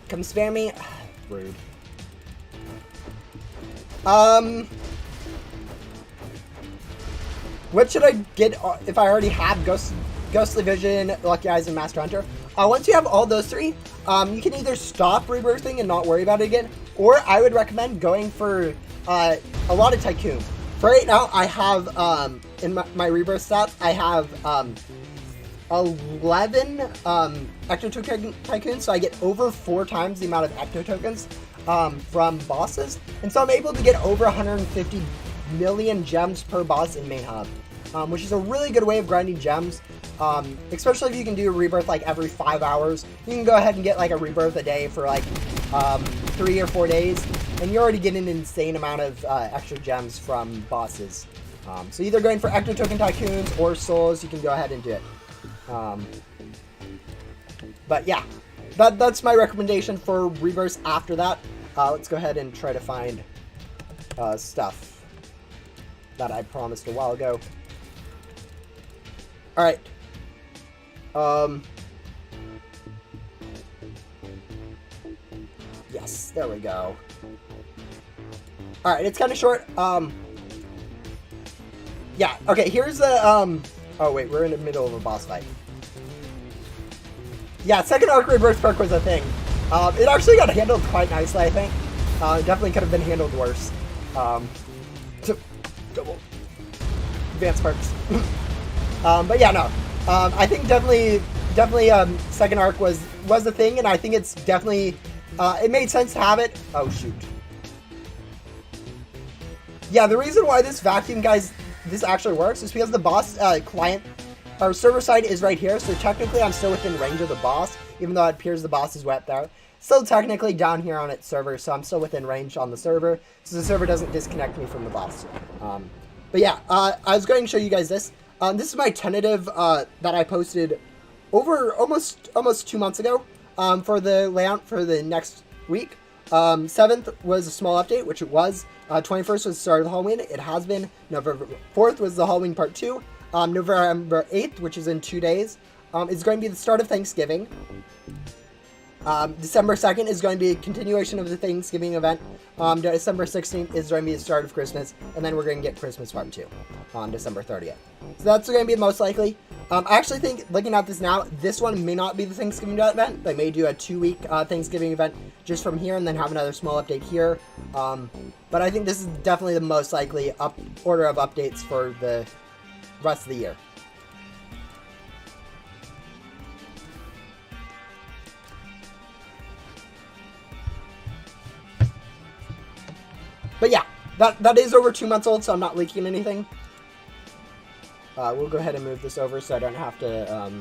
come spam me. Rude. What should I get if I already have Ghostly Vision, Lucky Eyes, and Master Hunter? Once you have all those three, you can either stop rebirthing and not worry about it again, or I would recommend going for a lot of Tycoon. For right now, I have, in my rebirth stats, I have 11 Ecto Tycoons, so I get over 4 times the amount of Ecto Tokens from bosses. And so I'm able to get over 150 million gems per boss in Main Hub, which is a really good way of grinding gems, especially if you can do a rebirth like every 5 hours. You can go ahead and get like a rebirth a day for like 3 or 4 days, and you're already getting an insane amount of extra gems from bosses. So either going for Ecto Token Tycoons or Souls, you can go ahead and do it. But yeah, that's my recommendation for rebirths after that. Let's go ahead and try to find stuff that I promised a while ago. Alright. Yes, there we go. Alright, it's kind of short. Yeah, okay, here's the, oh wait, we're in the middle of a boss fight. Yeah, second arc rebirth perk was a thing. It actually got handled quite nicely, I think. It definitely could have been handled worse. Double advanced perks. But yeah, no. I think definitely, second arc was the thing, and I think it's definitely, it made sense to have it. Oh shoot. Yeah, the reason why this vacuum, guys, this actually works is because the boss client, or server side is right here, so technically I'm still within range of the boss, even though it appears the boss is wet there. Still technically down here on its server, so I'm still within range on the server, so the server doesn't disconnect me from the boss. But yeah, I was going to show you guys this. This is my tentative that I posted over almost 2 months ago. for the layout for the next week. 7th was a small update, which it was. 21st was the start of the Halloween. It has been. November 4th was the Halloween part 2. November 8th, which is in 2 days, is going to be the start of Thanksgiving. December 2nd is going to be a continuation of the Thanksgiving event. December 16th is going to be the start of Christmas, and then we're going to get Christmas part 2 on December 30th. So that's going to be most likely. I actually think, looking at this now, this one may not be the Thanksgiving event. They may do a 2-week Thanksgiving event just from here and then have another small update here. But I think this is definitely the most likely order of updates for the rest of the year. But yeah, that is over 2 months old, so I'm not leaking anything. We'll go ahead and move this over so I don't have to...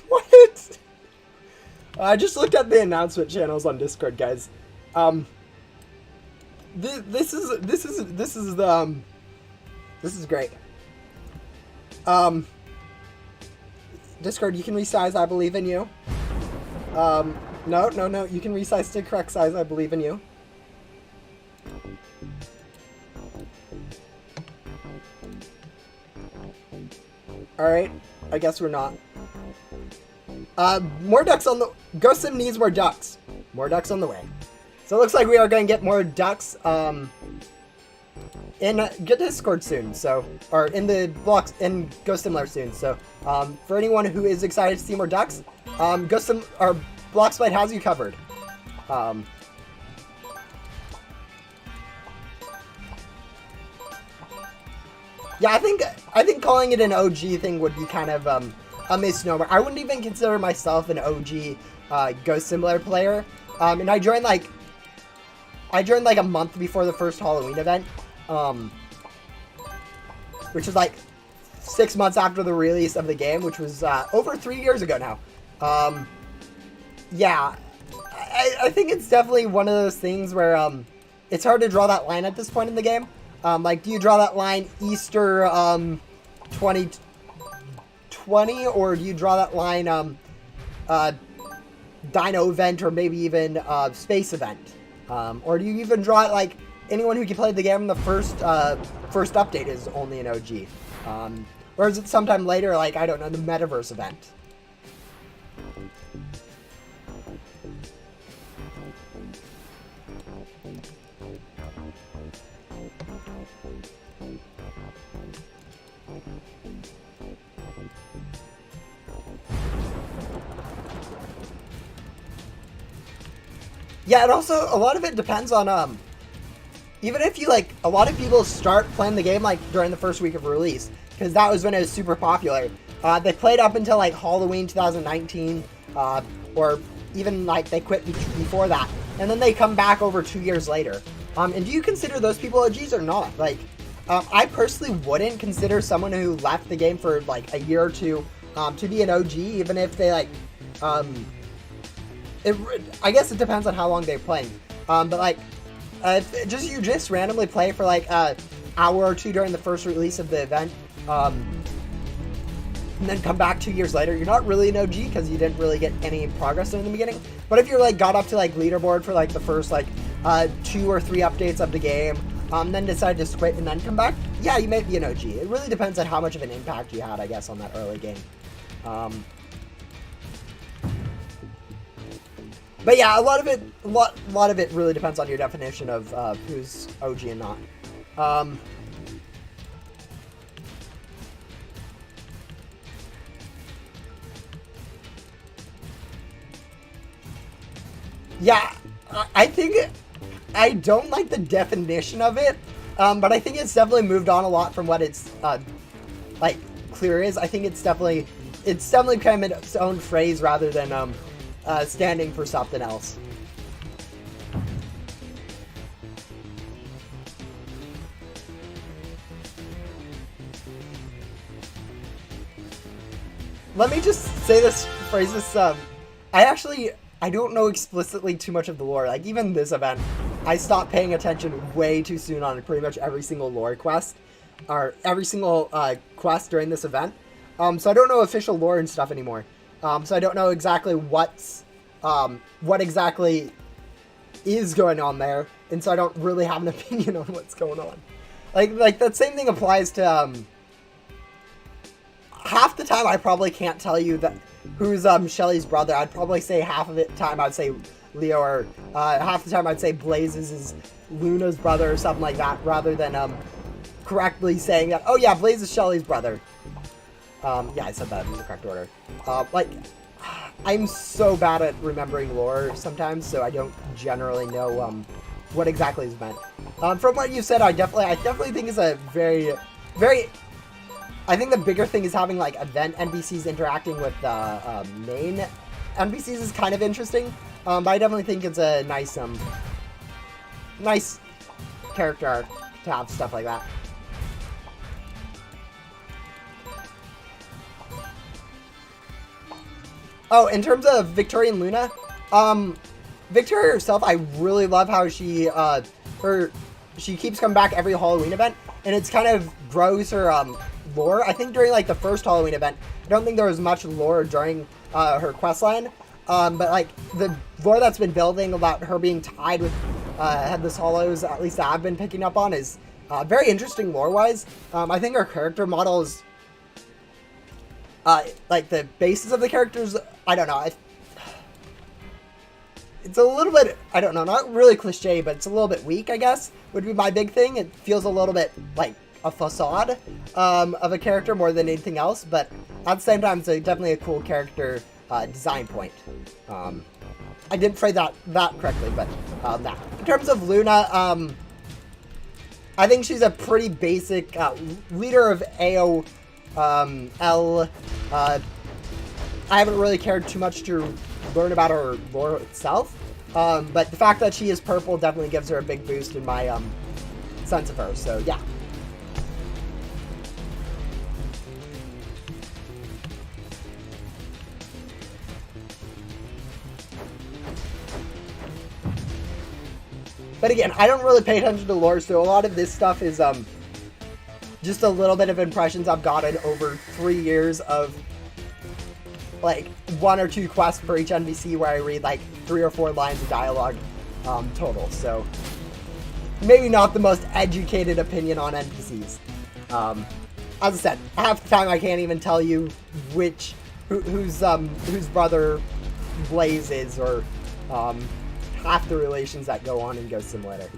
What? I just looked at the announcement channels on Discord, guys. This is great. Discord, you can resize I believe in you. No, you can resize to correct size I believe in you. Alright, I guess we're not. More ducks on the... Ghost Sim needs more ducks. More ducks on the way. So it looks like we are going to get more ducks, in Discord soon, so... Or in the blocks, in Ghost Simulator soon, so... For anyone who is excited to see more ducks, Ghost Sim... Or Bloxfight has you covered. Yeah, I think calling it an OG thing would be kind of, a misnomer. I wouldn't even consider myself an OG Ghost Simulator player. And I joined like a month before the first Halloween event, which is like 6 months after the release of the game, which was over 3 years ago now. Yeah, I think it's definitely one of those things where it's hard to draw that line at this point in the game. Like, do you draw that line Easter 2020, or do you draw that line Dino event, or maybe even Space event? Or do you even draw it like anyone who can play the game in the first update is only an OG? Or is it sometime later, like, I don't know, the Metaverse event? Yeah, and also, a lot of it depends on, even if you, like, a lot of people start playing the game, like, during the first week of release, because that was when it was super popular. They played up until, like, Halloween 2019, or even, like, they quit before that, and then they come back over 2 years later. And do you consider those people OGs or not? Like, I personally wouldn't consider someone who left the game for, like, a year or two, to be an OG, even if they, like, I guess it depends on how long they're playing. But like, if you just randomly play for like an hour or two during the first release of the event, and then come back 2 years later, you're not really an OG because you didn't really get any progress in the beginning. But if you're like got up to like leaderboard for like the first like 2 or 3 updates of the game, then decide to quit and then come back, yeah, you may be an OG. It really depends on how much of an impact you had, I guess, on that early game. But yeah, a lot of it really depends on your definition of who's OG and not. Yeah, I think I don't like the definition of it, but I think it's definitely moved on a lot from what it's like clear is. I think it's definitely kind of its own phrase rather than standing for something else. let me just phrase this. I don't know explicitly too much of the lore. Like, even this event, I stopped paying attention way too soon on pretty much every single lore quest, or every single quest during this event. So I don't know official lore and stuff anymore. So I don't know exactly what exactly is going on there, and so I don't really have an opinion on what's going on. Like that same thing applies to half the time I probably can't tell you that who's Shelly's brother. I'd probably say half of the time I'd say Leo, or half the time I'd say Blazes is Luna's brother or something like that, rather than correctly saying that, oh yeah, Blaze is Shelly's brother. Yeah, I said that in the correct order. Like, I'm so bad at remembering lore sometimes, so I don't generally know what exactly is meant. From what you said, I definitely think it's a very, very. I think the bigger thing is having like event NPCs interacting with the main NPCs is kind of interesting. But I definitely think it's a nice nice character arc to have stuff like that. Oh, in terms of Victoria and Luna, Victoria herself, I really love how she keeps coming back every Halloween event, and it's kind of grows her lore. I think during like the first Halloween event, I don't think there was much lore during her questline, but like the lore that's been building about her being tied with Headless Hollows, at least that I've been picking up on, is very interesting lore-wise. I think her character model is like the basis of the characters. I don't know. It's a little bit, I don't know, not really cliche, but it's a little bit weak, I guess, would be my big thing. It feels a little bit like a facade of a character more than anything else, but at the same time, it's definitely a cool character design point. I didn't phrase that correctly, but that. In terms of Luna, I think she's a pretty basic leader of AOL. I haven't really cared too much to learn about her lore itself, but the fact that she is purple definitely gives her a big boost in my sense of her, so yeah. But again, I don't really pay attention to lore, so a lot of this stuff is just a little bit of impressions I've gotten over 3 years of like 1 or 2 quests for each NPC where I read like 3 or 4 lines of dialogue total. So maybe not the most educated opinion on NPCs. As I said, half the time I can't even tell you whose brother Blaze is, or half the relations that go on in Ghost Simulator.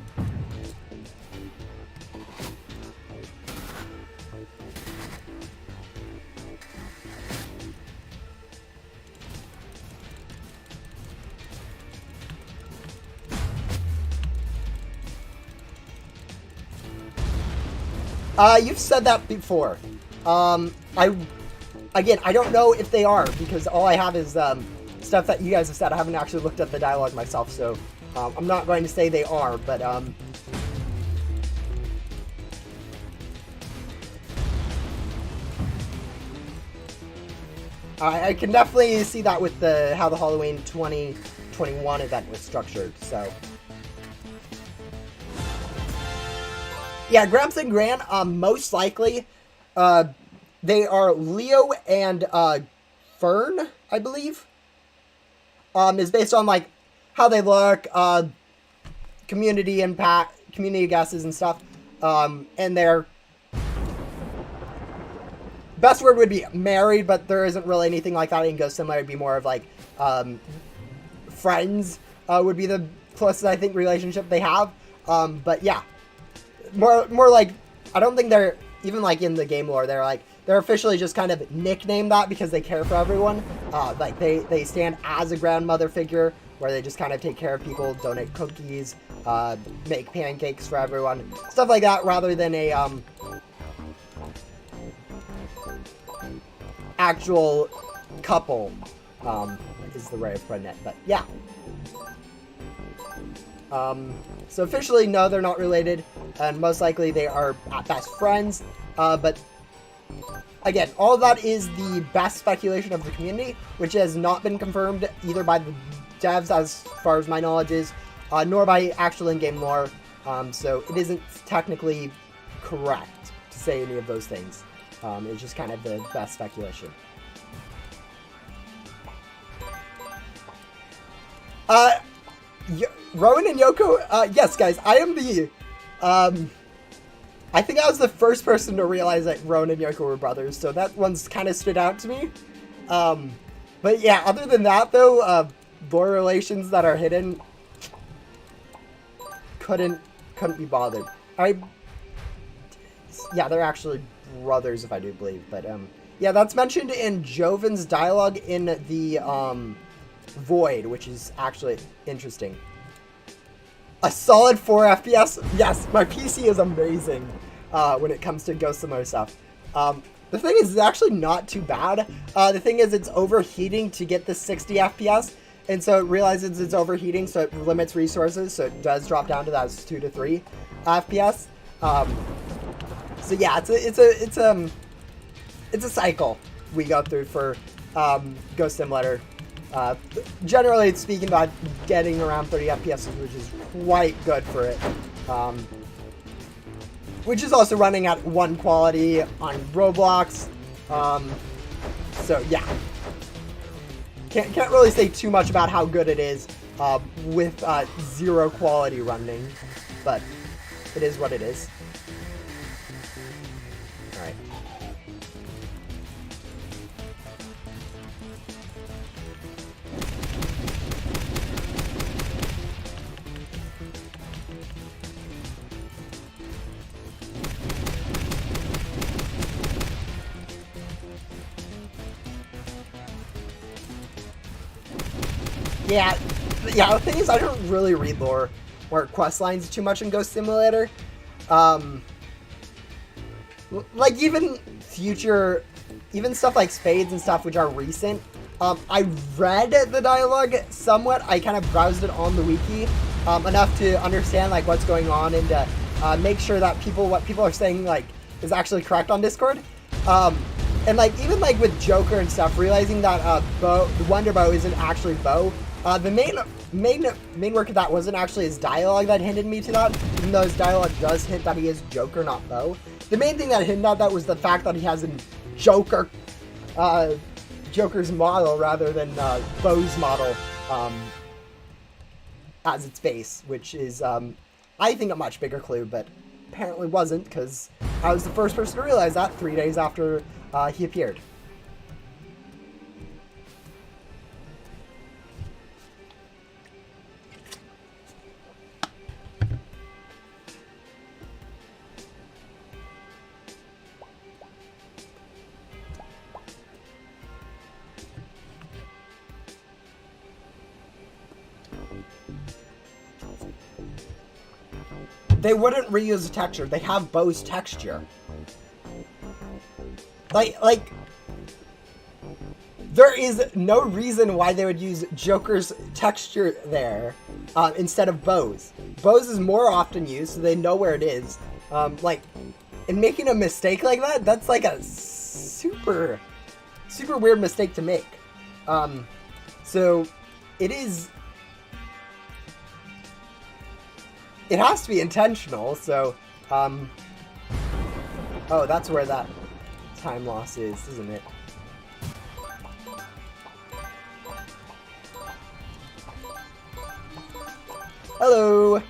You've said that before. I don't know if they are, because all I have is stuff that you guys have said. I haven't actually looked at the dialogue myself, so I'm not going to say they are, but I can definitely see that with how the Halloween 2021 event was structured, so. Yeah, Gramps and Gran, most likely, they are Leo and Fern, I believe. Is based on like how they look, community impact, community guesses and stuff, and their best word would be married, but there isn't really anything like that in Ghost Simulator. It'd be more of like friends would be the closest I think relationship they have. But yeah. More like, I don't think they're, even like in the game lore, they're officially just kind of nicknamed that because they care for everyone. Like they stand as a grandmother figure where they just kind of take care of people, donate cookies, make pancakes for everyone, stuff like that, rather than a actual couple, is the way of putting it. But yeah. So officially, no, they're not related, and most likely they are at best friends, but Again, all of that is the best speculation of the community, which has not been confirmed either by the devs, as far as my knowledge is, nor by actual in-game lore. So it isn't technically correct to say any of those things. It's just kind of the best speculation. Rowan and Yoko, yes, guys, I am the, I think I was the first person to realize that Rowan and Yoko were brothers, so that one's kind of stood out to me. But yeah, other than that, though, lore relations that are hidden, couldn't be bothered. Yeah, they're actually brothers, if I do believe, but, yeah, that's mentioned in Joven's dialogue in the, Void, which is actually interesting. A solid 4 FPS? Yes, my PC is amazing when it comes to Ghost Simulator stuff. The thing is, it's actually not too bad. The thing is, it's overheating to get the 60 FPS, and so it realizes it's overheating, so it limits resources, so it does drop down to that 2 to 3 FPS. So yeah, it's a cycle we go through for Ghost Simulator. Generally speaking, about getting around 30 FPS, which is quite good for it. Which is also running at 1 quality on Roblox. So yeah, can't really say too much about how good it is with 0 quality running, but it is what it is. All right. Yeah, the thing is, I don't really read lore or quest lines too much in Ghost Simulator. Like, even stuff like Spades and stuff, which are recent, I read the dialogue somewhat. I kind of browsed it on the wiki enough to understand, like, what's going on and to make sure that what people are saying, like, is actually correct on Discord. And, like, even, like, with Joker and stuff, realizing that the Wonder Bow isn't actually Bow. The main work of that wasn't actually his dialogue that hinted me to that, even though his dialogue does hint that he is Joker, not Bow. The main thing that hinted at that was the fact that he has a Joker's model rather than Bow's model as its base, which is, I think, a much bigger clue, but apparently wasn't, because I was the first person to realize that 3 days after he appeared. They wouldn't reuse the texture. They have Bow's texture. Like, there is no reason why they would use Joker's texture there instead of Bow's. Bow's is more often used, so they know where it is. Like, and making a mistake like that, that's like a super weird mistake to make. So, it has to be intentional, so, oh, that's where that time loss is, isn't it? Hello!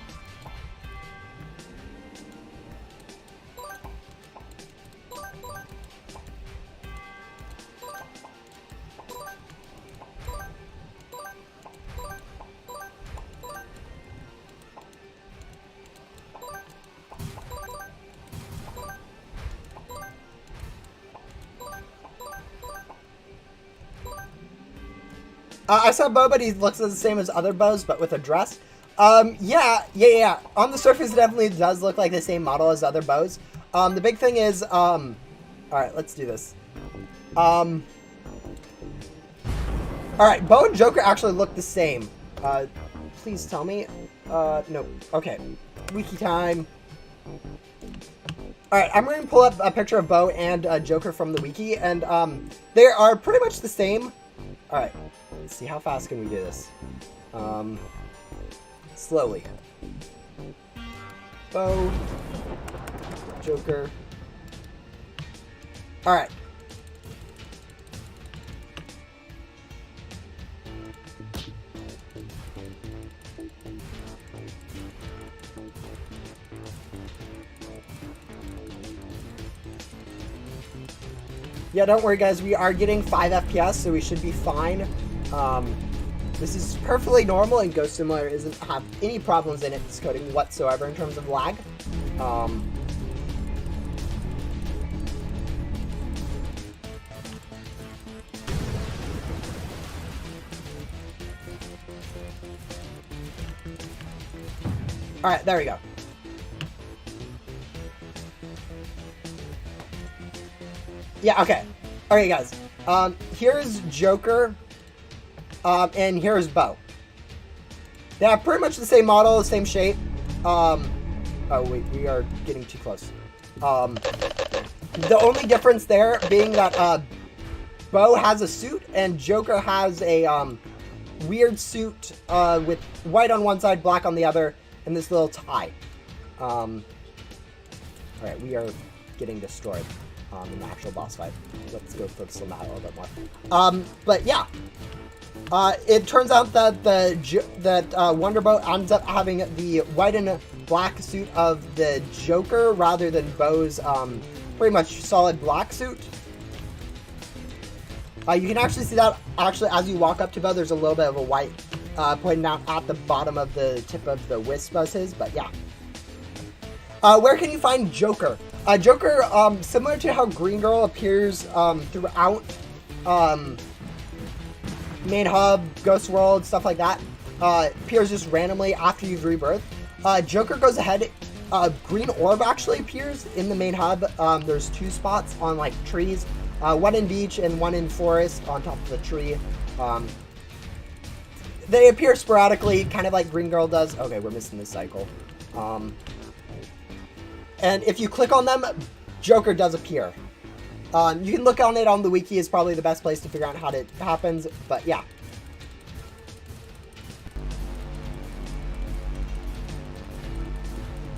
I saw Bow, but he looks the same as other Bows, but with a dress. Yeah. On the surface, it definitely does look like the same model as other Bows. The big thing is, alright, let's do this. Alright, Bow and Joker actually look the same. Please tell me. No. Okay. Wiki time. Alright, I'm going to pull up a picture of Bo and Joker from the wiki, and they are pretty much the same. Alright, let's see, how fast can we do this? Slowly. Bo, Joker. Alright. Yeah, don't worry guys, we are getting 5 FPS, so we should be fine. This is perfectly normal, and Ghost Simulator doesn't have any problems in its coding whatsoever in terms of lag. Alright, there we go. Yeah, okay. Okay, guys. Here's Joker, and here's Bo. They have pretty much the same model, the same shape. Oh, wait, we are getting too close. The only difference there being that, Bo has a suit, and Joker has a, weird suit, with white on one side, black on the other, and this little tie. Alright, we are getting destroyed. In the actual boss fight. Let's go focus on that a little bit more. But yeah, it turns out that Wonderbolt ends up having the white and black suit of the Joker rather than Bo's pretty much solid black suit. You can actually see that actually as you walk up to Bo, there's a little bit of a white pointing out at the bottom of the tip of the wisp as his, but yeah. Where can you find Joker? Joker, similar to how Green Girl appears throughout Main Hub, Ghost World, stuff like that, appears just randomly after you've rebirthed. Joker goes ahead. Green Orb actually appears in the Main Hub. There's 2 spots on like trees, one in beach and one in forest on top of the tree. They appear sporadically, kind of like Green Girl does. Okay, we're missing this cycle. And if you click on them, Joker does appear. You can look on it on the wiki, is probably the best place to figure out how it happens, but yeah.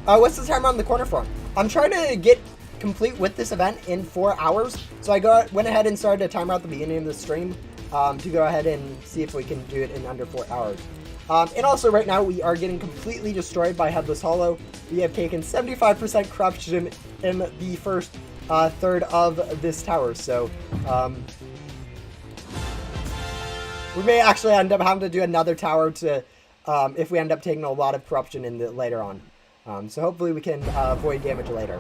What's the timer on the corner for? I'm trying to get complete with this event in 4 hours, so I went ahead and started a timer at the beginning of the stream to go ahead and see if we can do it in under 4 hours. And also right now we are getting completely destroyed by Headless Hollow. We have taken 75% corruption in the first third of this tower, so we may actually end up having to do another tower to if we end up taking a lot of corruption in the later on. So hopefully we can avoid damage later.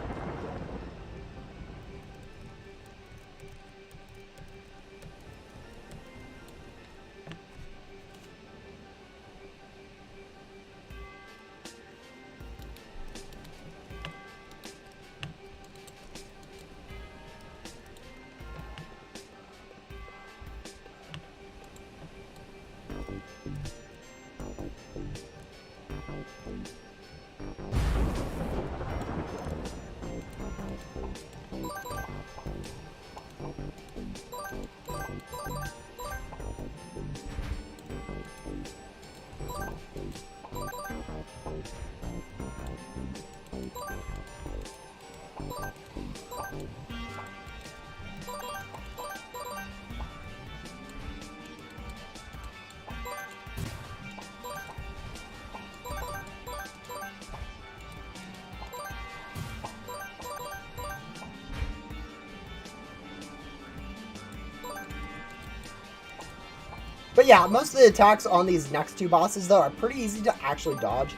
But yeah, most of the attacks on these next 2 bosses, though, are pretty easy to actually dodge.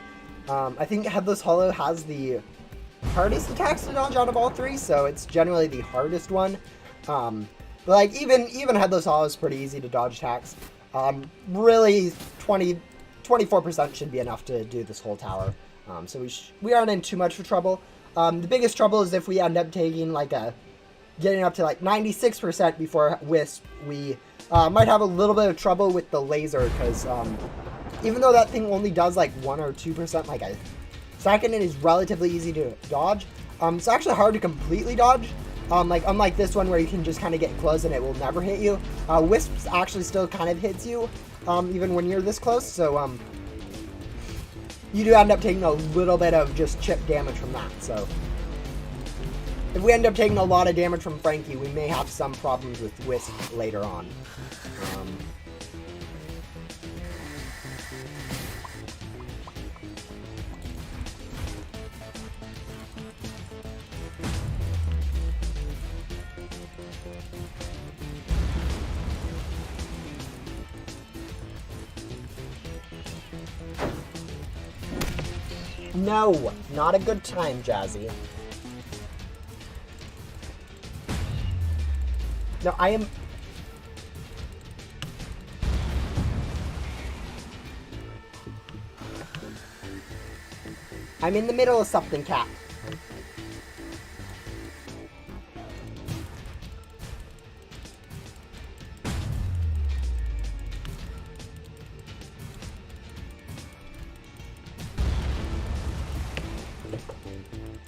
I think Headless Hollow has the hardest attacks to dodge out of all 3, so it's generally the hardest one. But like, even Headless Hollow is pretty easy to dodge attacks. Really, 24% should be enough to do this whole tower. So we aren't in too much of trouble. The biggest trouble is if we end up taking like getting up to like 96% before Wisp, we might have a little bit of trouble with the laser, because even though that thing only does like 1 or 2%, like Second, it is relatively easy to dodge. It's actually hard to completely dodge. Like unlike this one where you can just kind of get close and it will never hit you. Wisps actually still kind of hits you, even when you're this close. So you do end up taking a little bit of just chip damage from that. So if we end up taking a lot of damage from Frankie, we may have some problems with Wisp later on. No, not a good time, Jazzy. No, I'm in the middle of something, Cat.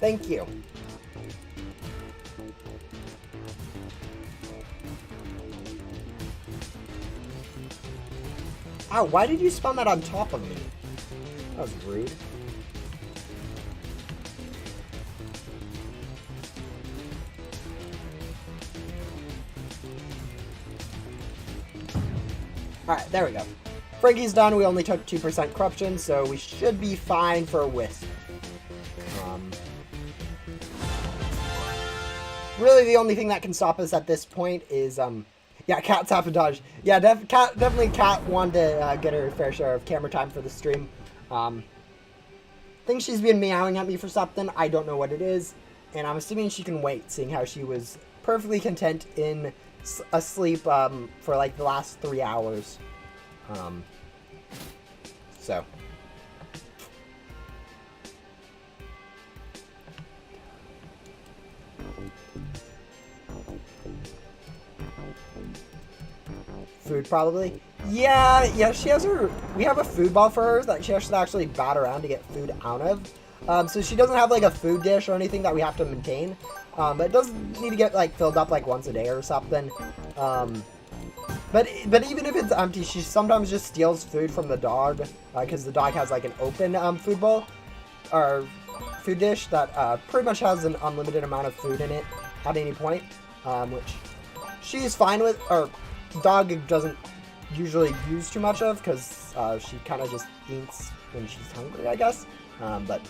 Thank you. Ow, why did you spawn that on top of me? That was rude. Alright, there we go. Frankie's done. We only took 2% corruption, so we should be fine for a Wisp. Really, the only thing that can stop us at this point is, yeah, Cat sabotage. Yeah, definitely Cat wanted to get her fair share of camera time for the stream. I think she's been meowing at me for something. I don't know what it is, and I'm assuming she can wait, seeing how she was perfectly content in asleep for like the last 3 hours. So. Food, probably. Yeah, she has her... We have a food ball for her that she has to actually bat around to get food out of. So she doesn't have, like, a food dish or anything that we have to maintain. But it does need to get, like, filled up, like, once a day or something. But even if it's empty, she sometimes just steals food from the dog. Because the dog has, like, an open food bowl. Or food dish that pretty much has an unlimited amount of food in it at any point. Which she's fine with... Or... Dog doesn't usually use too much of because she kind of just eats when she's hungry, I guess. But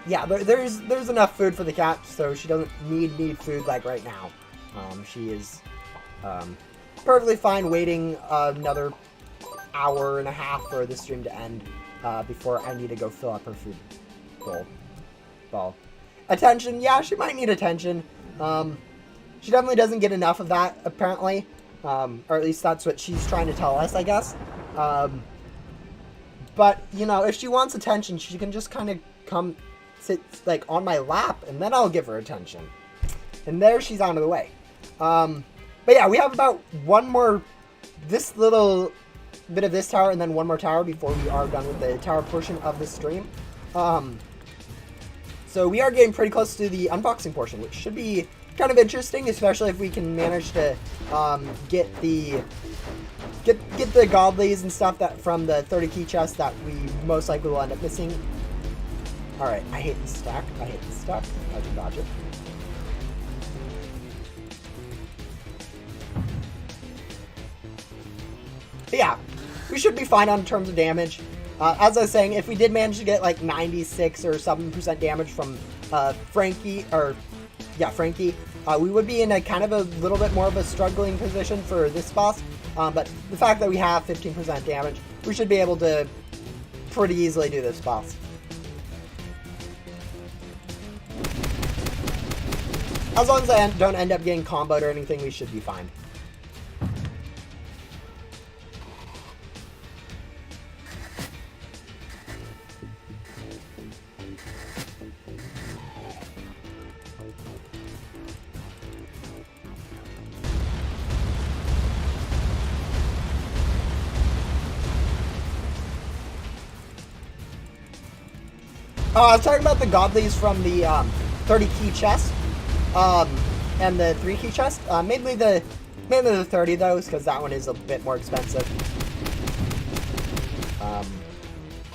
yeah, there's enough food for the cat, so she doesn't need food like right now. She is perfectly fine waiting another hour and a half for the stream to end before I need to go fill up her food bowl. Attention, yeah, she might need attention. She definitely doesn't get enough of that, apparently. Or at least that's what she's trying to tell us, I guess. But, you know, if she wants attention, she can just kind of come sit, like, on my lap, and then I'll give her attention. And there she's out of the way. But yeah, we have about one more, this little bit of this tower, and then one more tower before we are done with the tower portion of the stream. So we are getting pretty close to the unboxing portion, which should be kind of interesting, especially if we can manage to get the godlies and stuff that from the 30 key chest that we most likely will end up missing. Alright, I hate this stack. I can dodge it. But yeah, we should be fine on terms of damage. As I was saying, if we did manage to get like 96 or 7% damage from Frankie, we would be in a kind of a little bit more of a struggling position for this boss. But the fact that we have 15% damage, we should be able to pretty easily do this boss. As long as I don't end up getting comboed or anything, we should be fine. Oh, I was talking about the godlies from the 30 key chest, and the 3 key chest. Mainly the 30 though, because that one is a bit more expensive.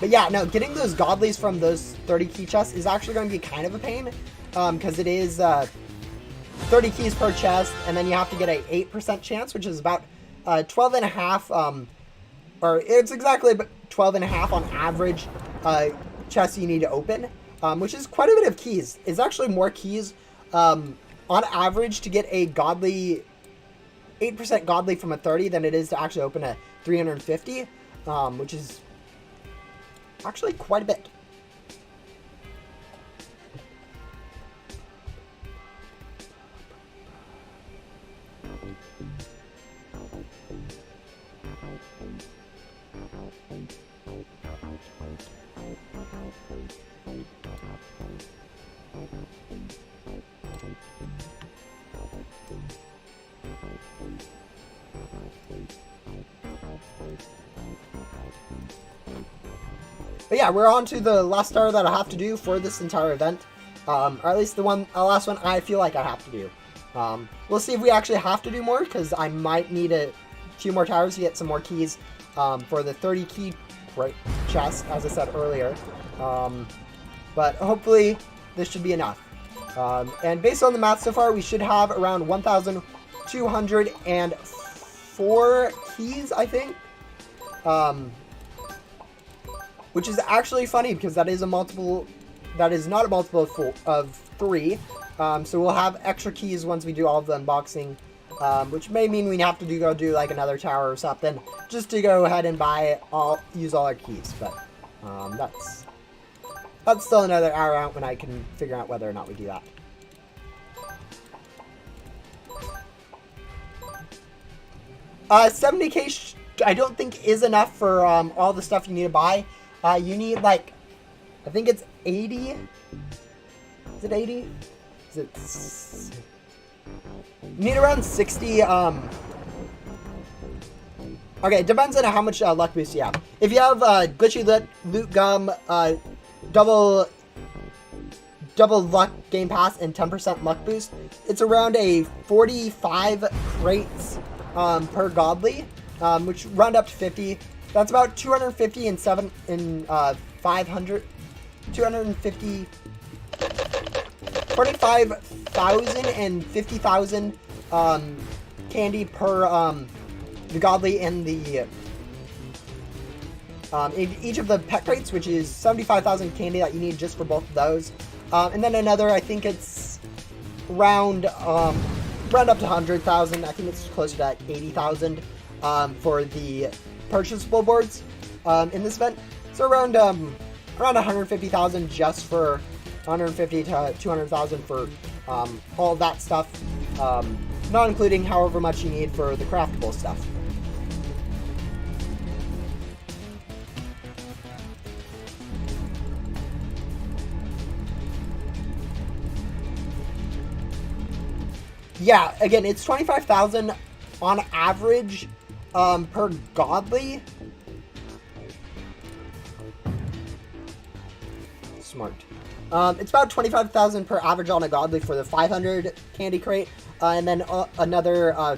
But yeah, no, getting those godlies from those 30 key chests is actually going to be kind of a pain, because it is 30 keys per chest, and then you have to get a 8% chance, which is about 12 and a half, or it's exactly 12 and a half on average chests you need to open, which is quite a bit of keys. It's actually more keys on average to get a godly 8% godly from a 30 than it is to actually open a 350, which is actually quite a bit. But yeah, we're on to the last star that I have to do for this entire event. Or at least the last one I feel like I have to do. We'll see if we actually have to do more, because I might need a few more towers to get some more keys for the 30 key chest, as I said earlier. But hopefully this should be enough. And based on the math so far, we should have around 1,204 keys, I think. Which is actually funny, because that is a multiple. That is not a multiple of 3. So we'll have extra keys once we do all of the unboxing, which may mean we have to go do like another tower or something, just to go ahead and use all our keys. But that's still another hour out when I can figure out whether or not we do that. Uh, 70k I don't think is enough for all the stuff you need to buy. You need like, I think it's 80. Is it 80? Is it? You need around 60. Okay, it depends on how much luck boost you have. If you have glitchy loot gum, double luck game pass, and 10% luck boost, it's around a 45 crates per godly, which round up to 50. That's about 250 and 500, 250, 45,000 and 50,000 candy per the godly and the in each of the pet crates, which is 75,000 candy that you need just for both of those, and then another, I think it's round up to 100,000. I think it's closer to like 80,000 for the purchasable boards in this event. So around 150,000 just for 150 to 200,000 for all of that stuff, not including however much you need for the craftable stuff. Yeah, again, it's 25,000 on average per godly. Smart. It's about 25,000 per average on a godly for the 500 candy crate, and then another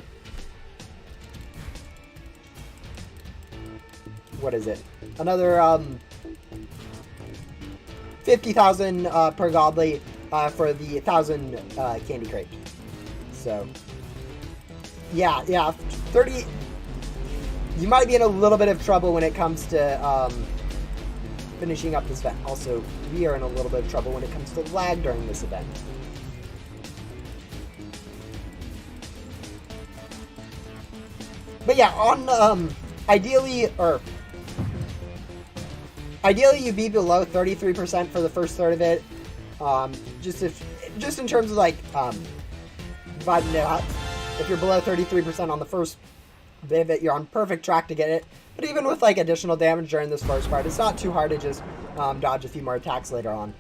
what is it? Another 50,000 per godly for the 1,000 candy crate. So yeah, 30. You might be in a little bit of trouble when it comes to finishing up this event. Also, we are in a little bit of trouble when it comes to lag during this event. But yeah, on ideally you be below 33% for the first third of it. Just in terms of like dividing it out. If you're below 33% on the first bit of it, you're on perfect track to get it. But even with like additional damage during this first part, it's not too hard to just dodge a few more attacks later on.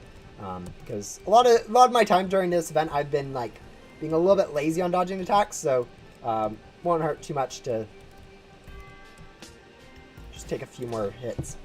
Because a lot of my time during this event, I've been like being a little bit lazy on dodging attacks, so won't hurt too much to just take a few more hits.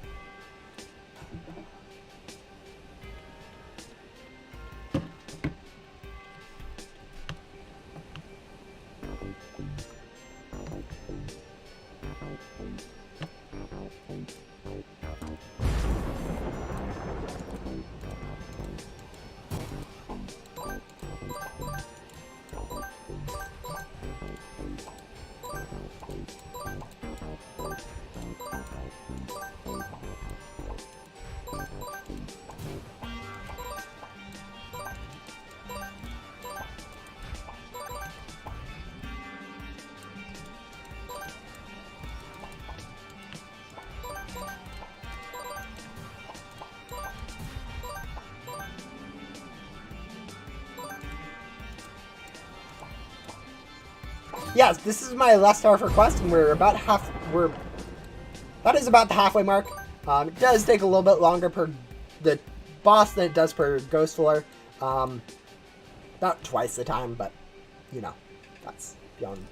yes, this is my last tower for quest, and that is about the halfway mark. It does take a little bit longer per the boss than it does per ghost floor. About twice the time, but you know, that's beyond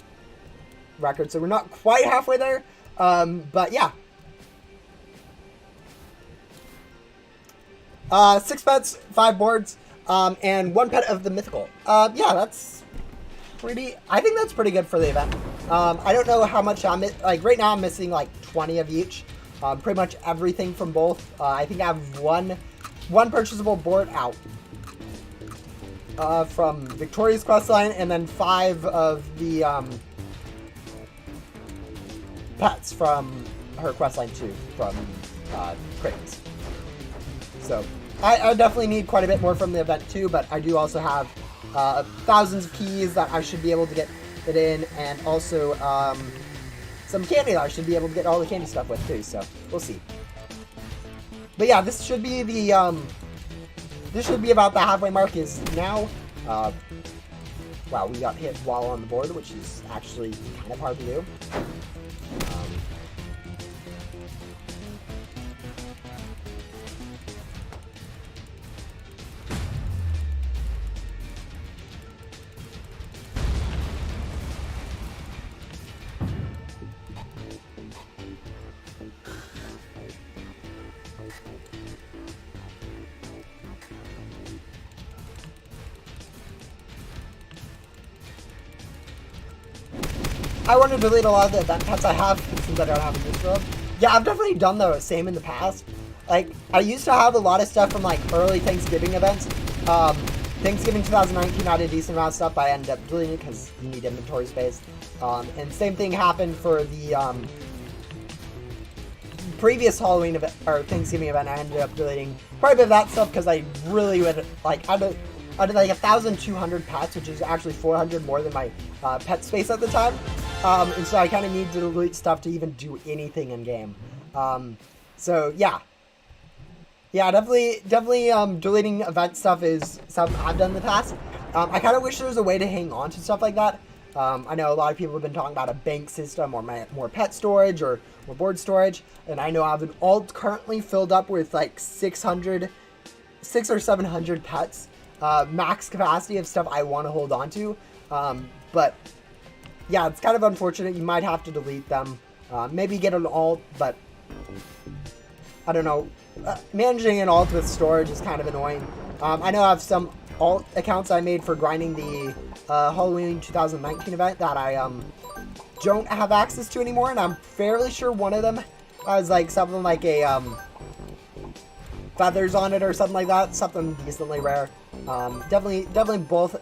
record. So we're not quite halfway there. But yeah. 6 pets, 5 boards, and 1 pet of the mythical. Yeah, that's pretty. I think that's pretty good for the event. I don't know how much like right now I'm missing like 20 of each. Pretty much everything from both. I think I have one purchasable board out from Victoria's questline, and then 5 of the pets from her questline 2 from Craven's. So I definitely need quite a bit more from the event too, but I do also have thousands of keys that I should be able to get it in, and also some candy that I should be able to get all the candy stuff with too. So we'll see. But yeah, this should be the this should be about the halfway mark is now. Wow, we got hit while on the board, which is actually kind of hard to do. I want to delete a lot of the event pets I have since I don't have a use for them. Yeah, I've definitely done the same in the past. Like, I used to have a lot of stuff from, like, early Thanksgiving events. Thanksgiving 2019, I had a decent amount of stuff, but I ended up deleting it because you need inventory space. And same thing happened for the previous Halloween event, or Thanksgiving event. I ended up deleting quite a bit of that stuff because I really would, like, I did like 1,200 pets, which is actually 400 more than my pet space at the time. And so I kind of need to delete stuff to even do anything in game. So yeah. Yeah, definitely deleting event stuff is something I've done in the past. I kind of wish there was a way to hang on to stuff like that. I know a lot of people have been talking about a bank system or more pet storage or board storage. And I know I have an alt currently filled up with like 600 or 700 pets. Max capacity of stuff I want to hold on to. But yeah, it's kind of unfortunate. You might have to delete them. Maybe get an alt, but I don't know. Managing an alt with storage is kind of annoying. I know I have some alt accounts I made for grinding the Halloween 2019 event that I don't have access to anymore, and I'm fairly sure one of them has like something like a feathers on it or something like that, something decently rare. Definitely both.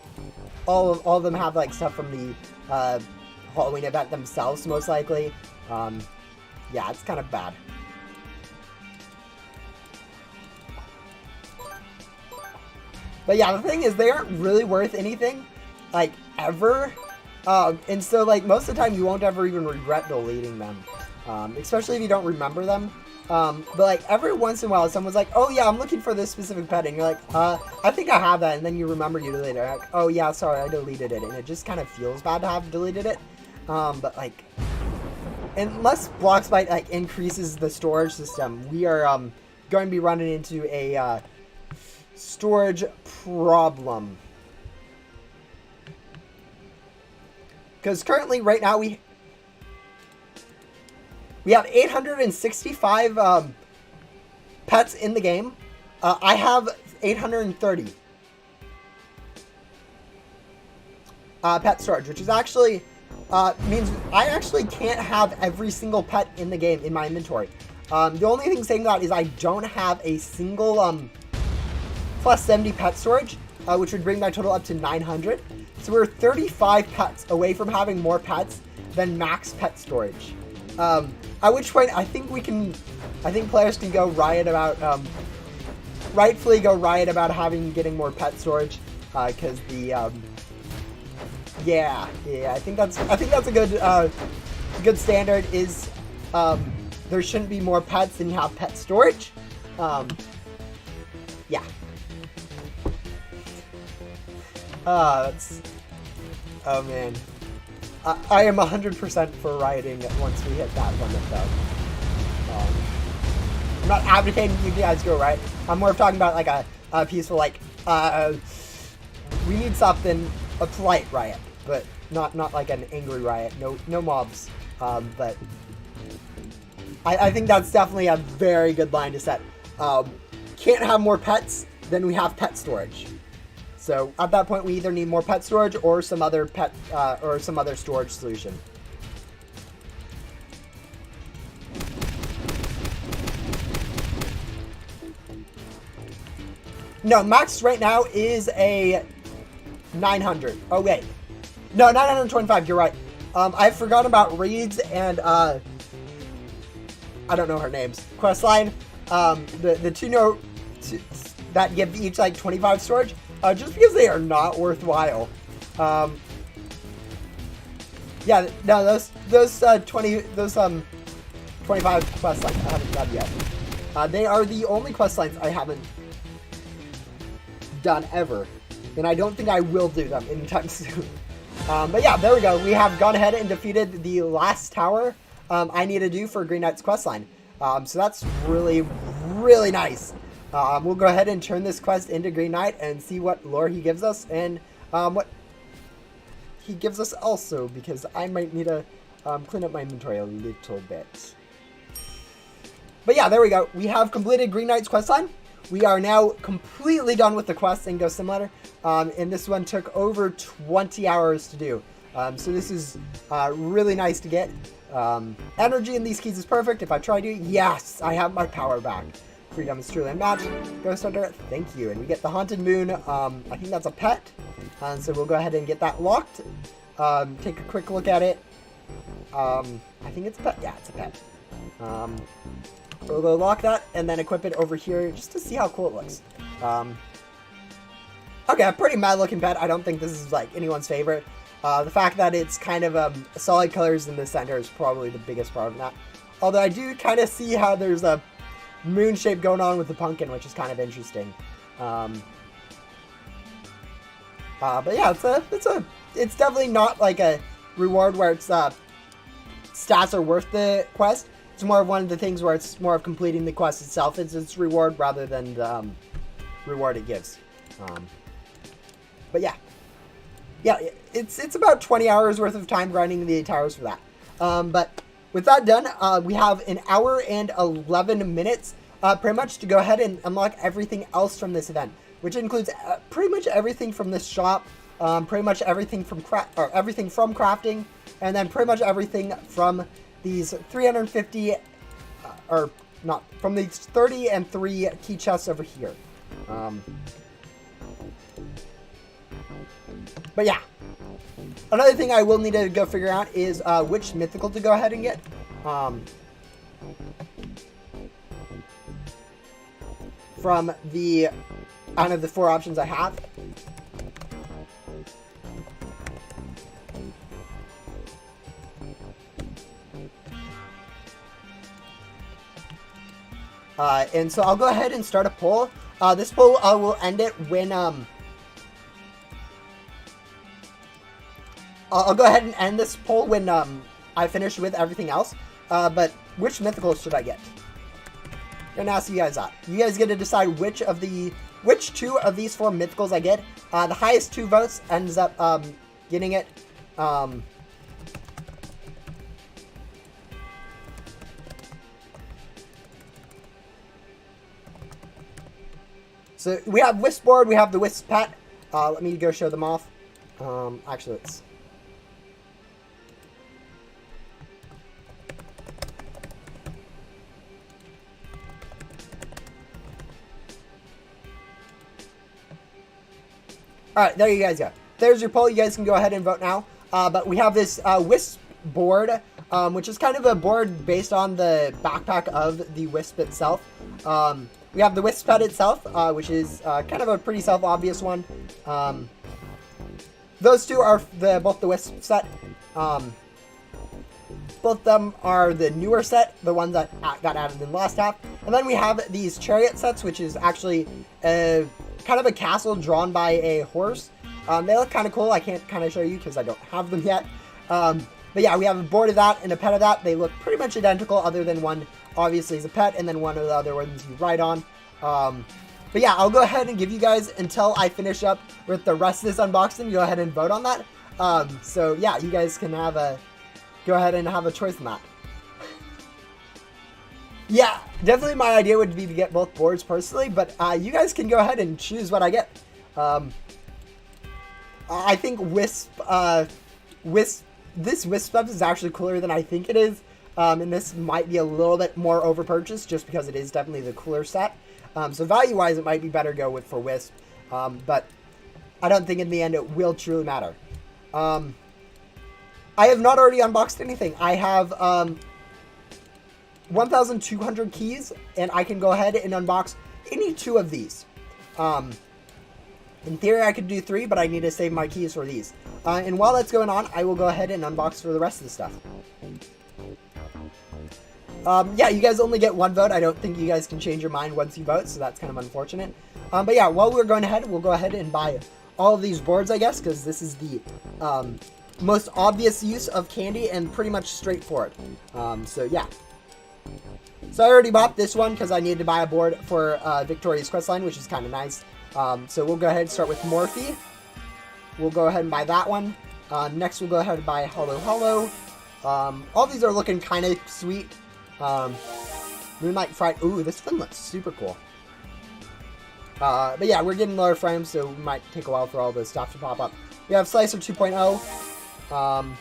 All of them have like stuff from the Halloween event themselves, most likely. Yeah, it's kind of bad. But yeah, the thing is, they aren't really worth anything, like, ever. And so, like, most of the time, you won't ever even regret deleting them. Especially if you don't remember them. But, like, every once in a while, someone's like, oh, yeah, I'm looking for this specific pet. And you're like, I think I have that. And then you remember you deleted it. Like, oh, yeah, sorry, I deleted it. And it just kind of feels bad to have deleted it. But, like, unless Bloxbyte, like, increases the storage system, we are going to be running into a storage problem. Because currently, right now, we have 865 pets in the game. I have 830 pet storage, which is actually means I actually can't have every single pet in the game in my inventory. The only thing saying that is I don't have a single plus 70 pet storage, which would bring my total up to 900. So we're 35 pets away from having more pets than max pet storage. At which point, I think players can go riot about, rightfully go riot about getting more pet storage, because the, yeah, I think that's a good standard is, there shouldn't be more pets than you have pet storage. Yeah. Oh man. I am 100% for rioting once we hit that limit, though. I'm not advocating you guys go riot. I'm more of talking about like a peaceful, like, we need something, a polite riot, but not like an angry riot. No mobs. But I think that's definitely a very good line to set. Can't have more pets than we have pet storage. So at that point, we either need more pet storage or some other or some other storage solution. No, max right now is a 900. Oh wait, no, 925. You're right. I've forgotten about Reed's and I don't know her names. Questline. The two that give each like 25 storage. Just because they are not worthwhile. Yeah, no, those 25 quest lines I haven't done yet. They are the only quest lines I haven't done ever, and I don't think I will do them anytime soon. But yeah, there we go. We have gone ahead and defeated the last tower I need to do for Green Knight's questline. So that's really, really nice. We'll go ahead and turn this quest into Green Knight and see what lore he gives us and what he gives us also, because I might need to clean up my inventory a little bit. But yeah, there we go. We have completed Green Knight's questline. We are now completely done with the quest in Ghost Simulator, and this one took over 20 hours to do. So this is really nice to get. Energy in these keys is perfect. If I try to, yes, I have my power back. Freedom is truly unmatched. Ghost Hunter, thank you. And we get the Haunted Moon. I think that's a pet. So we'll go ahead and get that locked. Take a quick look at it. I think it's a pet. Yeah, it's a pet. We'll go lock that and then equip it over here just to see how cool it looks. Okay, a pretty mad looking pet. I don't think this is like anyone's favorite. The fact that it's kind of solid colors in the center is probably the biggest part of that. Although I do kind of see how there's a moon shape going on with the pumpkin, which is kind of interesting. But yeah, it's definitely not like a reward where it's stats are worth the quest. It's more of one of the things where it's more of completing the quest itself is its reward rather than the reward it gives. But yeah, it's about 20 hours worth of time grinding the towers for that. But with that done, we have an hour and 11 minutes pretty much to go ahead and unlock everything else from this event, which includes pretty much everything from this shop, pretty much everything from crafting, and then pretty much everything from these 350 or not from these 30 and 3 key chests over here. But yeah, another thing I will need to go figure out is which mythical to go ahead and get. From the out of the 4 options I have. And so I'll go ahead and start a poll. This poll will end it when I'll go ahead and end this poll when I finish with everything else. But which mythical should I get? I'm gonna ask you guys that. You guys get to decide which 2 of these 4 mythicals I get. The highest 2 votes ends up getting it. So we have Wisp board, we have the Wisp pet. Let me go show them off. Actually, let's. Alright, there you guys go. There's your poll. You guys can go ahead and vote now. But we have this Wisp board, which is kind of a board based on the backpack of the Wisp itself. We have the Wisp pet itself, which is kind of a pretty self-obvious one. Those 2 are both the Wisp set. Both of them are the newer set, the ones that got added in the last half. And then we have these chariot sets, which is actually kind of a castle drawn by a horse. They look kind of cool. I can't kind of show you because I don't have them yet. But yeah, we have a board of that and a pet of that. They look pretty much identical, other than one obviously is a pet, and then one of the other ones you ride on. But yeah, I'll go ahead and give you guys, until I finish up with the rest of this unboxing, go ahead and vote on that. So yeah, you guys can go ahead and have a choice in that. Yeah, definitely my idea would be to get both boards personally, but you guys can go ahead and choose what I get. I think this Wisp stuff is actually cooler than I think it is. And this might be a little bit more overpurchased just because it is definitely the cooler set. So value-wise, it might be better to go for Wisp. But I don't think in the end it will truly matter. I have not already unboxed anything. I have 1,200 keys, and I can go ahead and unbox any 2 of these. In theory, I could do 3, but I need to save my keys for these. And while that's going on, I will go ahead and unbox for the rest of the stuff. Yeah, you guys only get 1 vote. I don't think you guys can change your mind once you vote, so that's kind of unfortunate. But yeah, while we're going ahead, we'll go ahead and buy all of these boards, I guess, because this is the most obvious use of candy and pretty much straightforward. So yeah. So I already bought this one because I needed to buy a board for Victoria's Questline, which is kind of nice. So we'll go ahead and start with Morphe. We'll go ahead and buy that one. Next, we'll go ahead and buy Hollow Hollow. All these are looking kind of sweet. Moonlight Fright. Ooh, this one looks super cool. But yeah, we're getting lower frames, so it might take a while for all the stuff to pop up. We have Slicer 2.0.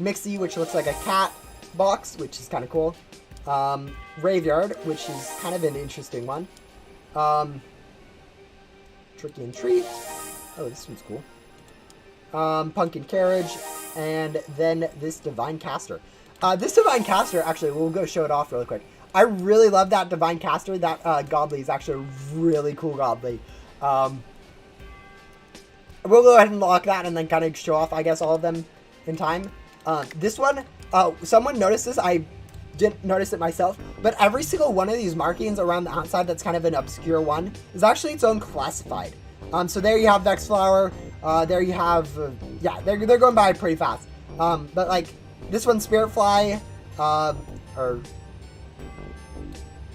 Mixie, which looks like a cat box, which is kind of cool. Graveyard, which is kind of an interesting one. Tricky and Treat. Oh, this one's cool. Pumpkin Carriage, and then this Divine Caster. This Divine Caster, actually, we'll go show it off really quick. I really love that Divine Caster. That Godly is actually a really cool Godly. We'll go ahead and lock that and then kind of show off, I guess, all of them in time. This one, someone noticed this. I didn't notice it myself, but every single one of these markings around the outside that's kind of an obscure one is actually its own classified. So there you have Vexflower. There you have, yeah, they're going by pretty fast. But like this one's Spirit Fly, or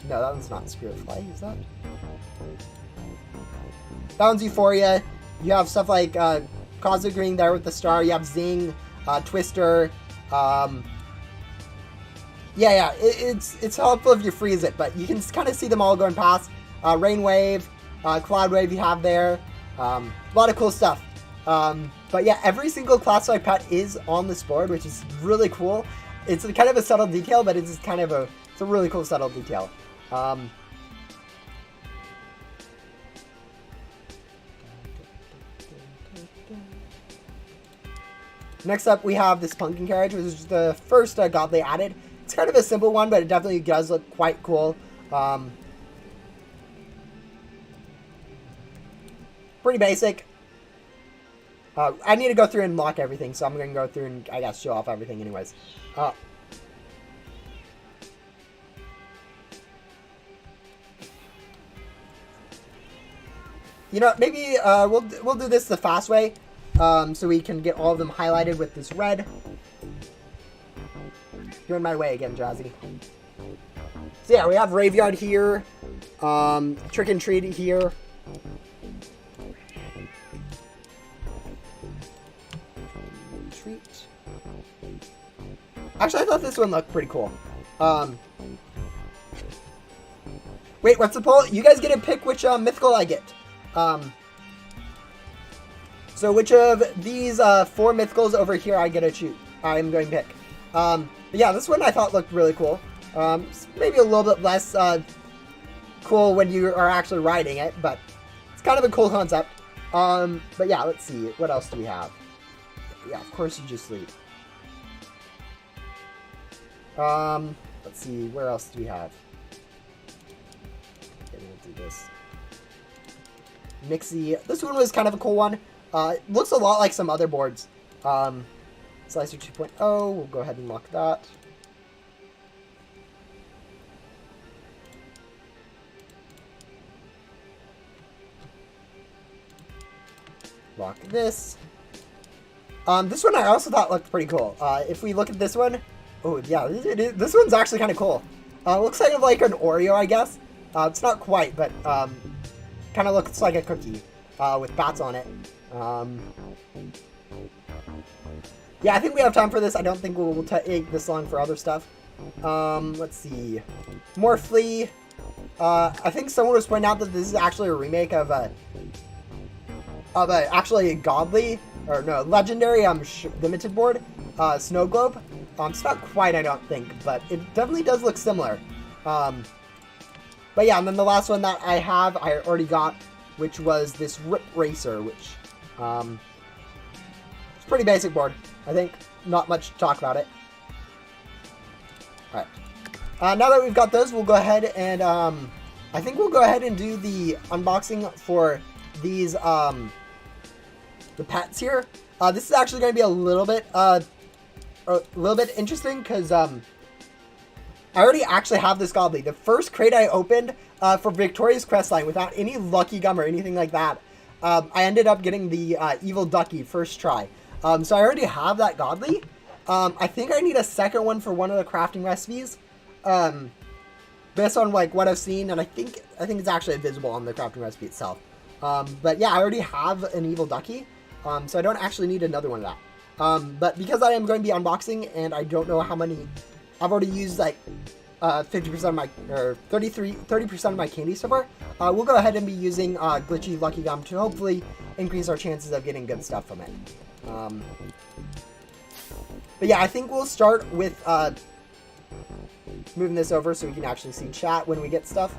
no, that one's not Spirit Fly. Is that? That one's Euphoria. You have stuff like Cosmic Green there with the star. You have Zing, Twister. Yeah, it's helpful if you freeze it, but you can kind of see them all going past. Rain Wave, Cloud Wave you have there. A lot of cool stuff. But yeah, every single classified pet is on this board, which is really cool. It's kind of a subtle detail, but it's kind of it's a really cool subtle detail. Next up, we have this Pumpkin Carriage, which is the first Godly added. It's kind of a simple one, but it definitely does look quite cool. Pretty basic. I need to go through and lock everything, so I'm going to go through and, I guess, show off everything anyways. You know, maybe we'll do this the fast way, so we can get all of them highlighted with this red. You're in my way again, Jazzy. So yeah, we have Graveyard here, Trick and Treat here. Treat. Actually, I thought this one looked pretty cool. Wait, what's the poll? You guys get to pick which mythical I get. So which of these 4 mythicals over here I get to choose? I'm going to pick. But yeah, this one I thought looked really cool. Maybe a little bit less cool when you are actually riding it, but it's kind of a cool concept. But yeah, let's see. What else do we have? Yeah, of course you just sleep. Let's see. Where else do we have? Okay, we'll do this. Mixie. This one was kind of a cool one. Looks a lot like some other boards. Slicer 2.0. We'll go ahead and lock that. Lock this. This one I also thought looked pretty cool. If we look at this one, oh yeah, this one's actually kind of cool. Looks like an Oreo, I guess. It's not quite, but kind of looks like a cookie with bats on it. Yeah, I think we have time for this. I don't think we'll take this long for other stuff. Let's see. More Flea. I think someone was pointing out that this is actually a remake of actually a godly, or no, legendary limited board, Snow Globe. It's not quite, I don't think, but it definitely does look similar. But yeah, and then the last one that I already got, which was this Rip Racer, which it's a pretty basic board. I think not much to talk about it. All right. Now that we've got those, we'll go ahead and I think we'll go ahead and do the unboxing for these the pets here. This is actually going to be a little bit interesting because I already actually have this Godly. The first crate I opened for Victoria's Crestline without any Lucky Gum or anything like that, I ended up getting the Evil Ducky first try. So I already have that Godly. I think I need a second one for one of the crafting recipes. Based on like what I've seen, and I think it's actually visible on the crafting recipe itself. But yeah, I already have an Evil Ducky, so I don't actually need another one of that. But because I am going to be unboxing, and I don't know how many, I've already used like 50% of my, or 30% of my candy so far. We'll go ahead and be using Glitchy Lucky Gum to hopefully increase our chances of getting good stuff from it. But yeah, I think we'll start with moving this over so we can actually see chat when we get stuff.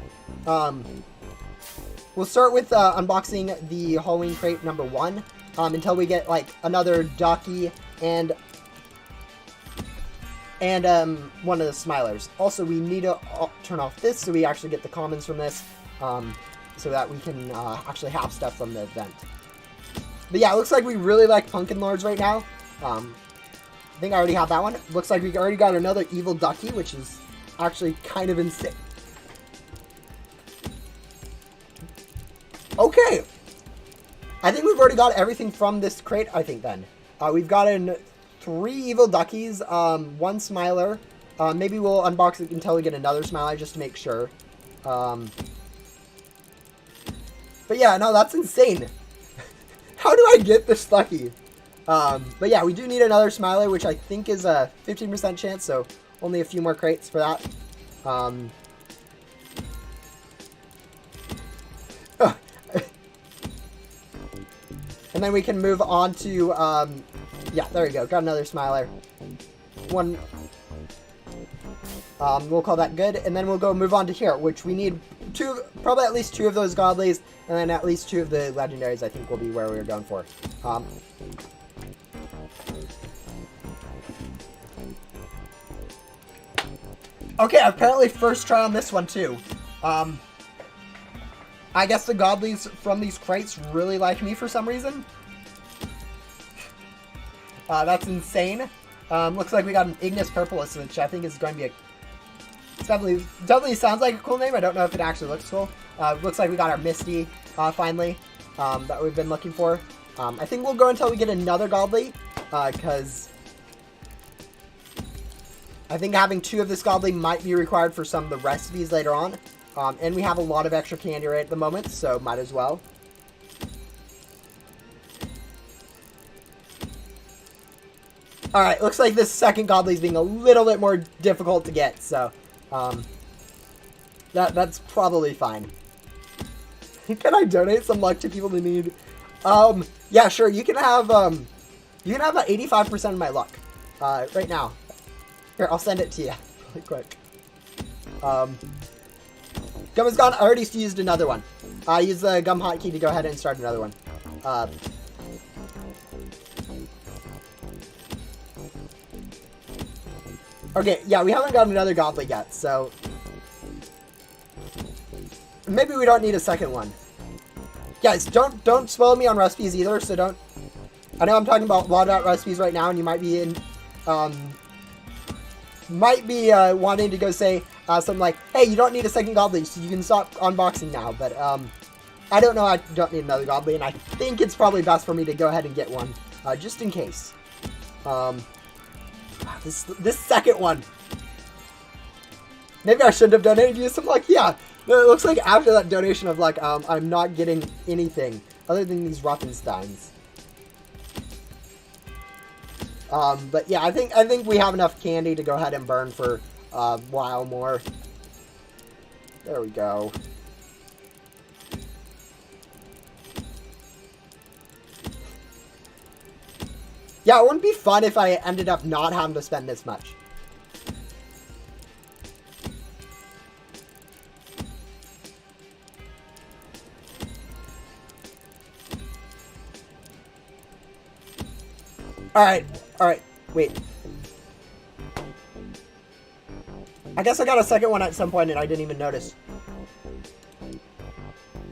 We'll start with unboxing the Halloween crate number 1 until we get like another Ducky and one of the Smilers. Also, we need to turn off this so we actually get the commons from this, so that we can actually have stuff from the event. But yeah, it looks like we really like Pumpkin Lords right now. I think I already have that one. Looks like we already got another Evil Ducky, which is actually kind of insane. Okay. I think we've already got everything from this crate, I think, then. We've gotten 3 Evil Duckies, 1 Smiler. Maybe we'll unbox it until we get another Smiler just to make sure. But yeah, no, that's insane. How do I get this lucky? But yeah, we do need another Smiler, which I think is a 15% chance, so only a few more crates for that. And then we can move on to, yeah, there we go. Got another Smiler. One, we'll call that good. And then we'll go move on to here, which we need probably at least 2 of those Godlies, and then at least 2 of the Legendaries, I think will be where we were going for. Okay, apparently first try on this one too. I guess the Godlies from these crates really like me for some reason. That's insane. Looks like we got an Ignis Purpleus, which I think is going to be a... It's definitely sounds like a cool name. I don't know if it actually looks cool. Looks like we got our Misty, finally, that we've been looking for. I think we'll go until we get another Godly, because I think having 2 of this Godly might be required for some of the recipes later on. And we have a lot of extra candy right at the moment, so might as well. Alright, looks like this second Godly is being a little bit more difficult to get, so that's probably fine. Can I donate some luck to people who need? Yeah, sure. You can have 85% of my luck right now. Here, I'll send it to you really quick. Gum is gone. I already used another one. I use the gum hotkey to go ahead and start another one. Okay, yeah, we haven't gotten another Godly yet, so maybe we don't need a second one. Guys, don't spoil me on recipes either, so don't... I know I'm talking about a lot about recipes right now, and you might be in... wanting to go say something like, hey, you don't need a second Godly, so you can stop unboxing now, but I don't know, I don't need another Godly, and I think it's probably best for me to go ahead and get one just in case. This second one. Maybe I shouldn't have donated you some luck. Yeah, it looks like after that donation of luck, I'm not getting anything other than these Rothensteins. But yeah, I think we have enough candy to go ahead and burn for a while more. There we go. Yeah, it wouldn't be fun if I ended up not having to spend this much. Alright, wait. I guess I got a second one at some point and I didn't even notice.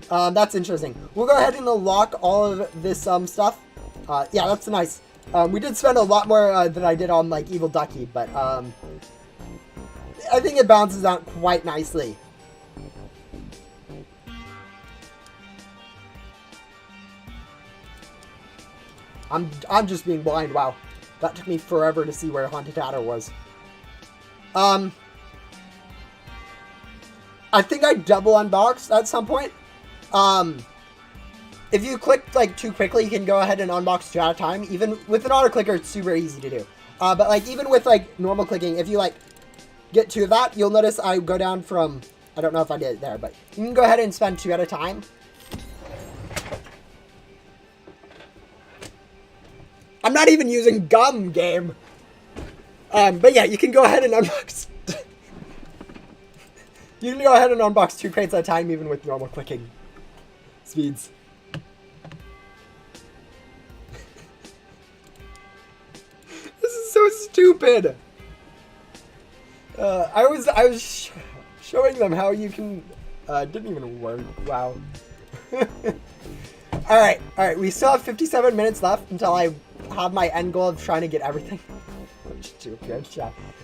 That's interesting. We'll go ahead and unlock all of this stuff. Yeah, that's nice. We did spend a lot more than I did on like Evil Ducky, but I think it balances out quite nicely. I'm just being blind. Wow, that took me forever to see where Haunted Hatter was. I think I double unboxed at some point. If you click like too quickly, you can go ahead and unbox two at a time. Even with an auto clicker, it's super easy to do. But like even with like normal clicking, if you like get two of that, you'll notice I go down from, I don't know if I did it there, but you can go ahead and spend two at a time. I'm not even using gum, game. But yeah, you can go ahead and unbox. You can go ahead and unbox two crates at a time, even with normal clicking speeds. This is so stupid. I was showing them how you can. Didn't even work. Wow. All right. We still have 57 minutes left until I have my end goal of trying to get everything.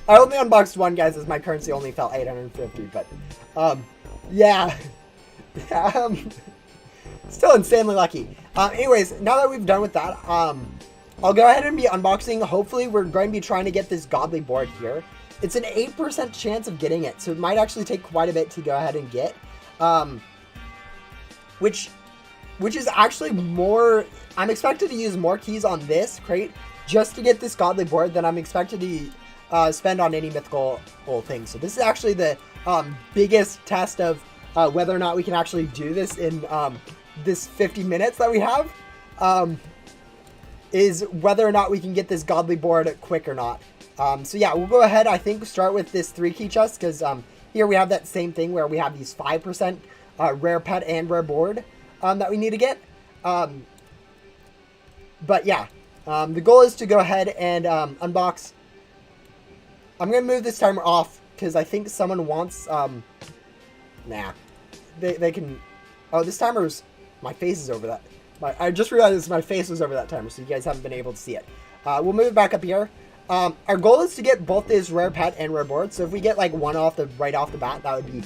I only unboxed one, guys, as my currency only fell 850. But yeah. Still insanely lucky. Anyways, now that we've done with that, I'll go ahead and be unboxing. Hopefully, we're going to be trying to get this godly board here. It's an 8% chance of getting it, so it might actually take quite a bit to go ahead and get. Which is actually more. I'm expected to use more keys on this crate just to get this godly board than I'm expected to spend on any mythical thing. So this is actually the biggest test of whether or not we can actually do this in this 50 minutes that we have. Is whether or not we can get this godly board quick or not. So yeah, we'll go ahead, I think, start with this 3 key chest, because here we have that same thing where we have these 5% rare pet and rare board that we need to get. But yeah, the goal is to go ahead and unbox. I'm going to move this timer off because I think someone wants, nah, they can, oh, this timer's, my face is over that. I just realized my face was over that timer, so you guys haven't been able to see it. We'll move it back up here. Our goal is to get both this rare pet and rare board, so if we get like one right off the bat, that would be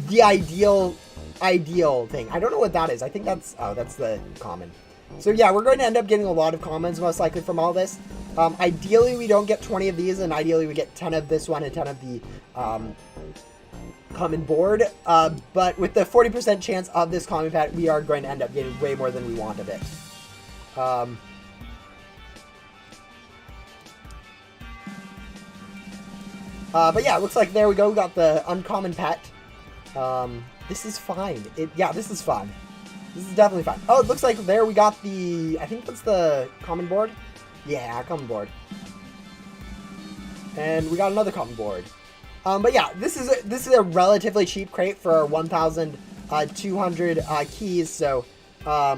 the ideal thing. I don't know what that is. I think that's, oh, that's the common. So yeah, we're going to end up getting a lot of commons most likely from all this. Ideally, we don't get 20 of these, and ideally we get 10 of this one and 10 of the common board. But with the 40% chance of this common pet, we are going to end up getting way more than we want of it. But yeah, it looks like there we go. We got the uncommon pet. This is fine. Yeah, this is fine. This is definitely fine. Oh, it looks like there we got the, I think that's the common board. Yeah, common board. And we got another common board. But yeah, this is a relatively cheap crate for 1,200 keys. So, not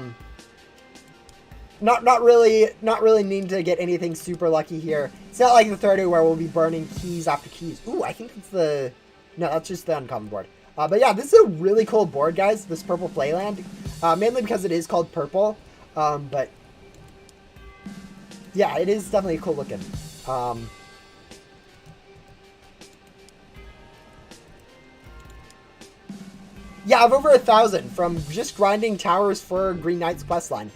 really needing to get anything super lucky here. It's not like the third where we'll be burning keys after keys. Ooh, I think it's the, no, that's just the uncommon board. But yeah, this is a really cool board, guys. This purple Playland, mainly because it is called purple. But yeah, it is definitely cool looking. Yeah, I have over 1,000 from just grinding towers for Green Knight's questline.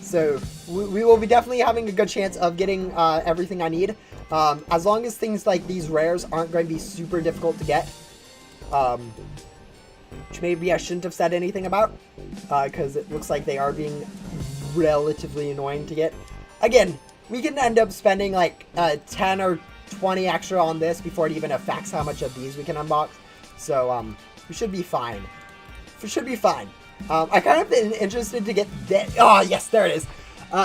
So we will be definitely having a good chance of getting everything I need. As long as things like these rares aren't going to be super difficult to get. Which maybe I shouldn't have said anything about. Because it looks like they are being relatively annoying to get. Again, we can end up spending like 10 or 20 extra on this before it even affects how much of these we can unbox. So we should be fine. We should be fine. I kind of been interested to get that. Oh, yes, there it is.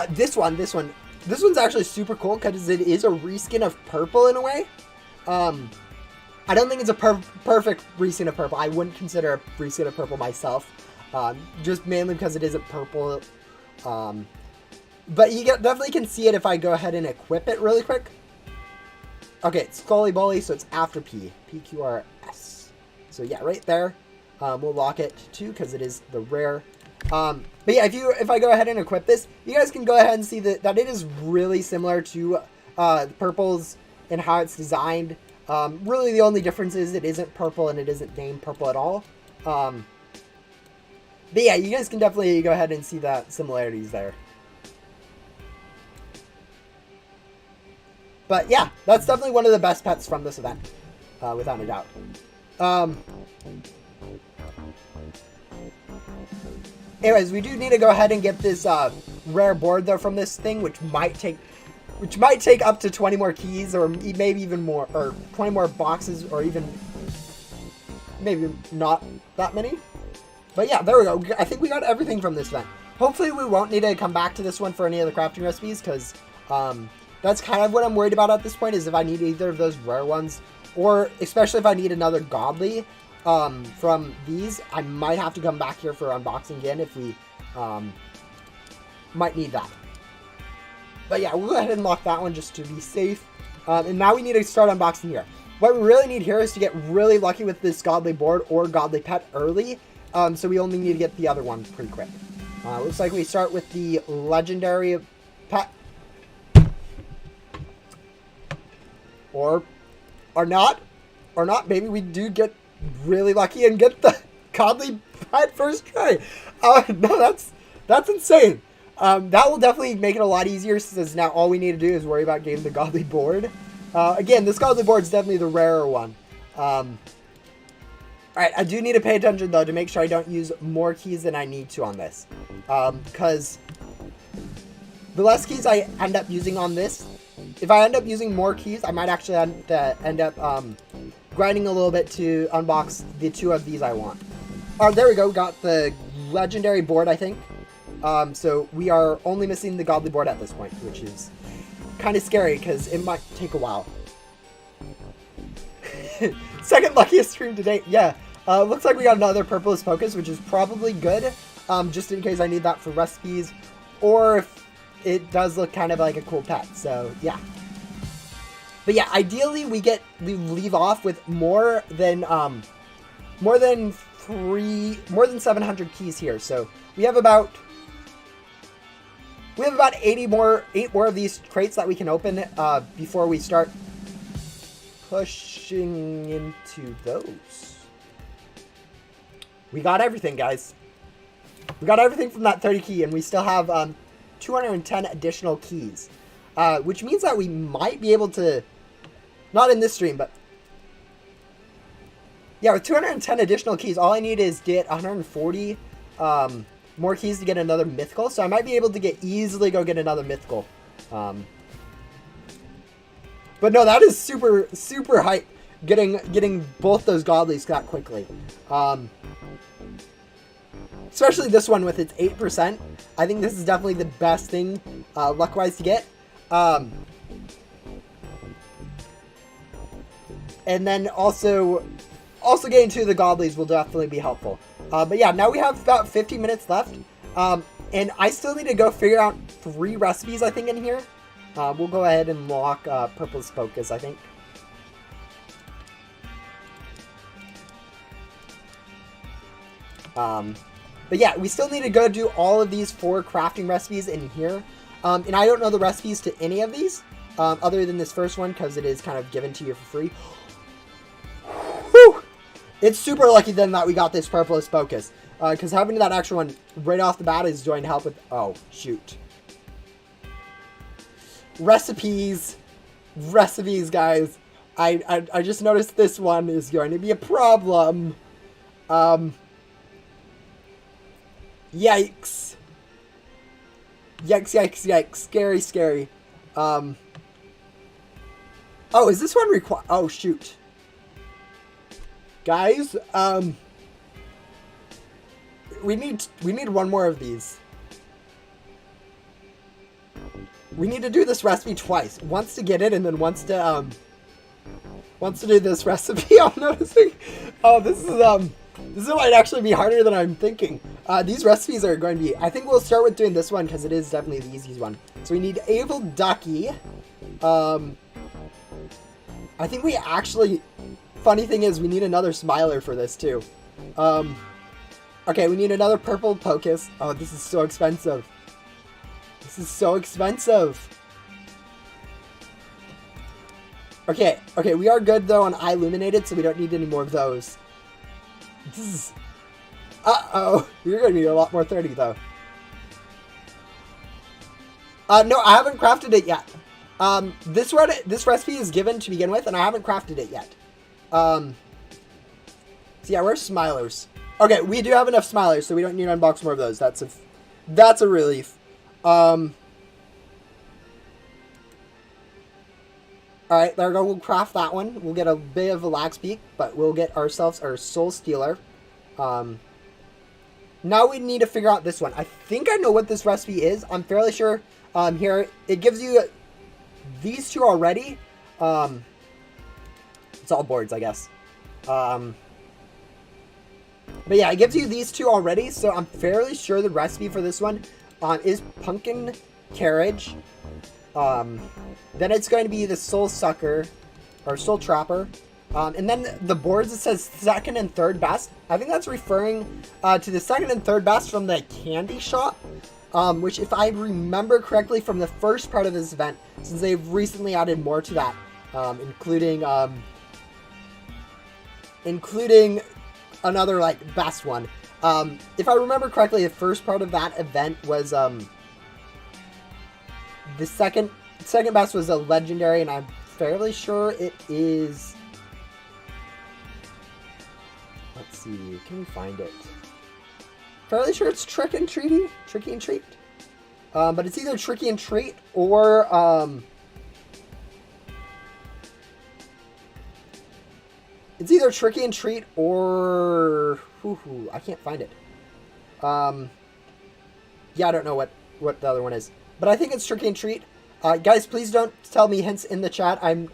This one's actually super cool because it is a reskin of purple in a way. I don't think it's a perfect reskin of purple. I wouldn't consider a reskin of purple myself. Just mainly because it isn't purple. But you definitely can see it if I go ahead and equip it really quick. Okay, it's Scully Bully, so it's after P. PQRS. So yeah, right there. We'll lock it too because it is the rare. But yeah, if I go ahead and equip this, you guys can go ahead and see that it is really similar to purples and how it's designed. Really, the only difference is it isn't purple and it isn't named purple at all. But yeah, you guys can definitely go ahead and see that similarities there. But yeah, that's definitely one of the best pets from this event, without a doubt. Anyways, we do need to go ahead and get this rare board though from this thing, which might take up to 20 more keys, or maybe even more, or 20 more boxes, or even maybe not that many. But yeah, there we go. I think we got everything from this event. Hopefully we won't need to come back to this one for any of the crafting recipes, because that's kind of what I'm worried about at this point, is if I need either of those rare ones, or especially if I need another godly from these, I might have to come back here for unboxing again if we might need that. But yeah, we'll go ahead and lock that one just to be safe. And now we need to start unboxing here. What we really need here is to get really lucky with this godly board or godly pet early. So we only need to get the other one pretty quick. Looks like we start with the legendary pet. Or not. Or not. Maybe we do get really lucky and get the godly pet first try. No, that's insane. That will definitely make it a lot easier, since now all we need to do is worry about getting the godly board. Again, this godly board is definitely the rarer one. Alright, I do need to pay attention though to make sure I don't use more keys than I need to on this. Because the less keys I end up using on this, if I end up using more keys, I might actually end up grinding a little bit to unbox the two of these I want. There we go, got the legendary board, I think. So we are only missing the godly board at this point, which is kind of scary because it might take a while. Second luckiest stream to date. Yeah, looks like we got another Purplest Focus, which is probably good, just in case I need that for recipes, or if it does look kind of like a cool pet. So yeah. But yeah, ideally we leave off with more than 700 keys here. So we have about 8 more of these crates that we can open before we start pushing into those. We got everything, guys. We got everything from that 30 key, and we still have 210 additional keys, which means that we might be able to, not in this stream, but yeah, with 210 additional keys, all I need is get 140 more keys to get another mythical. So I might be able to easily go get another mythical. But no, that is super, super hype, getting both those godlies that quickly. Especially this one with its 8%. I think this is definitely the best thing luck-wise to get. And then also getting to the godlies will definitely be helpful. But yeah, now we have about 50 minutes left. And I still need to go figure out 3 recipes, I think, in here. We'll go ahead and lock Purplest Focus, I think. But yeah, we still need to go do all of these 4 crafting recipes in here. And I don't know the recipes to any of these, other than this first one, because it is kind of given to you for free. Whew! It's super lucky then that we got this Purplest Focus. Because having that extra one right off the bat is going to help with... Oh, shoot. Recipes. Recipes, guys. I just noticed this one is going to be a problem. Yikes. Yikes, yikes, yikes. Scary, scary. Oh, is this one required? Oh, shoot. Guys, we need one more of these. We need to do this recipe twice. Once to get it, and then once to do this recipe. I'm noticing. Oh, this might actually be harder than I'm thinking. These recipes are going to be... I think we'll start with doing this one because it is definitely the easiest one. So we need Evil Ducky. I think we actually... Funny thing is, we need another Smiler for this too. Okay, we need another Purple Pocus. Oh, this is so expensive. This is so expensive. Okay, we are good though on Eye Illuminated, so we don't need any more of those. This is... Uh-oh. You're going to need a lot more 30, though. No, I haven't crafted it yet. This recipe is given to begin with, and I haven't crafted it yet. So yeah, where's Smilers? Okay, we do have enough Smilers, so we don't need to unbox more of those. That's a relief. Alright, there we go. We'll craft that one. We'll get a bit of a lax peak, but we'll get ourselves our Soul Stealer. Now we need to figure out this one. I think I know what this recipe is. I'm fairly sure. Here, it gives you these two already. It's all boards, I guess. But yeah, it gives you these two already, so I'm fairly sure the recipe for this one is Pumpkin Carriage. Then it's going to be the Soul Sucker, or Soul Trapper. And then the boards, it says second and third best. I think that's referring to the second and third best from the candy shop. Which, if I remember correctly from the first part of this event, since they've recently added more to that, including another, like, best one. If I remember correctly, the first part of that event was, the second best was a legendary, and I'm fairly sure it is... Let's see, can we find it? Fairly sure it's Tricky and Treat. But it's either Tricky and Treat or, it's either Tricky and Treat or... I can't find it. Yeah, I don't know what the other one is. But I think it's Tricky and Treat. Guys, please don't tell me hints in the chat. I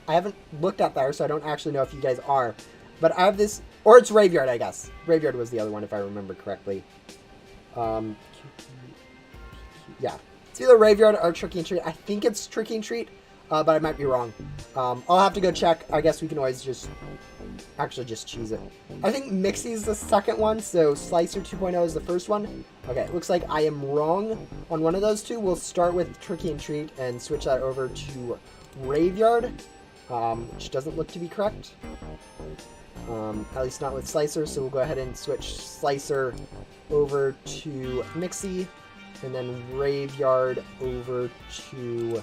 haven't looked at there, so I don't actually know if you guys are. But I have this... Or it's Raveyard, I guess. Raveyard was the other one, if I remember correctly. Yeah. It's either Raveyard or Tricky and Treat. I think it's Tricky and Treat, but I might be wrong. I'll have to go check. I guess we can always just choose it. I think Mixie's the second one, so Slicer 2.0 is the first one. Okay, it looks like I am wrong on one of those two. We'll start with Tricky and Treat and switch that over to Raveyard, which doesn't look to be correct. At least not with Slicer, so we'll go ahead and switch Slicer over to Mixie, and then Raveyard over to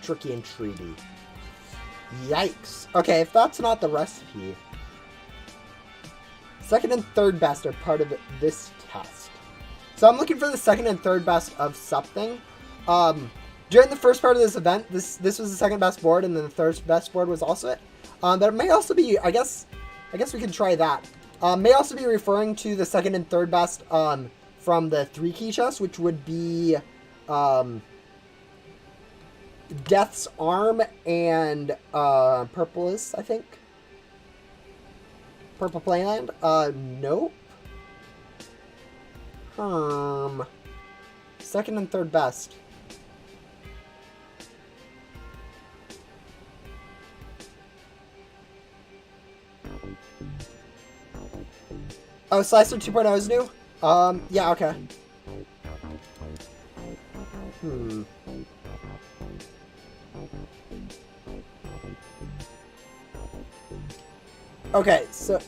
Tricky and Treaty. Yikes. Okay, if that's not the recipe... Second and third best are part of this test. So I'm looking for the second and third best of something. During the first part of this event, this was the second best board, and then the third best board was also it. But it may also be, I guess we can try that. May also be referring to the second and third best from the 3 key chest, which would be Death's Arm and Purpleus, I think. Purple Playland? Nope. Second and third best. Oh, Slicer 2.0 is new? Yeah, okay. Okay, so...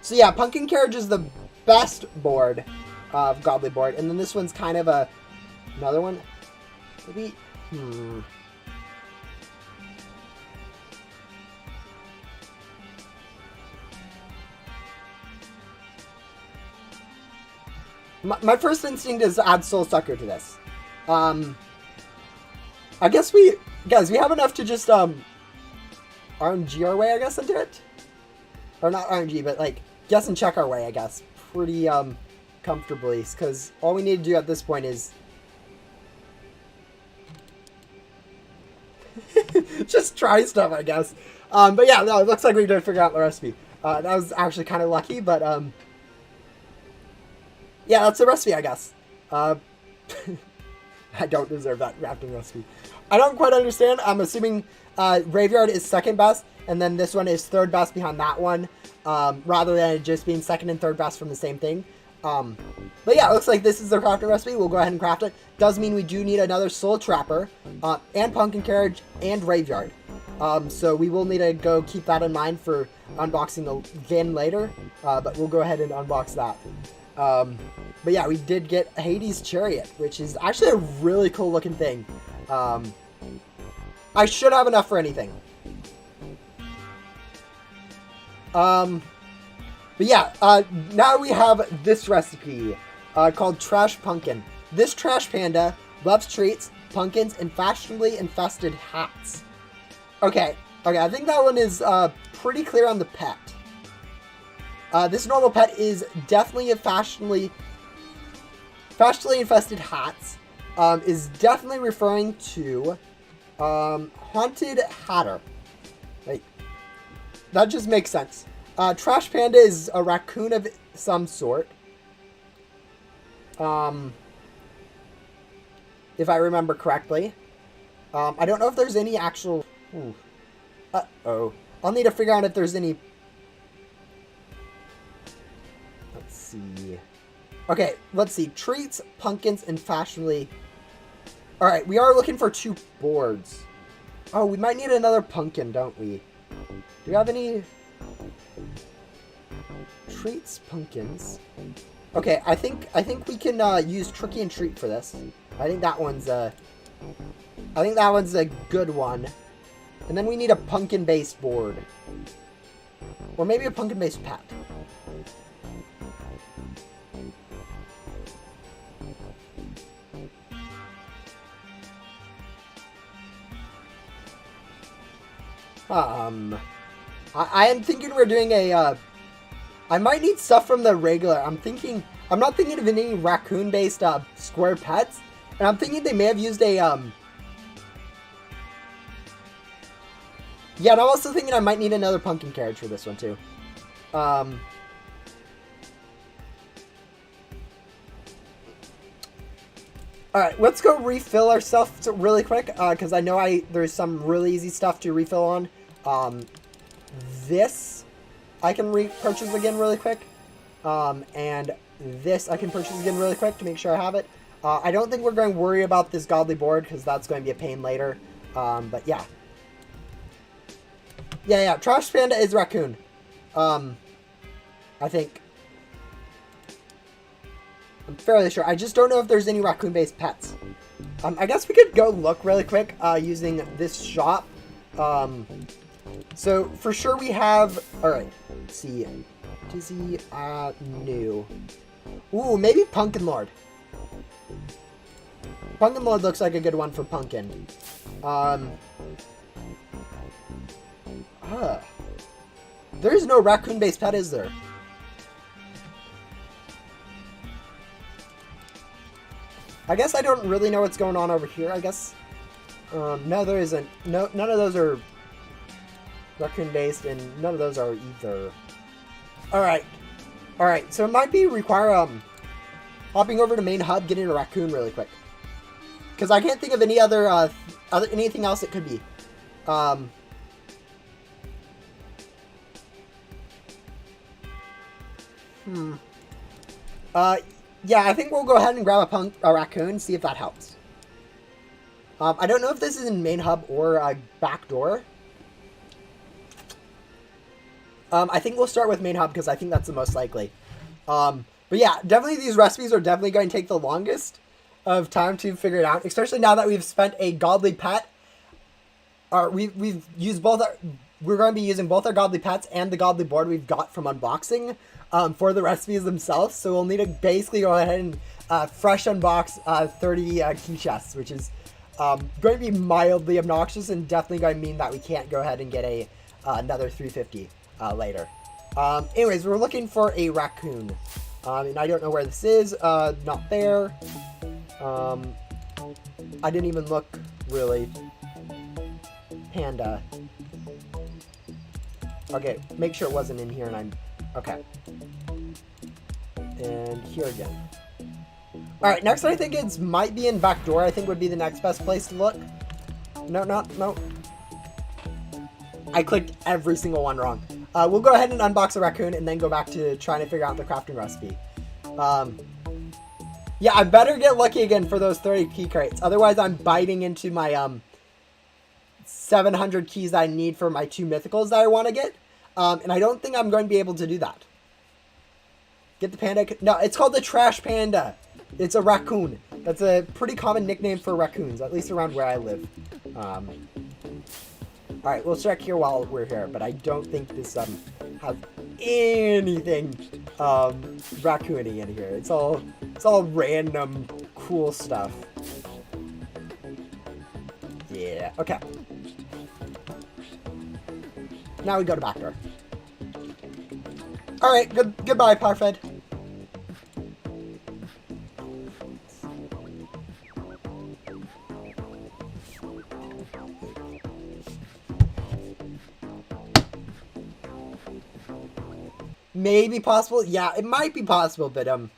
So yeah, Pumpkin Carriage is the best board of Godly Board. And then this one's kind of another one. Maybe... My first instinct is to add Soul Sucker to this. I guess we have enough to just RNG our way, I guess, into it. Or not RNG, but like guess and check our way, I guess, pretty comfortably, because all we need to do at this point is just try stuff, I guess. But yeah, no, it looks like we did figure out the recipe. That was actually kind of lucky, but yeah, that's the recipe, I guess. I don't deserve that rafting recipe. I don't quite understand. I'm assuming Graveyard is second best, and then this one is third best behind that one, rather than it just being second and third best from the same thing. But yeah, it looks like this is the crafting recipe. We'll go ahead and craft it. Does mean we do need another Soul Trapper, and Pumpkin Carriage, and Graveyard. So we will need to go keep that in mind for unboxing again later, but we'll go ahead and unbox that. But yeah, we did get Hades Chariot, which is actually a really cool looking thing. I should have enough for anything. But yeah, now we have this recipe, called Trash Pumpkin. This trash panda loves treats, pumpkins, and fashionably infested hats. Okay, I think that one is, pretty clear on the pet. This normal pet is definitely a fashionably infested hats. Is definitely referring to Haunted Hatter. Like, that just makes sense. Trash Panda is a raccoon of some sort. If I remember correctly. I don't know if there's any actual... Uh-oh. I'll need to figure out if there's any... Let's see. Okay, let's see. Treats, pumpkins, and fashionably... Alright, we are looking for 2 boards. Oh, we might need another pumpkin, don't we? Do we have any... Treats, pumpkins... Okay, I think we can use Tricky and Treat for this. I think that one's a good one. And then we need a pumpkin-based board. Or maybe a pumpkin-based pet. I am thinking we're doing a, I might need stuff from the regular. I'm not thinking of any raccoon-based, square pets. And I'm thinking they may have used a, yeah, and I'm also thinking I might need another Pumpkin Carriage for this one, too. Alright, let's go refill our stuff really quick, because I know there's some really easy stuff to refill on. This I can purchase again really quick. And this I can purchase again really quick to make sure I have it. I don't think we're going to worry about this godly board, because that's going to be a pain later. But yeah. Yeah, Trash Panda is raccoon. I think. I'm fairly sure. I just don't know if there's any raccoon-based pets. I guess we could go look really quick, using this shop. So, for sure we have... Alright, let's see. Dizzy, new. Ooh, maybe Pumpkin Lord. Pumpkin Lord looks like a good one for Pumpkin. There is no raccoon-based pet, is there? I guess I don't really know what's going on over here, I guess. No, there isn't. No, none of those are raccoon-based, and none of those are either. Alright. Alright, so it might require, hopping over to main hub, getting a raccoon really quick. Because I can't think of any other, anything else it could be. Yeah, I think we'll go ahead and grab a raccoon, see if that helps. I don't know if this is in main hub or back door. I think we'll start with main hub because I think that's the most likely. But yeah, definitely these recipes are definitely going to take the longest of time to figure it out, especially now that we've spent a godly pet. We've used both we're going to be using both our godly pets and the godly board we've got from unboxing for the recipes themselves. So we'll need to basically go ahead and fresh unbox 30 key chests, which is going to be mildly obnoxious and definitely going to mean that we can't go ahead and get another 350 later. Anyways, we're looking for a raccoon. And I don't know where this is. Not there. I didn't even look, really. Panda. Okay, make sure it wasn't in here and I'm... Okay. And here again. Alright, next I think it might be in back door. I think would be the next best place to look. No. I clicked every single one wrong. We'll go ahead and unbox the raccoon and then go back to trying to figure out the crafting recipe. Yeah, I better get lucky again for those 30 key crates. Otherwise, I'm biting into my 700 keys that I need for my 2 mythicals that I want to get. And I don't think I'm going to be able to do that. Get the panda. No, it's called the trash panda. It's a raccoon. That's a pretty common nickname for raccoons, at least around where I live. Alright, we'll check here while we're here, but I don't think this has anything raccoony in here. It's all random cool stuff. Yeah, okay. Now we go to back door. Alright, goodbye, Parfed. Maybe possible. Yeah, it might be possible, but I'm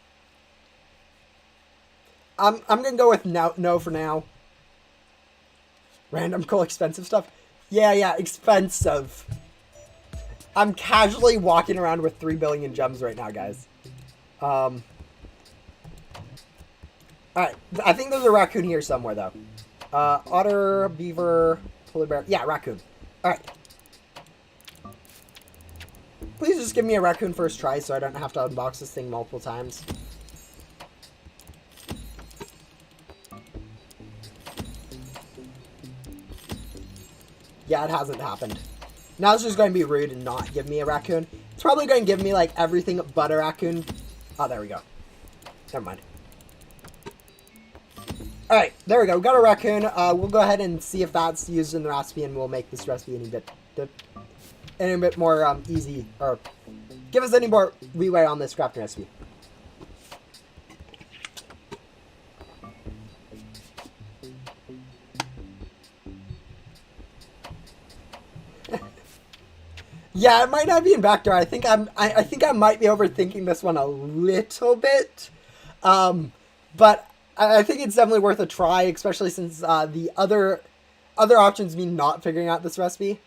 gonna go with no for now. Random cool expensive stuff. Yeah, expensive. I'm casually walking around with 3 billion gems right now, guys. Alright, I think there's a raccoon here somewhere, though. Otter, beaver, polar bear. Yeah, raccoon. Alright. Please just give me a raccoon first try so I don't have to unbox this thing multiple times. Yeah, it hasn't happened. Now it's just going to be rude and not give me a raccoon. It's probably going to give me, like, everything but a raccoon. Oh, there we go. Never mind. Alright, there we go. We got a raccoon. We'll go ahead and see if that's used in the recipe, and we'll make this recipe any bit more easy, or give us any more leeway on this crafting recipe. Yeah, it might not be in back door. I think I might be overthinking this one a little bit, but I think it's definitely worth a try, especially since the other options mean not figuring out this recipe.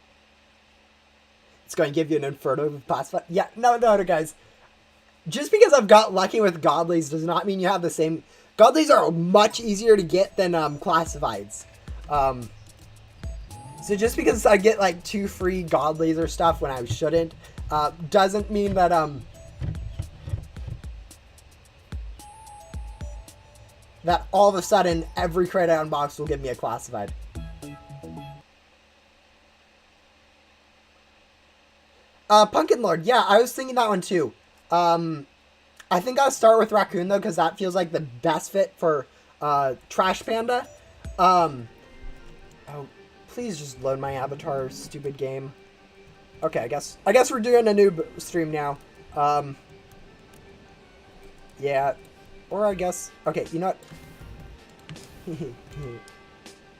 It's going to give you an Inferno classified. Yeah, no, guys. Just because I've got lucky with Godlies does not mean you have the same... Godlies are much easier to get than classifieds. So just because I get like 2 free Godlies or stuff when I shouldn't, doesn't mean that that all of a sudden every crate I unbox will give me a classified. Pumpkin Lord, yeah, I was thinking that one too. I think I'll start with Raccoon though, because that feels like the best fit for Trash Panda. Oh, please just load my avatar, stupid game. Okay, I guess we're doing a new stream now. Yeah, or I guess, okay, you know what?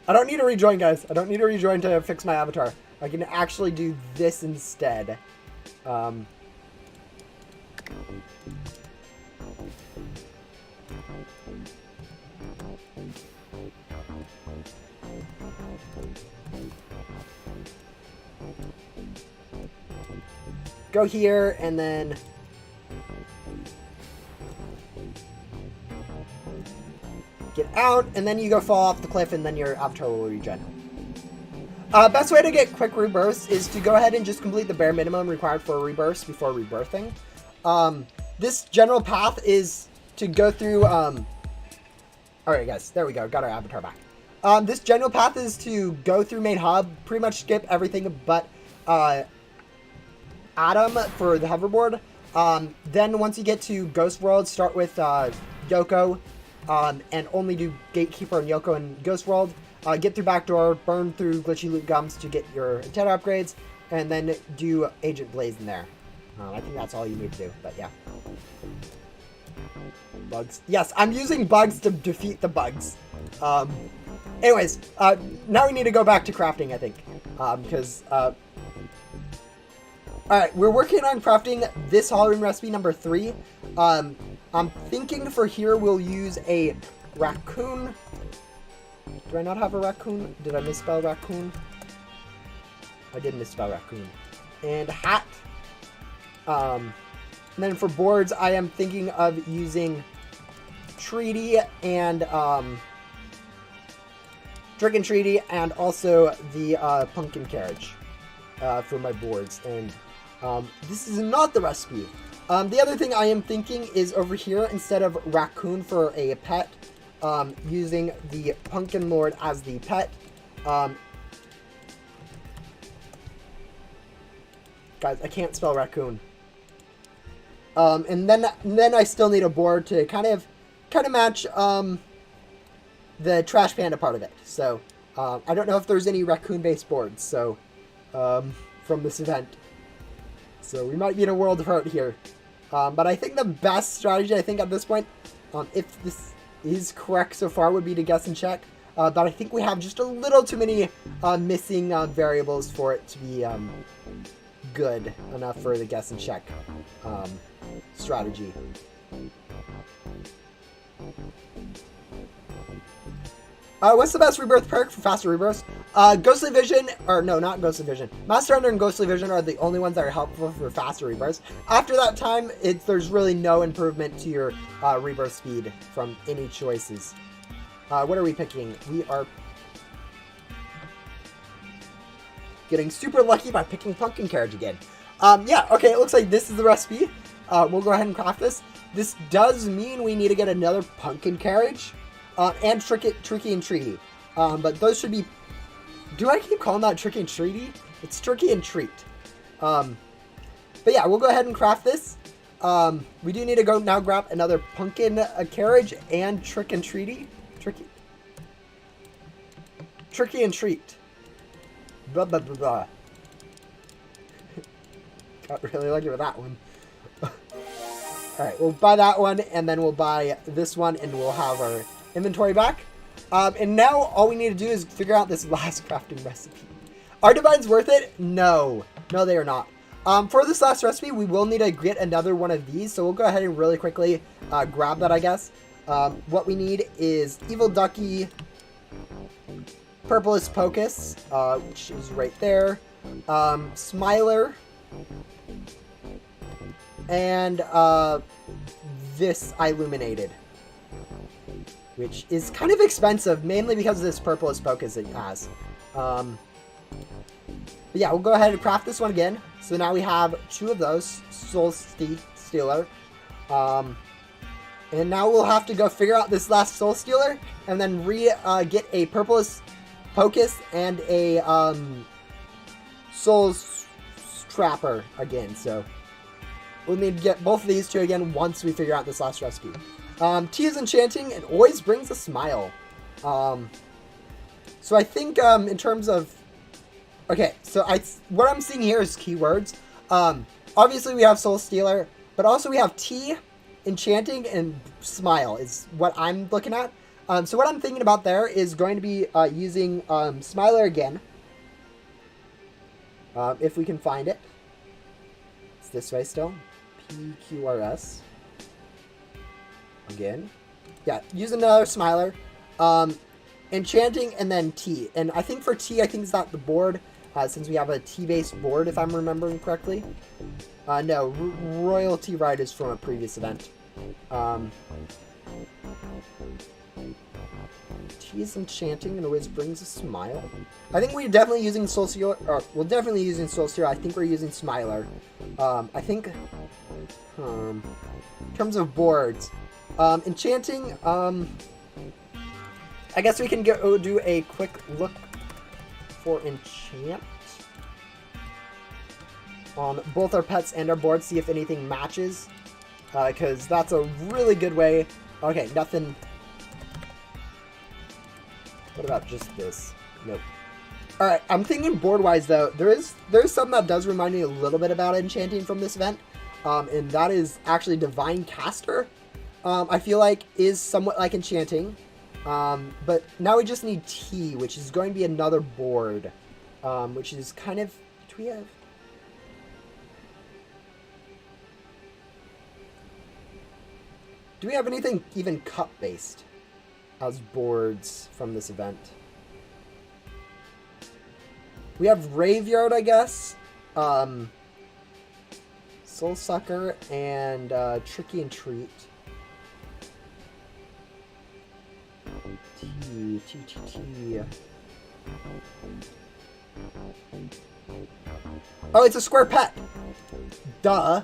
I don't need to rejoin, guys. I don't need to rejoin to fix my avatar. I can actually do this instead. Go here and then get out, and then you go fall off the cliff, and then your avatar will regen. Best way to get quick rebirths is to go ahead and just complete the bare minimum required for a rebirth before rebirthing. This general path is to go through... Alright guys, there we go, got our avatar back. This general path is to go through main hub, pretty much skip everything but Adam for the hoverboard. Then once you get to Ghost World, start with Yoko, and only do Gatekeeper and Yoko in Ghost World. Get through Backdoor, burn through Glitchy Loot Gums to get your antenna upgrades, and then do Agent Blaze in there. I think that's all you need to do, but yeah. Bugs. Yes, I'm using bugs to defeat the bugs. Anyways, now we need to go back to crafting, I think. Because, alright, we're working on crafting this Halloween recipe number 3. I'm thinking for here we'll use a raccoon. Do I not have a raccoon? Did I misspell raccoon? I did misspell raccoon. And hat. And then for boards, I am thinking of using treaty and Trick and Treaty, and also the pumpkin carriage for my boards. And this is not the recipe. The other thing I am thinking is over here, instead of raccoon for a pet, using the Pumpkin Lord as the pet. Guys, I can't spell raccoon. And then I still need a board to kind of match the Trash Panda part of it. So I don't know if there's any raccoon-based boards. So from this event, so we might be in a world of hurt here. But I think the best strategy, I think at this point, if this is correct so far, would be to guess and check. But I think we have just a little too many missing variables for it to be good enough for the guess and check strategy. What's the best rebirth perk for faster rebirths? Ghostly Vision, or no, not Ghostly Vision. Master Hunter and Ghostly Vision are the only ones that are helpful for faster rebirths. After that time, there's really no improvement to your rebirth speed from any choices. What are we picking? We are getting super lucky by picking Pumpkin Carriage again. Yeah, okay, it looks like this is the recipe. We'll go ahead and craft this. This does mean we need to get another Pumpkin Carriage. And Tricky and Treaty. But those should be... Do I keep calling that Tricky and Treaty? It's Tricky and Treat. But yeah, we'll go ahead and craft this. We do need to go now grab another Pumpkin Carriage and Trick and Treaty. Tricky and Treat. Blah, blah, blah, blah. Got really lucky with that one. Alright, we'll buy that one, and then we'll buy this one, and we'll have our inventory back. And now all we need to do is figure out this last crafting recipe. Are Divines worth it? No. No, they are not. For this last recipe, we will need to get another one of these, so we'll go ahead and really quickly grab that, I guess. What we need is Evil Ducky, Purplest Pocus, which is right there, Smiler, and this Illuminated, which is kind of expensive, mainly because of this Purplest Pocus it has. But yeah, we'll go ahead and craft this one again. So now we have 2 of those, Soul Stealer. And now we'll have to go figure out this last Soul Stealer, and then get a Purplest Pocus and a Soul Trapper again. So we'll need to get both of these 2 again once we figure out this last recipe. Tea is enchanting and always brings a smile. So I think in terms of... Okay, so what I'm seeing here is keywords. Obviously we have Soul Stealer, but also we have tea, enchanting, and smile is what I'm looking at. So what I'm thinking about there is going to be using Smiler again. If we can find it. It's this way still. PQRS. Again. Yeah, use another Smiler. Enchanting and then tea. And I think for tea, I think it's not the board, since we have a tea-based board, if I'm remembering correctly. No, Royalty Ride is from a previous event. T is enchanting and always brings a smile. I think we're definitely using Soul Stealer, or we're definitely using Soul Stealer. I think we're using Smiler. I think, in terms of boards, enchanting, I guess we can go do a quick look for enchant on both our pets and our boards, see if anything matches, because that's a really good way. Okay, nothing. What about just this? Nope. All right, I'm thinking board-wise though. There's something that does remind me a little bit about enchanting from this event, and that is actually Divine Caster. I feel like is somewhat like enchanting, but now we just need T, which is going to be another board, which is kind of. Do we have? Do we have anything even cup-based as boards from this event? We have Graveyard, I guess, Soul Sucker, and Tricky and Treat. T. Oh, it's a square pet. Duh.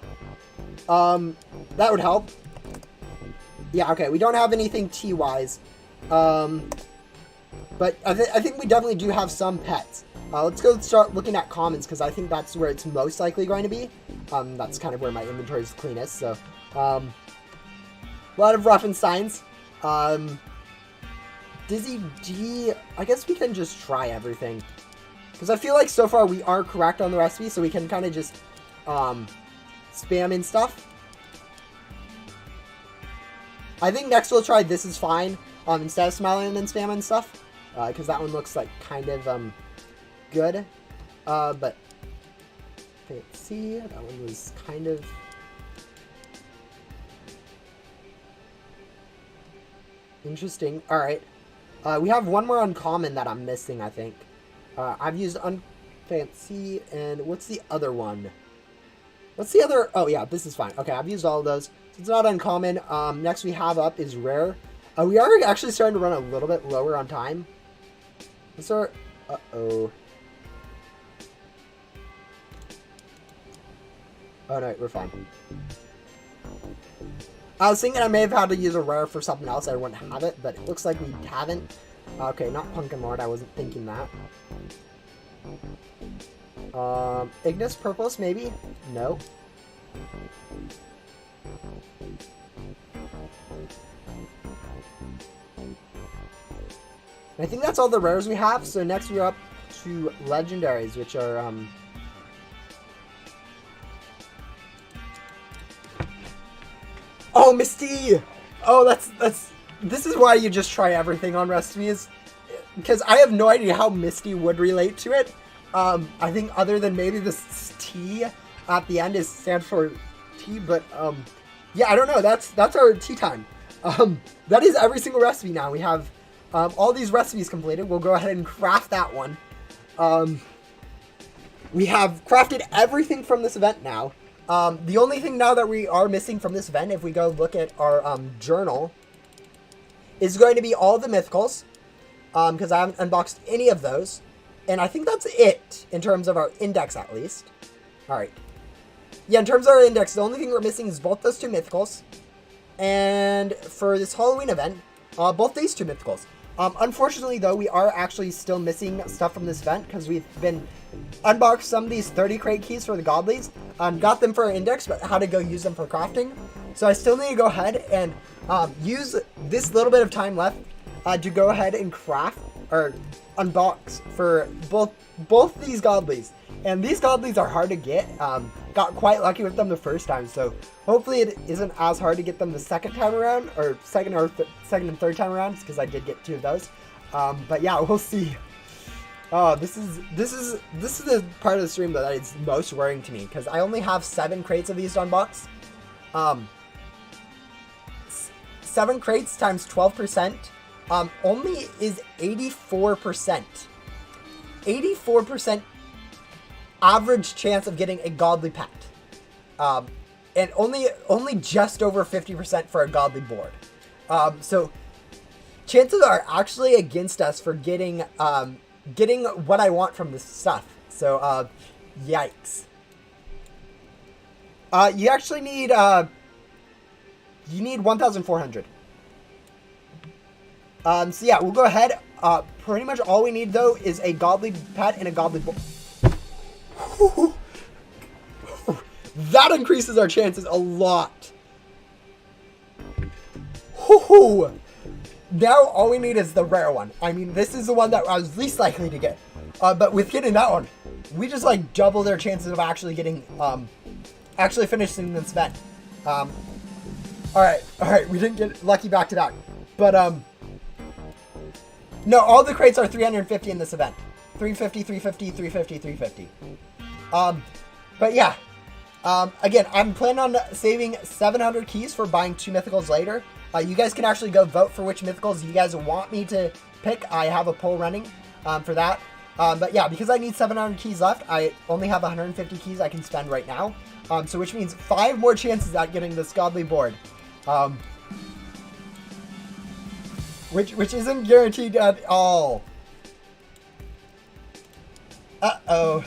That would help. Yeah, okay, we don't have anything T-wise. But I think we definitely do have some pets. Let's go start looking at commons, because I think that's where it's most likely going to be. That's kind of where my inventory is cleanest, so. A lot of Ruffensteins. Dizzy G, I guess we can just try everything. Because I feel like so far we are correct on the recipe, so we can kind of just spam in stuff. I think next we'll try This Is Fine instead of smiling and spamming stuff, because that one looks like kind of good. But let's see, that one was kind of interesting. All right, we have one more uncommon that I'm missing. I think I've used Unfancy, and what's the other one? What's the other? Oh yeah, This Is Fine. Okay, I've used all of those. It's not uncommon. Next we have up is Rare. We are actually starting to run a little bit lower on time. Let's start. Uh-oh. Oh no, we're fine. I was thinking I may have had to use a Rare for something else. I wouldn't have it, but it looks like we haven't. Okay, not Pumpkin Lord. I wasn't thinking that. Ignis Purpose, maybe? No. I think that's all the rares we have. So next we're up to legendaries, which are oh, Misty! Oh, this is why you just try everything on recipes, because I have no idea how Misty would relate to it. I think other than maybe this T at the end stands for T, but yeah, I don't know. That's our tea time. That is every single recipe now. We have all these recipes completed. We'll go ahead and craft that one. We have crafted everything from this event now. The only thing now that we are missing from this event, if we go look at our journal, is going to be all the mythicals, because I haven't unboxed any of those. And I think that's it in terms of our index, at least. All right. Yeah, in terms of our index, the only thing we're missing is both those two mythicals. And for this Halloween event, both these two mythicals. Unfortunately, though, we are actually still missing stuff from this event, because we've been unboxed some of these 30 crate keys for the Godlies, got them for our index, but how to go use them for crafting. So I still need to go ahead and use this little bit of time left to go ahead and craft or unbox for both these Godlies. And these Godlies are hard to get. Got quite lucky with them the first time, so hopefully it isn't as hard to get them the second time around, or second and third time around, because I did get two of those. But yeah, we'll see. Oh, this is the part of the stream that is most worrying to me, because I only have 7 crates of these to unbox. 7 crates times 12%. Only is 84%. 84% average chance of getting a godly pet. And only just over 50% for a godly board. So chances are actually against us for getting getting what I want from this stuff. So, yikes. You actually need, you need 1,400. So yeah, we'll go ahead. Pretty much all we need, though, is a godly pet and a godly boar. That increases our chances a lot. Now all we need is the rare one. I mean, this is the one that I was least likely to get. But with getting that one, we just like double their chances of actually getting, actually finishing this event. All right, we didn't get lucky back to back, but no, all the crates are 350 in this event. 350, 350, 350, 350. But yeah, again, I'm planning on saving 700 keys for buying 2 mythicals later. You guys can actually go vote for which mythicals you guys want me to pick. I have a poll running for that. But yeah, because I need 700 keys left, I only have 150 keys I can spend right now. So which means 5 more chances at getting this godly board. Which isn't guaranteed at all. Uh-oh.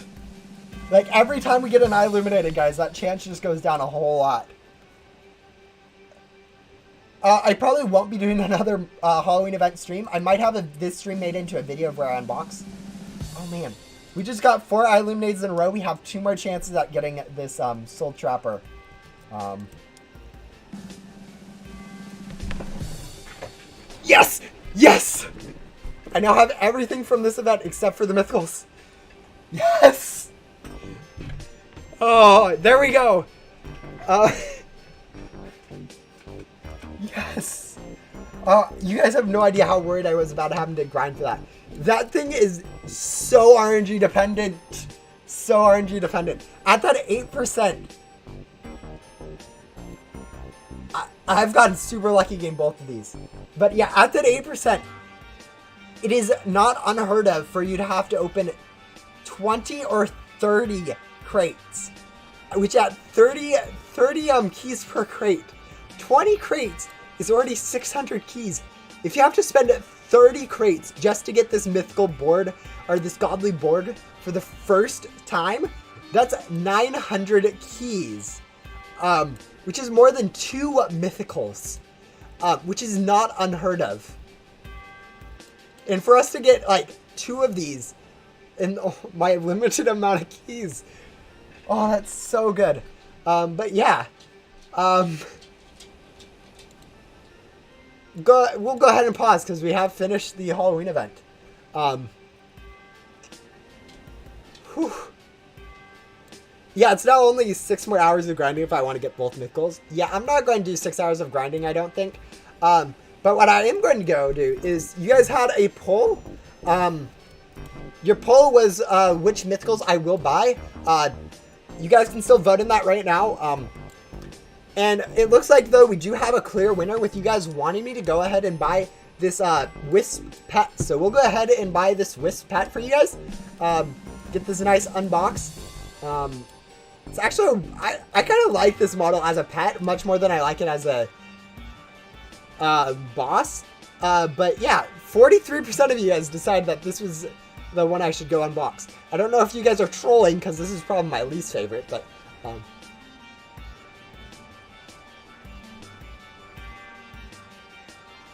Like, every time we get an eye illuminated, guys, that chance just goes down a whole lot. I probably won't be doing another Halloween event stream. I might have this stream made into a video of where I unbox. Oh, man. We just got 4 eye illuminateds in a row. We have 2 more chances at getting this Soul Trapper. Yes! Yes! I now have everything from this event except for the mythicals. Yes! Oh, there we go. Yes. You guys have no idea how worried I was about having to grind for that. That thing is so RNG dependent. So RNG dependent. At that 8%, I've gotten super lucky getting both of these. But yeah, at that 8%, it is not unheard of for you to have to open 20 or 30 crates. Which at 30 keys per crate, 20 crates is already 600 keys. If you have to spend 30 crates just to get this mythical board, or this godly board for the first time, that's 900 keys. Which is more than 2 mythicals. Which is not unheard of. And for us to get, like, 2 of these in my limited amount of keys, oh, that's so good. But yeah. We'll go ahead and pause because we have finished the Halloween event. Whew. Yeah, it's now only 6 more hours of grinding if I want to get both mythicals. Yeah, I'm not going to do 6 hours of grinding, I don't think. But what I am going to go do is, you guys had a poll. Your poll was which mythicals I will buy. You guys can still vote in that right now. And it looks like, though, we do have a clear winner with you guys wanting me to go ahead and buy this Wisp pet. So we'll go ahead and buy this Wisp pet for you guys. Get this nice unbox. It's actually, I kind of like this model as a pet much more than I like it as a boss. But yeah, 43% of you guys decided that this was the one I should go unbox. I don't know if you guys are trolling, because this is probably my least favorite, but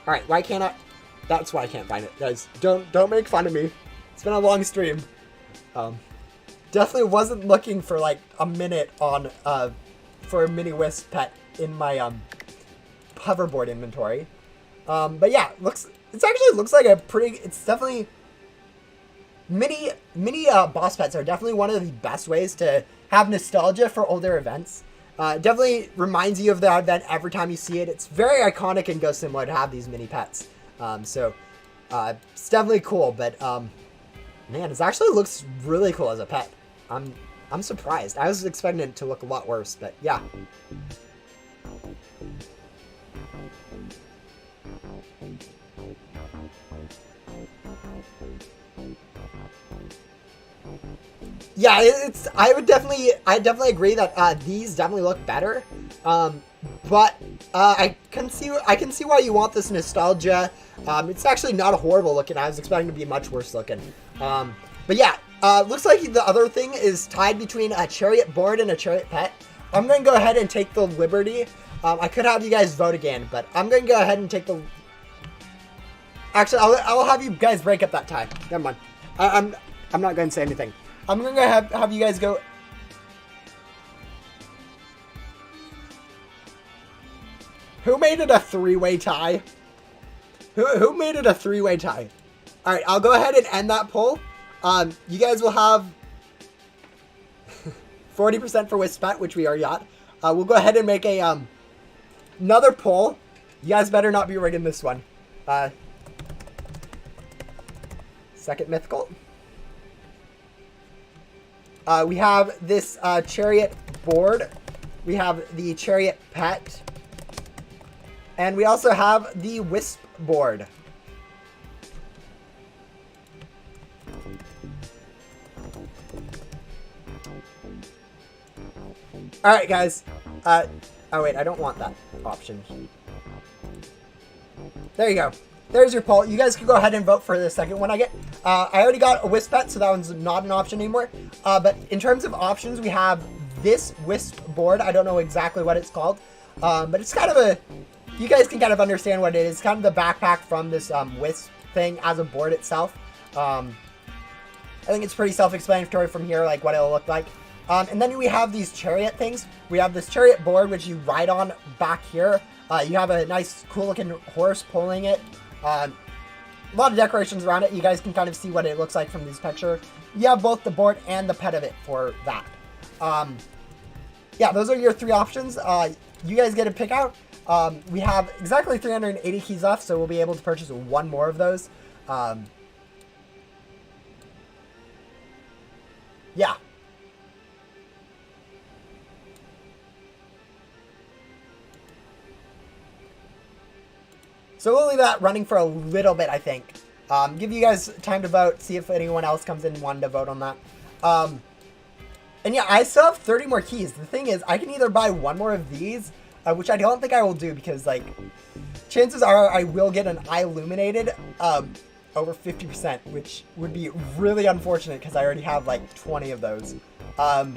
alright, why can't I? That's why I can't find it, guys. Don't make fun of me. It's been a long stream. Definitely wasn't looking for like a minute on for a mini Wisp pet in my hoverboard inventory. But yeah, it actually looks like a pretty. It's definitely mini boss pets are definitely one of the best ways to have nostalgia for older events. Definitely reminds you of the event every time you see it. It's very iconic and Ghost Similar to have these mini pets. So it's definitely cool. But man, it actually looks really cool as a pet. I'm surprised. I was expecting it to look a lot worse, but yeah. Yeah, I definitely agree that these definitely look better. But I can see why you want this nostalgia. It's actually not horrible looking. I was expecting it to be much worse looking. But yeah, looks like the other thing is tied between a chariot board and a chariot pet. I'm going to go ahead and take the liberty. I could have you guys vote again, but I'm going to go ahead and take the... Actually, I'll have you guys break up that tie. Never mind. I'm not going to say anything. I'm going to have you guys go... Who made it a three-way tie? Who made it a three-way tie? All right, I'll go ahead and end that poll. You guys will have 40% for Wispet, which we already got. We'll go ahead and make a another poll. You guys better not be rigging this one. Second mythical. We have this chariot board. We have the chariot pet. And we also have the Wisp board. Alright, guys. Oh, wait, I don't want that option. There you go. There's your poll. You guys can go ahead and vote for the second one I get. I already got a Wisp pet, so that one's not an option anymore. But in terms of options, we have this Wisp board. I don't know exactly what it's called. But it's kind of a... You guys can kind of understand what it is. It's kind of the backpack from this Wisp thing as a board itself. I think it's pretty self-explanatory from here, like what it'll look like. And then we have these chariot things. We have this chariot board, which you ride on back here. You have a nice, cool-looking horse pulling it. A lot of decorations around it. You guys can kind of see what it looks like from this picture. You have both the board and the pet of it for that. Yeah, those are your three options. You guys get to pick out. We have exactly 380 keys left, so we'll be able to purchase one more of those. Yeah. So we'll leave that running for a little bit, I think. Give you guys time to vote, see if anyone else comes in and wanted to vote on that. And yeah, I still have 30 more keys. The thing is, I can either buy one more of these, which I don't think I will do because, like, chances are I will get an eye illuminated over 50%, which would be really unfortunate because I already have, like, 20 of those. Like,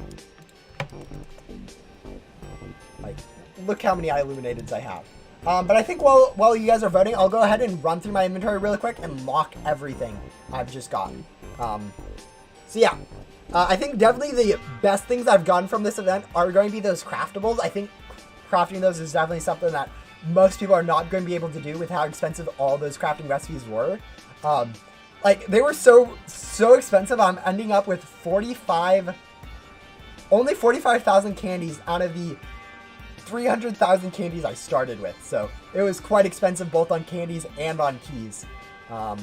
look how many eye illuminateds I have. But I think while you guys are voting, I'll go ahead and run through my inventory really quick and lock everything I've just gotten. So yeah, I think definitely the best things I've gotten from this event are going to be those craftables. I think crafting those is definitely something that most people are not going to be able to do with how expensive all those crafting recipes were. Like, they were so expensive, I'm ending up with only 45,000 candies out of the 300,000 candies I started with, so it was quite expensive both on candies and on keys. But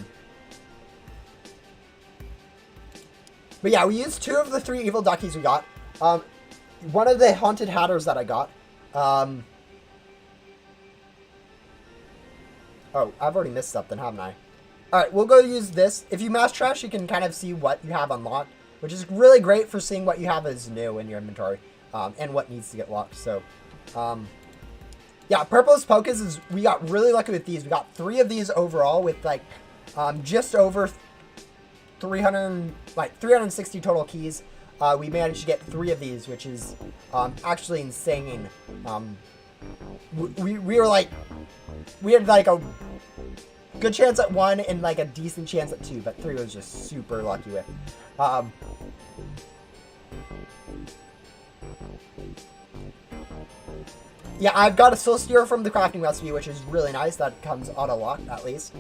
yeah, we used 2 of the 3 evil duckies we got. One of the haunted hatters that I got. Oh, I've already missed something, haven't I? Alright, we'll go use this. If you mass trash, you can kind of see what you have unlocked, which is really great for seeing what you have as new in your inventory, and what needs to get locked, so... yeah, Purple's Pocus is, we got really lucky with these. We got 3 of these overall with like, just over 360 total keys. We managed to get 3 of these, which is, actually insane. We were like, we had like a good chance at 1 and like a decent chance at 2, but 3 was just super lucky with. Yeah, I've got a Soul Steer from the crafting recipe, which is really nice. That comes auto-locked, at least.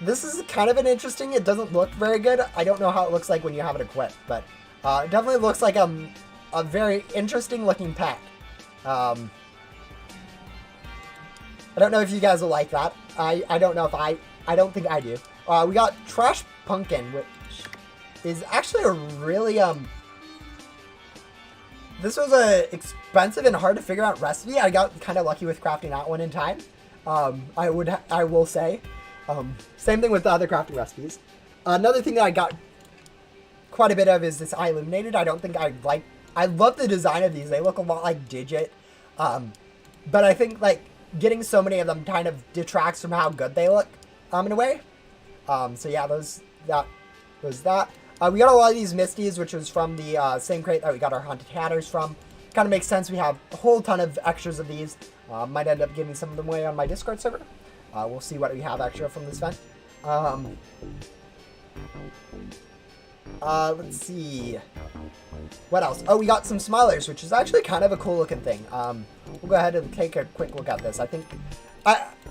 This is kind of an interesting... It doesn't look very good. I don't know how it looks like when you have it equipped, but it definitely looks like a very interesting-looking pet. I don't know if you guys will like that. I don't know if I don't think I do. We got Trash Pumpkin, which is actually a really... This was a expensive and hard to figure out recipe. I got kind of lucky with crafting that one in time. I will say. Same thing with the other crafting recipes. Another thing that I got quite a bit of is this eye illuminated. I don't think I love the design of these. They look a lot like Digit. but I think like getting so many of them kind of detracts from how good they look, in a way. So yeah, that was that. We got a lot of these Misties, which was from the same crate that we got our Haunted Hatters from. Kind of makes sense. We have a whole ton of extras of these. Might end up giving some of them away on my Discord server. We'll see what we have extra from this event. Let's see. What else? Oh, we got some Smilers, which is actually kind of a cool looking thing. We'll go ahead and take a quick look at this. I think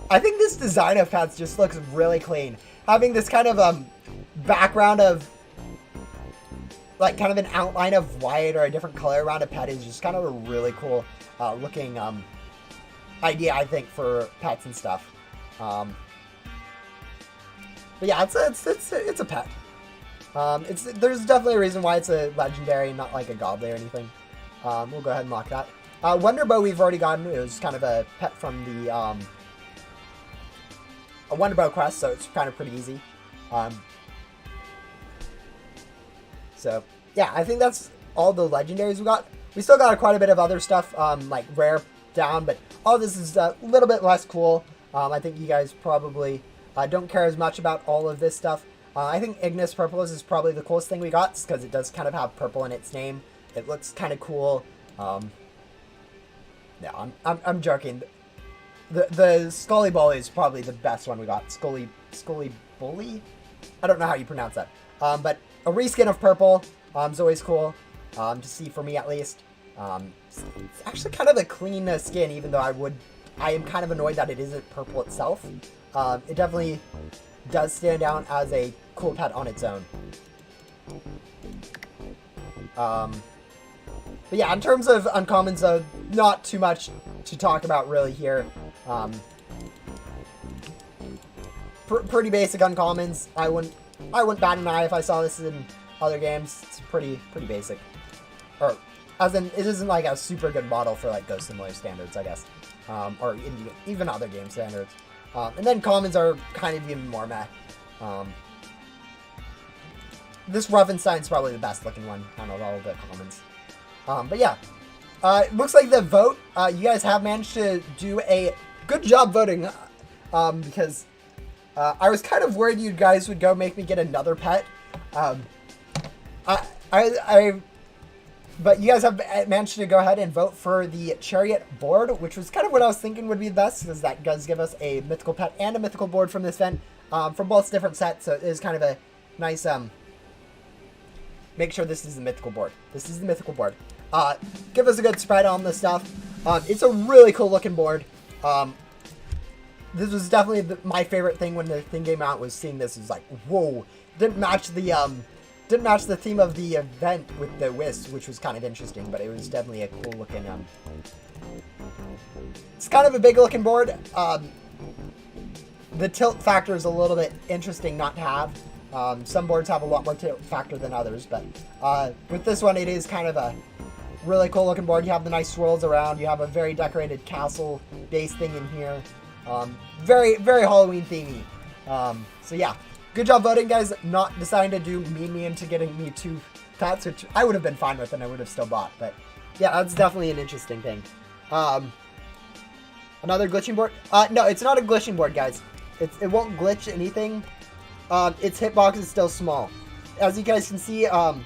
this design of pets just looks really clean. Having this kind of background of like kind of an outline of white or a different color around a pet is just kind of a really cool looking idea, I think, for pets and stuff. But yeah, it's a pet. There's definitely a reason why it's a legendary, not like a godly or anything. We'll go ahead and lock that. Wonderbow we've already gotten. It was kind of a pet from the a Wonderbow quest, so it's kind of pretty easy. So yeah, I think that's all the legendaries we got. We still got quite a bit of other stuff, like rare down, but all this is a little bit less cool. I think you guys probably don't care as much about all of this stuff. I think Ignis Purples is probably the coolest thing we got, because it does kind of have purple in its name. It looks kind of cool. Yeah, I'm joking. The Scully Bully is probably the best one we got. Scully Bully? I don't know how you pronounce that. But a reskin of purple is always cool to see, for me at least. It's actually kind of a clean skin, even though I am kind of annoyed that it isn't purple itself. It definitely does stand out as a cool pet on its own. But yeah, in terms of uncommons, not too much to talk about really here. Pretty basic uncommons. I wouldn't bat an eye if I saw this in other games. It's pretty basic. Or, as in, it isn't like a super good model for like Ghost Simulator standards, I guess. Or even other game standards. And then commons are kind of even more meh. This Ruffenstein's probably the best looking one out of all the commons. But yeah, it looks like the vote, you guys have managed to do a good job voting, because I was kind of worried you guys would go make me get another pet. But you guys have managed to go ahead and vote for the Chariot board, which was kind of what I was thinking would be the best, because that does give us a mythical pet and a mythical board from this event, from both different sets, so it is kind of a nice, make sure this is the mythical board. This is the mythical board. Give us a good spread on this stuff. It's a really cool looking board. This was definitely my favorite thing when the thing came out, was seeing this. It was like, whoa. Didn't match the theme of the event with the Wisp, which was kind of interesting, but it was definitely a cool looking, it's kind of a big looking board. The tilt factor is a little bit interesting not to have. Some boards have a lot more tilt factor than others, but with this one, it is kind of a really cool looking board. You have the nice swirls around. You have a very decorated castle base thing in here. Very, very Halloween themey. So yeah, good job voting, guys. Not deciding to do me into getting me 2 pets, which I would have been fine with and I would have still bought. But yeah, that's definitely an interesting thing. Another glitching board? No, it's not a glitching board, guys. It won't glitch anything. Its hitbox is still small. As you guys can see, okay,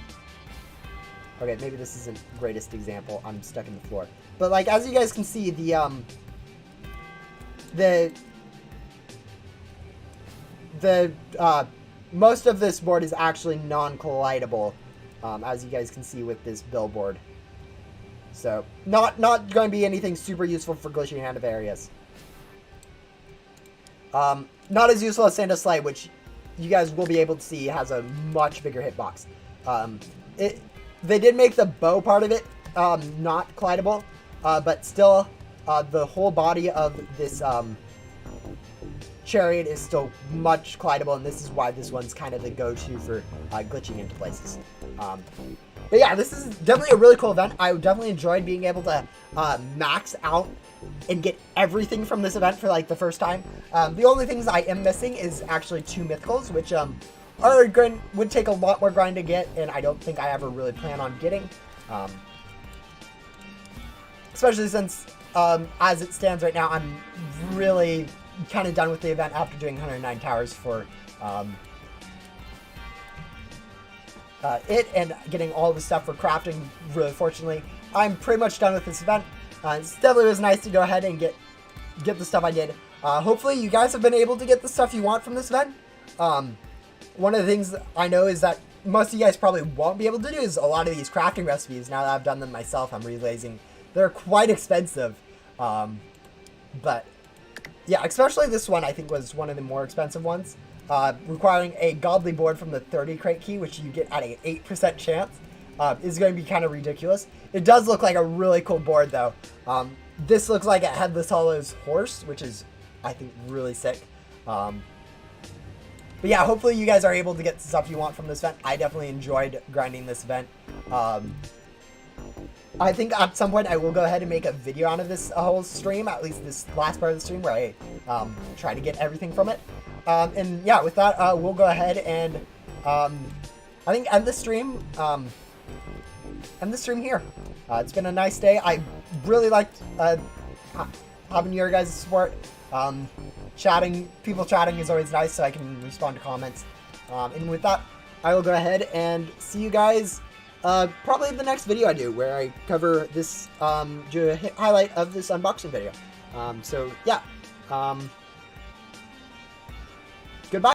maybe this isn't the greatest example. I'm stuck in the floor. But like, as you guys can see, most of this board is actually non-collidable, as you guys can see with this billboard. So not going to be anything super useful for glitching out of areas. Not as useful as Santa's Sleigh, which you guys will be able to see has a much bigger hitbox. They did make the bow part of it not collidable, but still the whole body of this Chariot is still much collidable, and this is why this one's kind of the go-to for glitching into places. But yeah, this is definitely a really cool event. I definitely enjoyed being able to max out and get everything from this event for like the first time. The only things I am missing is actually 2 mythicals, which would take a lot more grind to get, and I don't think I ever really plan on getting. Especially since as it stands right now, I'm really kind of done with the event after doing 109 towers for it and getting all the stuff for crafting. Really, fortunately, I'm pretty much done with this event. It definitely was nice to go ahead and get the stuff I did. Hopefully, you guys have been able to get the stuff you want from this event. One of the things I know is that most of you guys probably won't be able to do is a lot of these crafting recipes. Now that I've done them myself, I'm realizing they're quite expensive. But yeah, especially this one I think was one of the more expensive ones, requiring a godly board from the 30 crate key, which you get at an 8% chance, is going to be kind of ridiculous. It does look like a really cool board though. This looks like a Headless Hollow's horse, which is, I think, really sick. But yeah, hopefully you guys are able to get the stuff you want from this event. I definitely enjoyed grinding this event. I think at some point I will go ahead and make a video out of this whole stream, at least this last part of the stream where I try to get everything from it. And yeah, with that, we'll go ahead and I think end the stream. End the stream here. It's been a nice day. I really liked having your guys' support. People chatting is always nice, so I can respond to comments. And with that, I will go ahead and see you guys probably in the next video I do, where I cover this, do a highlight of this unboxing video. So yeah,